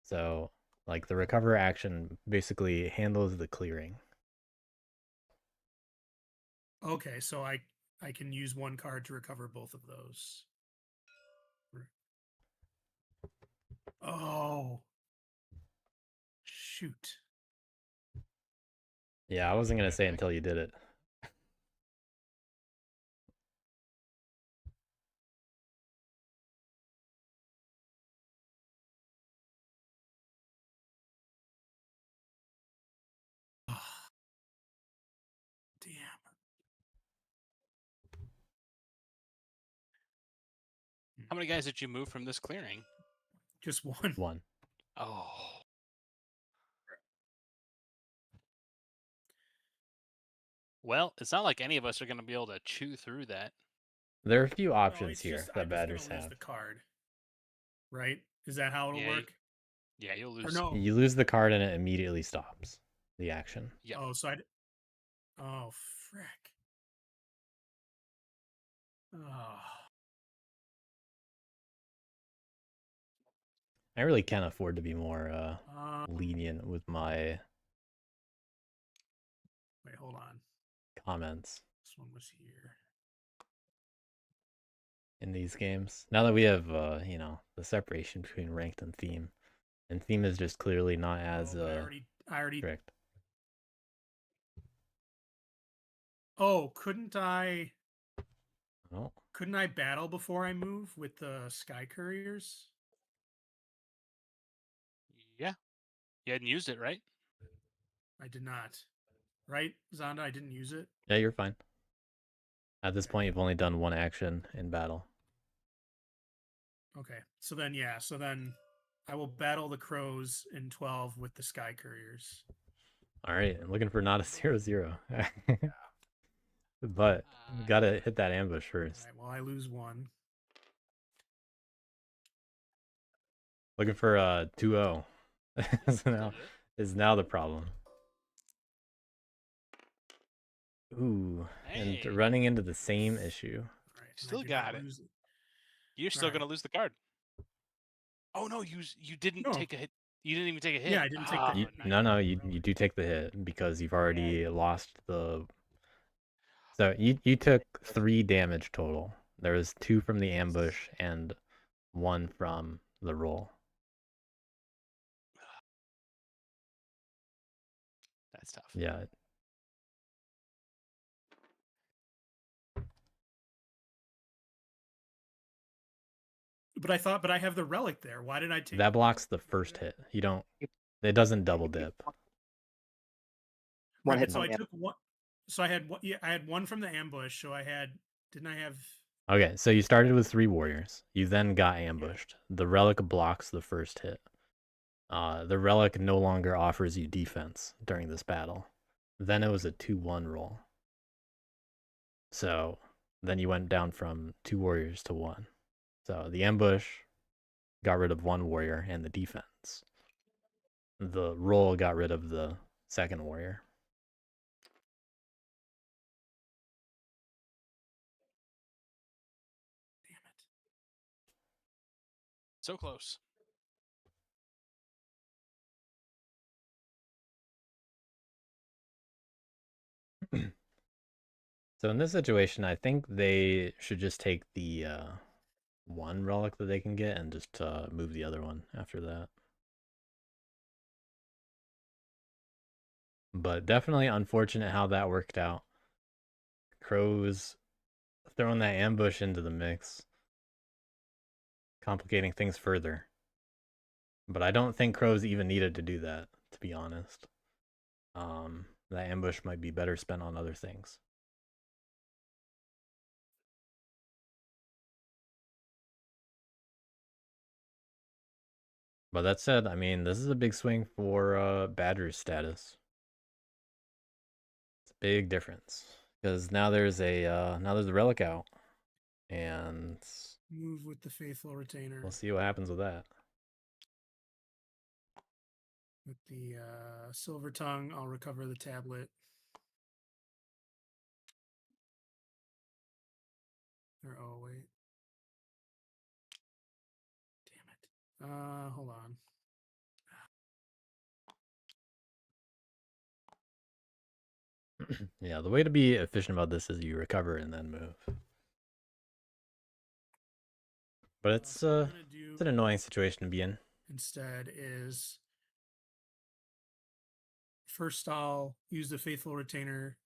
So like the recover action basically handles the clearing. Okay, so I can use one card to recover both of those. Oh. Shoot. Yeah, I wasn't gonna say until you did it. Damn. How many guys did you move from this clearing? Just one. One. Oh. Well, it's not like any of us are going to be able to chew through that. There are a few No, options it's here just, that I'm just Badgers gonna lose have. the card. Right? Is that how it'll Yeah, work? Yeah, you'll Or lose. no? You lose the card and it immediately stops the action. Yeah. Oh, so oh, frick. Oh. I really can't afford to be more lenient with my Wait, hold on. comments This one was here. in these games. Now that we have the separation between ranked and theme is just clearly not as but I already strict. Oh, couldn't I Oh. couldn't I battle before I move with the Sky Couriers? Yeah. You hadn't used it, right? I did not. Right, Zonda? I didn't use it. Yeah, you're fine. At this point, you've only done one action in battle. Okay. So then I will battle the crows in 12 with the Sky Couriers. All right, I'm looking for not a 0-0. But gotta hit that ambush first. All right, well, I lose one. Looking for a 2-0 is now the problem. Ooh, Hey. and running into the same issue. All right, Still got it. You're still All right. going to lose the card. Oh no, you didn't No. take a hit. You didn't even take a hit. Yeah, I didn't take the hit. No, you do take the hit because you've already lost the. So you took 3 damage total. There was 2 from the ambush and 1 from the roll. That's tough. Yeah. But I have the relic there. Why did I take That blocks the first hit. You don't. It doesn't double dip. One Right, hit so from I took one. So I had one. Yeah, I had one from the ambush. So I had. Didn't I have? Okay, so you started with 3 warriors. You then got ambushed. The relic blocks the first hit. The relic no longer offers you defense during this battle. Then it was a 2-1 roll. So then you went down from 2 warriors to 1. So the ambush got rid of 1 warrior and the defense. The roll got rid of the second warrior. Damn it. So close. So in this situation, I think they should just take the 1 relic that they can get and just move the other one after that. But definitely unfortunate how that worked out. Crows throwing that ambush into the mix, complicating things further. But I don't think Crows even needed to do that, to be honest. That ambush might be better spent on other things. But that said, I mean, this is a big swing for Badger's status. It's a big difference because now there's a relic out, and Move with the faithful retainer. we'll see what happens with that. With the silver tongue, I'll recover the tablet. Or oh wait. Damn it. Hold on. Yeah, the way to be efficient about this is you recover and then move. But it's So what I'm gonna it's do an annoying situation to be in. instead is first I'll use the faithful retainer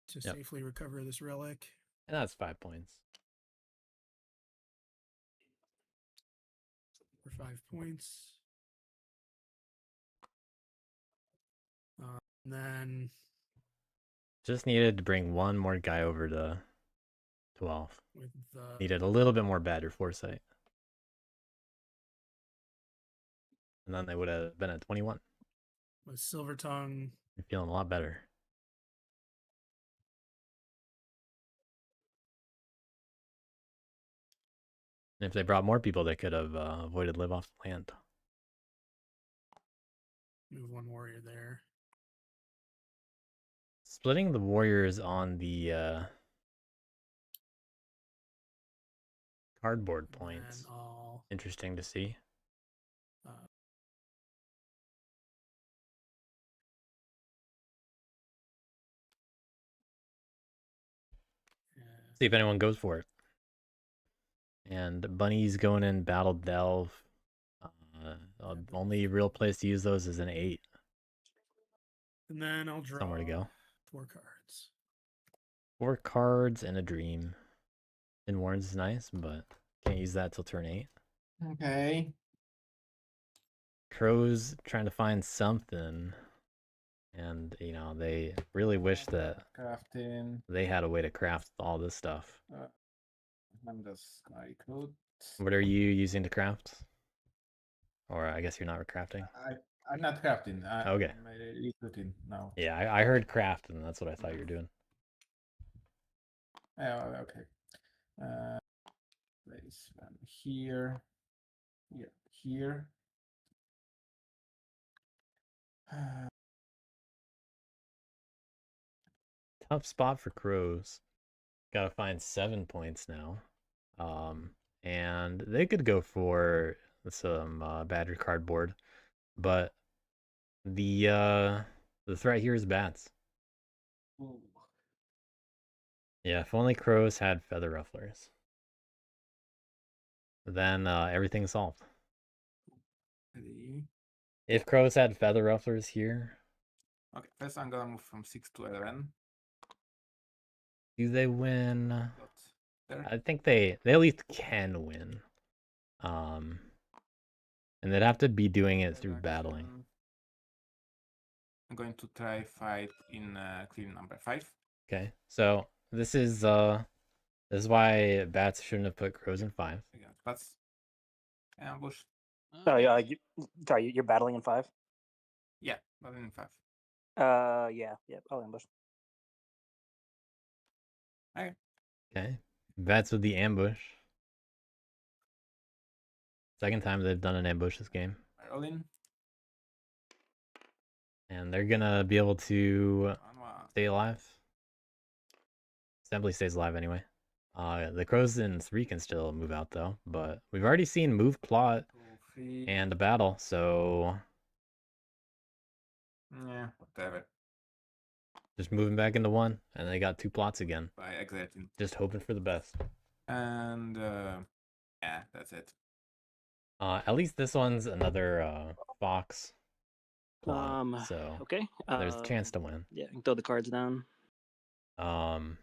to Yep. safely recover this relic. And that's 5 points. For 5 points. And then Just needed to bring 1 more guy over to 12. with the Needed a little bit more Badger foresight. And then they would have been at 21. with silver tongue, You're feeling a lot better. And if they brought more people, they could have avoided live off the land. move 1 warrior there. Splitting the warriors on the cardboard And points. then I'll Interesting to see. uh, See if anyone goes for it. And Bunny's going in Battle Delve. Only real place to use those is an 8. and then I'll draw Somewhere to go. 4 cards. 4 cards and a dream. In Warrens is nice, but can't use that till turn 8. Okay. Crow's trying to find something. And, you know, they really wish that Crafting. they had a way to craft all this stuff. I'm just gonna recruit. What are you using to craft? Or I guess you're not crafting? I'm not crafting. Okay. I'm recruiting now. Yeah, I heard craft, and that's what I thought you were doing. Oh, okay. Place one here. Here. Tough spot for Crows. Gotta find 7 points now. And they could go for some Badger cardboard, but the threat here is bats. Ooh. Yeah, if only Crows had feather rufflers, then everything's solved. If Crows had feather rufflers here, Okay, first I'm gonna move from 6 to 11. do they win? But there. I think they at least can win. And they'd have to be doing it through battling. Action. I'm going to try fight in clean number 5. Okay, so this is why bats shouldn't have put crows in 5. Against bats. Ambush. Sorry, you're battling in 5. Yeah, but in 5. Yeah, I'll ambush. Okay, bats with the ambush. Second time they've done an ambush this game. I roll in. And they're gonna be able to 1-1. stay alive. Assembly stays alive anyway. The crows in 3 can still move out though, but we've already seen move, plot, 2, 3. and a battle, so Yeah, whatever. just moving back into 1, and they got 2 plots again. By exiting. Just hoping for the best. And yeah, that's it. At least this one's another fox plot, so Okay. there's a chance to win. Yeah, you can throw the cards down. Can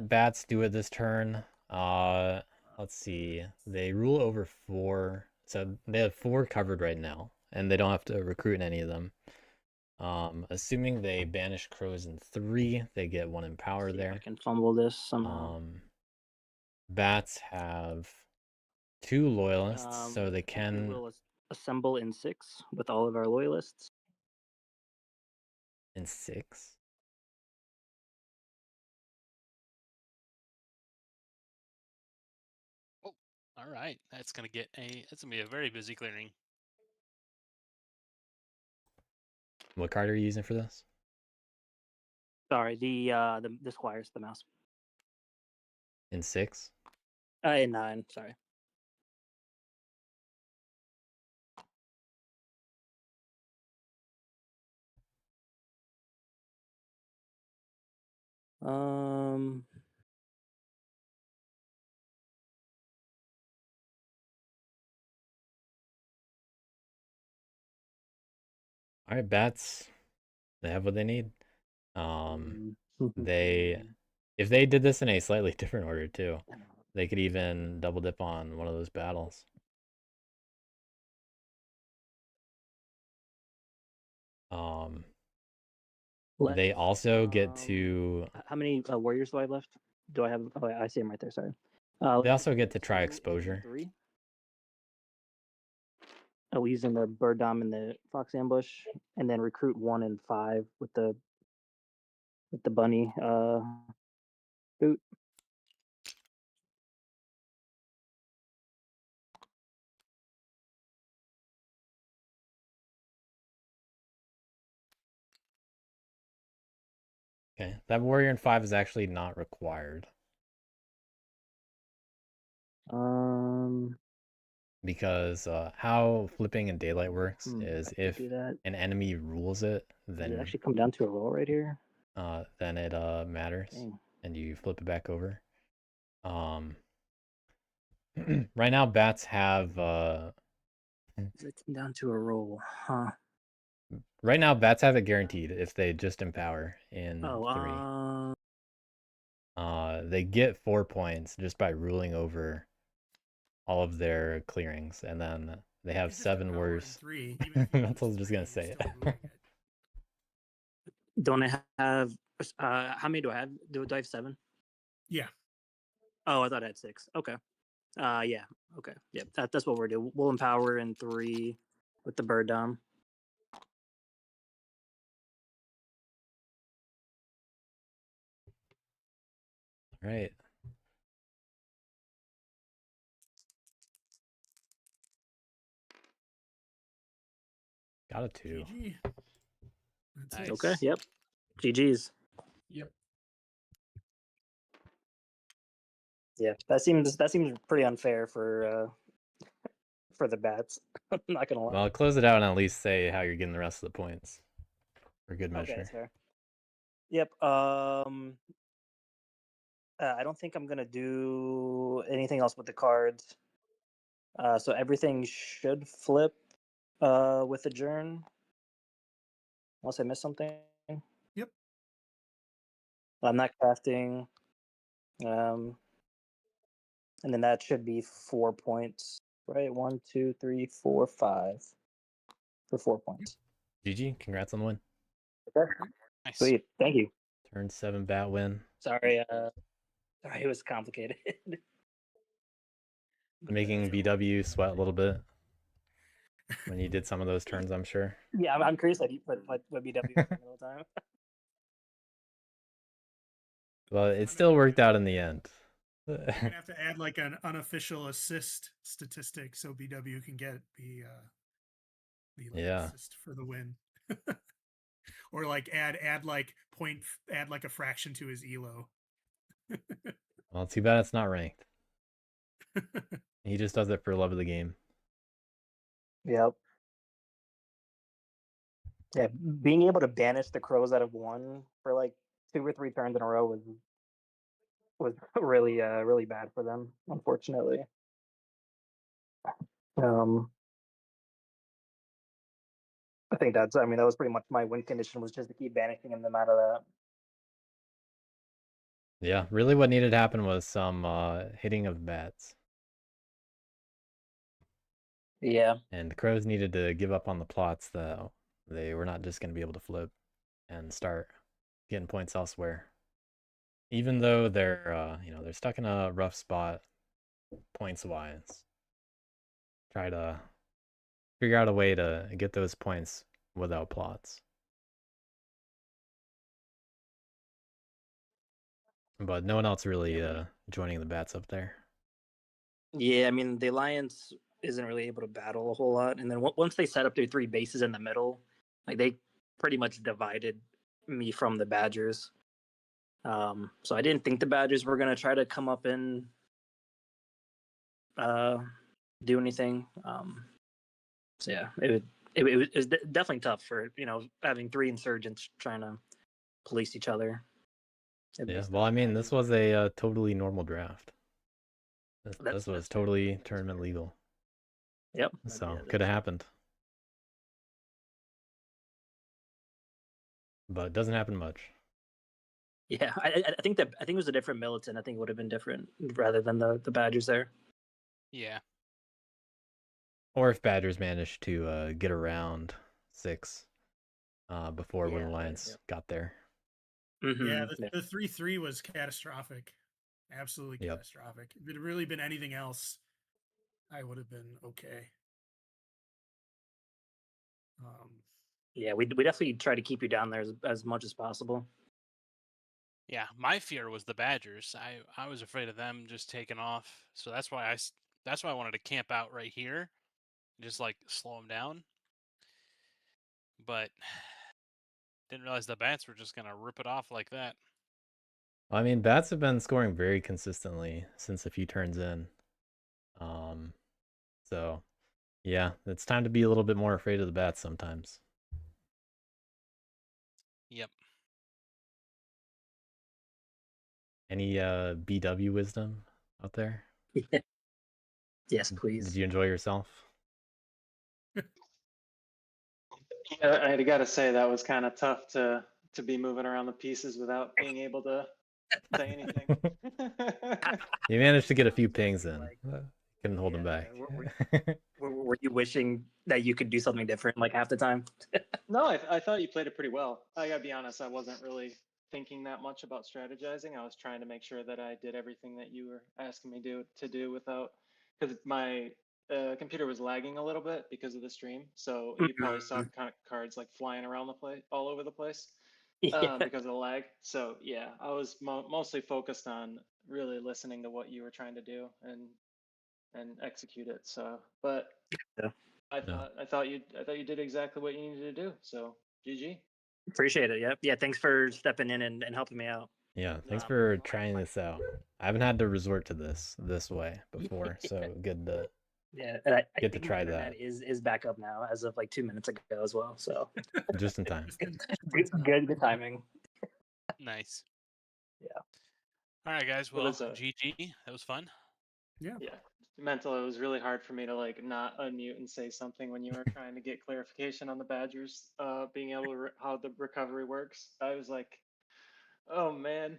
bats do it this turn? Let's see. They rule over 4, so they have 4 covered right now, and they don't have to recruit any of them. Assuming they banish crows in 3, they get 1 in power See if I there. can fumble this somehow. Bats have 2 loyalists, so they We can. will assemble in 6 with all of our loyalists. In 6. Oh, all right. That's gonna be a very busy clearing. What card are you using for this? Sorry, the squires, the mouse. In 6. In 9. Sorry. All right, bats. They have what they need. They, if they did this in a slightly different order too, they could even double dip on one of those battles. They also get to. How many warriors do I have left? Do I have? Oh, I see them right there. Sorry. They also get to try exposure. 3. Oh, using the bird dom and the fox ambush, and then recruit 1 and 5 with the bunny boot. Okay, that warrior in 5 is actually not required. Because how flipping in daylight works is if an enemy rules it, then Does it actually come down to a roll right here? Then it matters. Dang. And you flip it back over. Right now bats have Does it come down to a roll? Huh. Right now bats have it guaranteed if they just empower in 3. They get 4 points just by ruling over all of their clearings, and then they have 7 worse. 3. Mental's just gonna say it. Don't I have? How many do I have? Do I have 7? Yeah. Oh, I thought I had 6. Okay. Yeah. Okay. Yeah. That's what we're doing. We'll empower in 3 with the bird dom. Right. Got a 2. GG. That's Nice. it. Okay. Yep. GG's. Yep. Yeah. That seems pretty unfair for the bats. I'm not gonna lie. Well, close it out and at least say how you're getting the rest of the points. For good measure. Okay, that's fair. Yep. I don't think I'm gonna do anything else with the cards. So everything should flip with adjourn. Unless I missed something. Yep. I'm not crafting. And then that should be 4 points, right? 1, 2, 3, 4, 5 for 4 points. GG, congrats on the win. Okay. Nice. Sweet. Thank you. Turn 7 bat win. Sorry, it was complicated. Making BW sweat a little bit when you did some of those turns, I'm sure. Yeah, I'm curious what BW was doing all the time. Well, it still worked out in the end. We're gonna have to add like an unofficial assist statistic so BW can get the like assist for the win. Or like add like a fraction to his elo. Well, too bad it's not ranked. He just does it for love of the game. Yep. Yeah, being able to banish the crows out of one for like 2 or 3 turns in a row was really really bad for them, unfortunately. I think that was pretty much my win condition, was just to keep banishing them out of that. Yeah, really what needed to happen was some hitting of bats. Yeah. And the crows needed to give up on the plots, though. They were not just going to be able to flip and start getting points elsewhere. Even though they're they're stuck in a rough spot points wise. Try to figure out a way to get those points without plots. But no one else really joining the bats up there. Yeah, I mean, the Alliance isn't really able to battle a whole lot. And then once they set up their 3 bases in the middle, like they pretty much divided me from the Badgers. So I didn't think the Badgers were going to try to come up and do anything. So yeah, it was definitely tough for, having 3 insurgents trying to police each other. Yeah, well, I mean, this was a totally normal draft. This was totally tournament legal. Yep. So could have happened. But it doesn't happen much. Yeah, I think it was a different Militant. I think it would have been different rather than the Badgers there. Yeah. Or if Badgers managed to get around 6 before Wood Alliance got there. Mm-hmm. Yeah, the 3-3 was catastrophic. Absolutely catastrophic. If it had really been anything else, I would have been okay. Yeah, we definitely try to keep you down there as much as possible. Yeah, my fear was the Badgers. I was afraid of them just taking off, so that's why I wanted to camp out right here, just like slow them down. But didn't realize the bats were just gonna rip it off like that. I mean, bats have been scoring very consistently since a few turns in. So yeah, it's time to be a little bit more afraid of the bats sometimes. Yep. Any BW wisdom out there? Yes, please. Did you enjoy yourself? I gotta say that was kind of tough to be moving around the pieces without being able to say anything. You managed to get a few pings in. Couldn't hold them back. Were you wishing that you could do something different like half the time? No, I thought you played it pretty well. I gotta be honest, I wasn't really thinking that much about strategizing. I was trying to make sure that I did everything that you were asking me to do without, because my computer was lagging a little bit because of the stream. So you probably saw cards like flying around the place, all over the place, because of the lag. So yeah, I was mostly focused on really listening to what you were trying to do and execute it. So, but I thought you did exactly what you needed to do. So GG. Appreciate it. Yeah. Thanks for stepping in and helping me out. Yeah, thanks for trying this out. I haven't had to resort to this way before, so good to I get to try that. Is back up now as of like 2 minutes ago as well. So just in time. Good timing. Nice. Yeah. All right, guys. Well, GG. That was fun. Yeah. Mental, it was really hard for me to like not unmute and say something when you were trying to get clarification on the Badgers being able to how the recovery works. I was like, Oh man.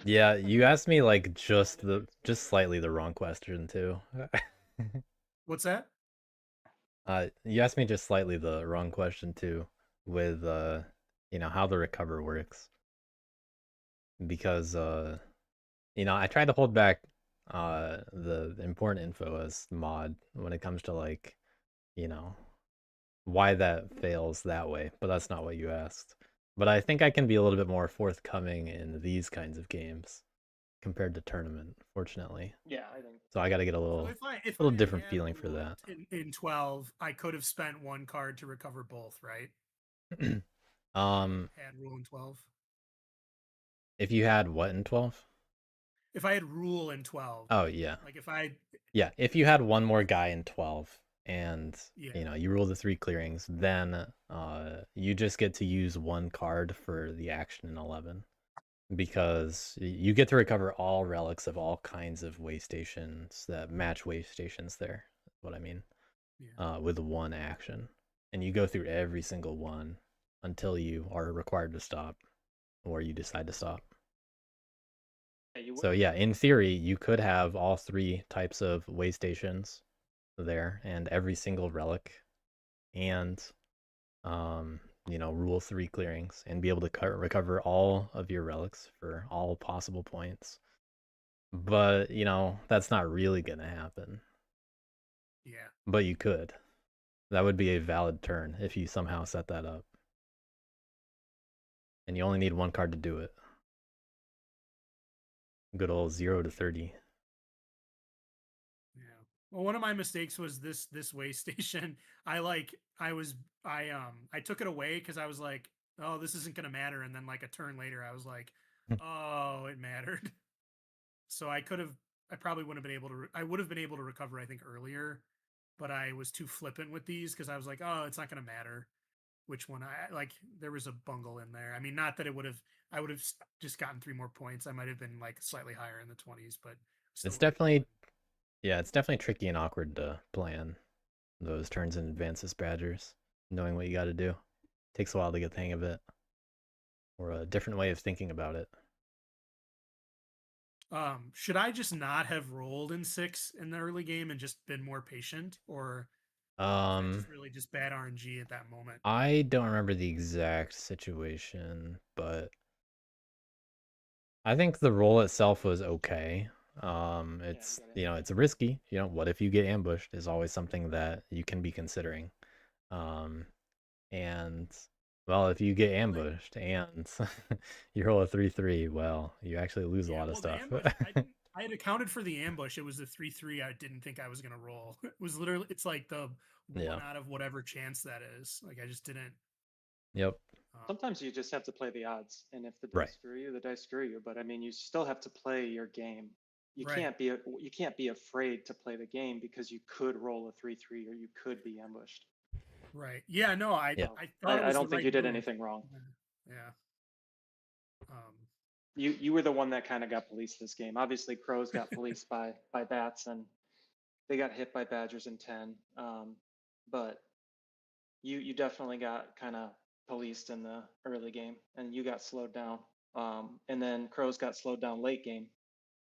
Yeah, you asked me like just slightly the wrong question too. What's that? You asked me just slightly the wrong question too, with how the recover works. Because I tried to hold back the important info as mod when it comes to like, why that fails that way, but that's not what you asked. But I think I can be a little bit more forthcoming in these kinds of games compared to tournament, fortunately. Yeah, I think. So I got to get a So little if I little had different had feeling for rule that. in 12, I could have spent one card to recover both, right? Had rule in 12. If you had what in 12? If I had rule in 12. Oh yeah. Like if I Yeah, if you had one more guy in 12 and Yeah. you rule the 3 clearings, then you just get to use one card for the action in 11, because you get to recover all relics of all kinds of way stations that match way stations there. That's what I mean. Yeah. With one action. And you go through every single one until you are required to stop or you decide to stop. So yeah, in theory, you could have all 3 types of way stations there and every single relic and rule 3 clearings and be able to recover all of your relics for all possible points. But, that's not really going to happen. Yeah. But you could. That would be a valid turn if you somehow set that up. And you only need one card to do it. Good old 0 to 30. Yeah. Well, one of my mistakes was this way station. I took it away because I was like, oh, this isn't gonna matter. And then like a turn later, I was like, oh, it mattered. So I probably wouldn't have been able to. I would have been able to recover, I think, earlier, but I was too flippant with these because I was like, oh, it's not gonna matter which one I like. There was a bungle in there. I mean, not that I would have just gotten 3 more points. I might have been like slightly higher in the 20s, but It's definitely, it's definitely tricky and awkward to plan those turns in advance as Badgers, knowing what you got to do. Takes a while to get the hang of it, or a different way of thinking about it. Should I just not have rolled in 6 in the early game and just been more patient, or is that just really just bad RNG at that moment? I don't remember the exact situation, but I think the roll itself was okay. It's it's risky. What if you get ambushed is always something that you can be considering. And well, if you get ambushed and you roll a 3-3, well, you actually lose a lot of stuff. I had accounted for the ambush. It was the 3-3 I didn't think I was gonna roll. It was literally, it's like the one out of whatever chance that is. Like I just didn't. Yep. Sometimes you just have to play the odds, and if the dice screw you, the dice screw you. But I mean, you still have to play your game. You can't be afraid to play the game because you could roll a 3-3 or you could be ambushed. Right. Yeah. No. I don't think you did anything wrong. Yeah. You were the one that kind of got policed this game. Obviously, Crows got policed by bats, and they got hit by Badgers in 10. But you definitely got kind of policed in the early game, and you got slowed down. And then Crows got slowed down late game,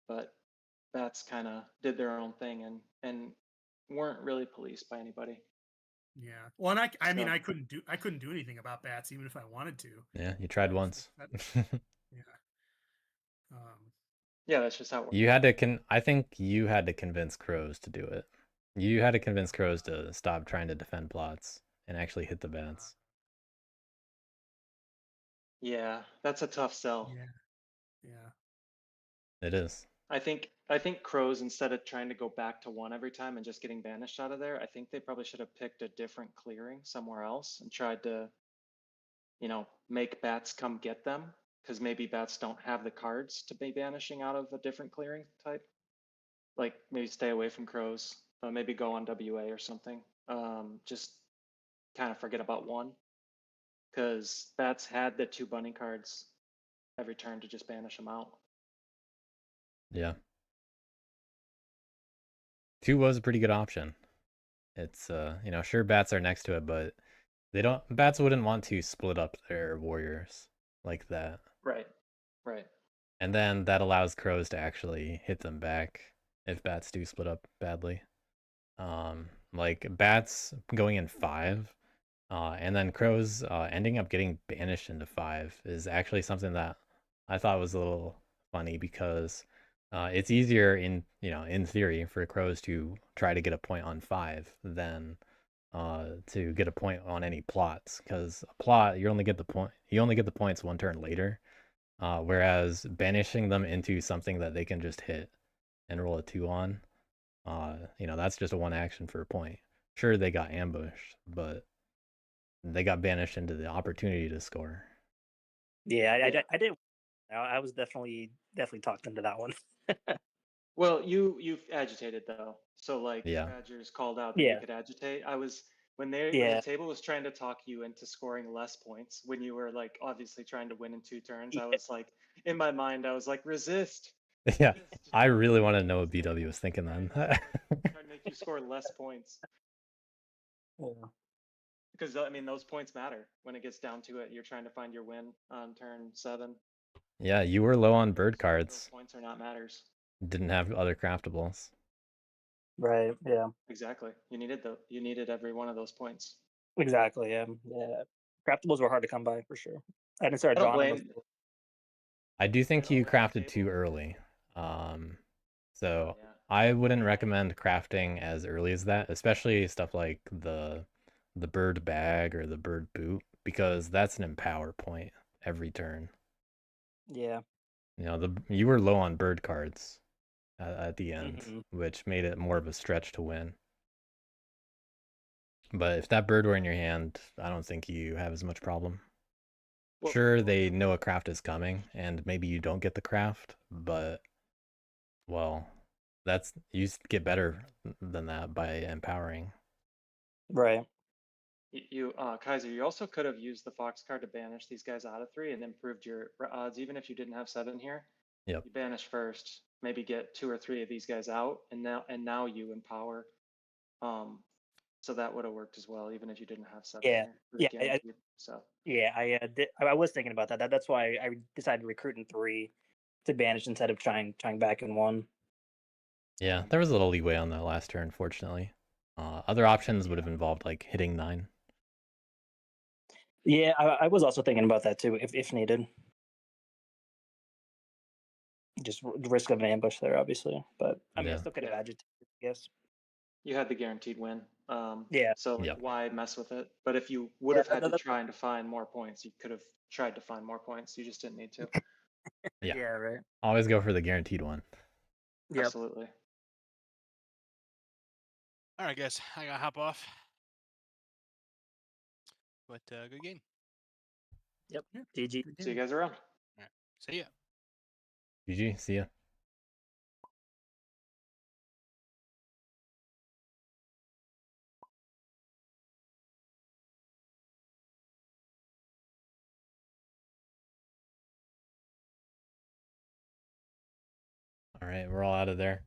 but bats kind of did their own thing and weren't really policed by anybody. Yeah. Well, and I mean, I couldn't do anything about bats even if I wanted to. Yeah, you tried once. Yeah. Yeah, that's just how it works. You had to I think you had to convince Crows to do it. You had to convince Crows to stop trying to defend plots and actually hit the bats. Yeah, that's a tough sell. Yeah. It is. I think Crows, instead of trying to go back to 1 every time and just getting banished out of there, I think they probably should have picked a different clearing somewhere else and tried to, make bats come get them, because maybe bats don't have the cards to be banishing out of a different clearing type. Like maybe stay away from Crows, maybe go on WA or something. Just kind of forget about 1, because bats had the 2 bunny cards every turn to just banish them out. Yeah. 2 was a pretty good option. It's sure bats are next to it, but bats wouldn't want to split up their warriors like that. Right. Right. And then that allows crows to actually hit them back if bats do split up badly. Like bats going in 5, and then crows ending up getting banished into 5 is actually something that I thought was a little funny because it's easier in theory for crows to try to get a point on 5 than to get a point on any plots, because a plot you only get the points one turn later, whereas banishing them into something that they can just hit and roll a 2 on, that's just a 1 action for a point. Sure, they got ambushed, but they got banished into the opportunity to score. Yeah, Yeah. I did. I was definitely talked into that one. Well, you've agitated though. So like Yeah. Badgers called out that Yeah. you could agitate. I was when the Yeah. table was trying to talk you into scoring less points when you were like obviously trying to win in 2 turns. I Yeah. was like in my mind I was like resist. Yeah, resist. I really want to know what BW was thinking then. Try to make you score less points. Yeah. Because I mean those points matter when it gets down to it. You're trying to find your win on turn 7. Yeah, you were low on bird Those cards. points are not matters. Didn't have other craftables. Right. Yeah. Exactly. You needed every one of those points. Exactly. Yeah. Yeah. Craftables were hard to come by for sure. I didn't start I don't drawing them. blame. I do think you don't blame the crafted too table. early. So Yeah. I wouldn't recommend crafting as early as that, especially stuff like the bird bag or the bird boot, because that's an empower point every turn. Yeah. You were low on bird cards at the end, Mhm. which made it more of a stretch to win. But if that bird were in your hand, I don't think you have as much problem. Well, Sure, they know a craft is coming, and maybe you don't get the craft, but, well, you get better than that by empowering. Right. you Kaiser, you also could have used the fox card to banish these guys out of 3 and improved your odds, even if you didn't have 7 here. Yep. You banish first, maybe get 2 or 3 of these guys out, and now you empower. So that would have worked as well, even if you didn't have 7 Yeah. here. It was Yeah. guaranteed, so. Yeah. I was thinking about that. That's why I decided to recruit in 3 to banish instead of trying back in 1. Yeah, there was a little leeway on that last turn, fortunately. Other options would have involved, like, hitting 9. Yeah, I was also thinking about that too, if needed. Just risk of an ambush there, obviously. But I mean, I Yeah. still could have Yeah. agitated, I guess. You had the guaranteed win. Yeah. So Yep. why mess with it? But if you would Yeah, have had to try to find more points, you could have tried to find more points. You just didn't need to. Yeah. Yeah, right. Always go for the guaranteed one. Yep. Absolutely. All right, guys, I gotta hop off. But good game. Yep. GG. See you guys around. All right, see ya. GG, see ya. All right, we're all out of there.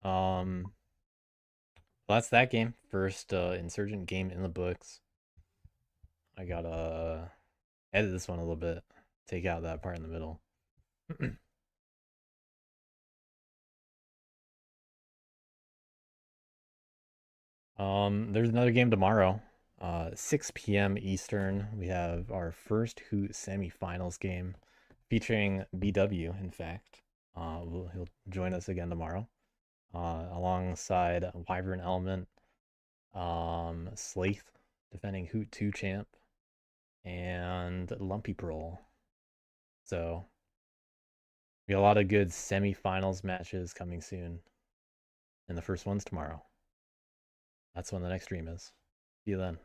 Well, that's that game. First Insurgent game in the books. I gotta edit this one a little bit. Take out that part in the middle. There's another game tomorrow. 6 p.m. Eastern. We have our first Hoot semifinals game featuring BW, in fact. He'll join us again tomorrow. Alongside Wyvern Element, Slaith, defending Hoot 2 champ, and Lumpy Prole. So we got a lot of good semifinals matches coming soon. And the first one's tomorrow. That's when the next stream is. See you then.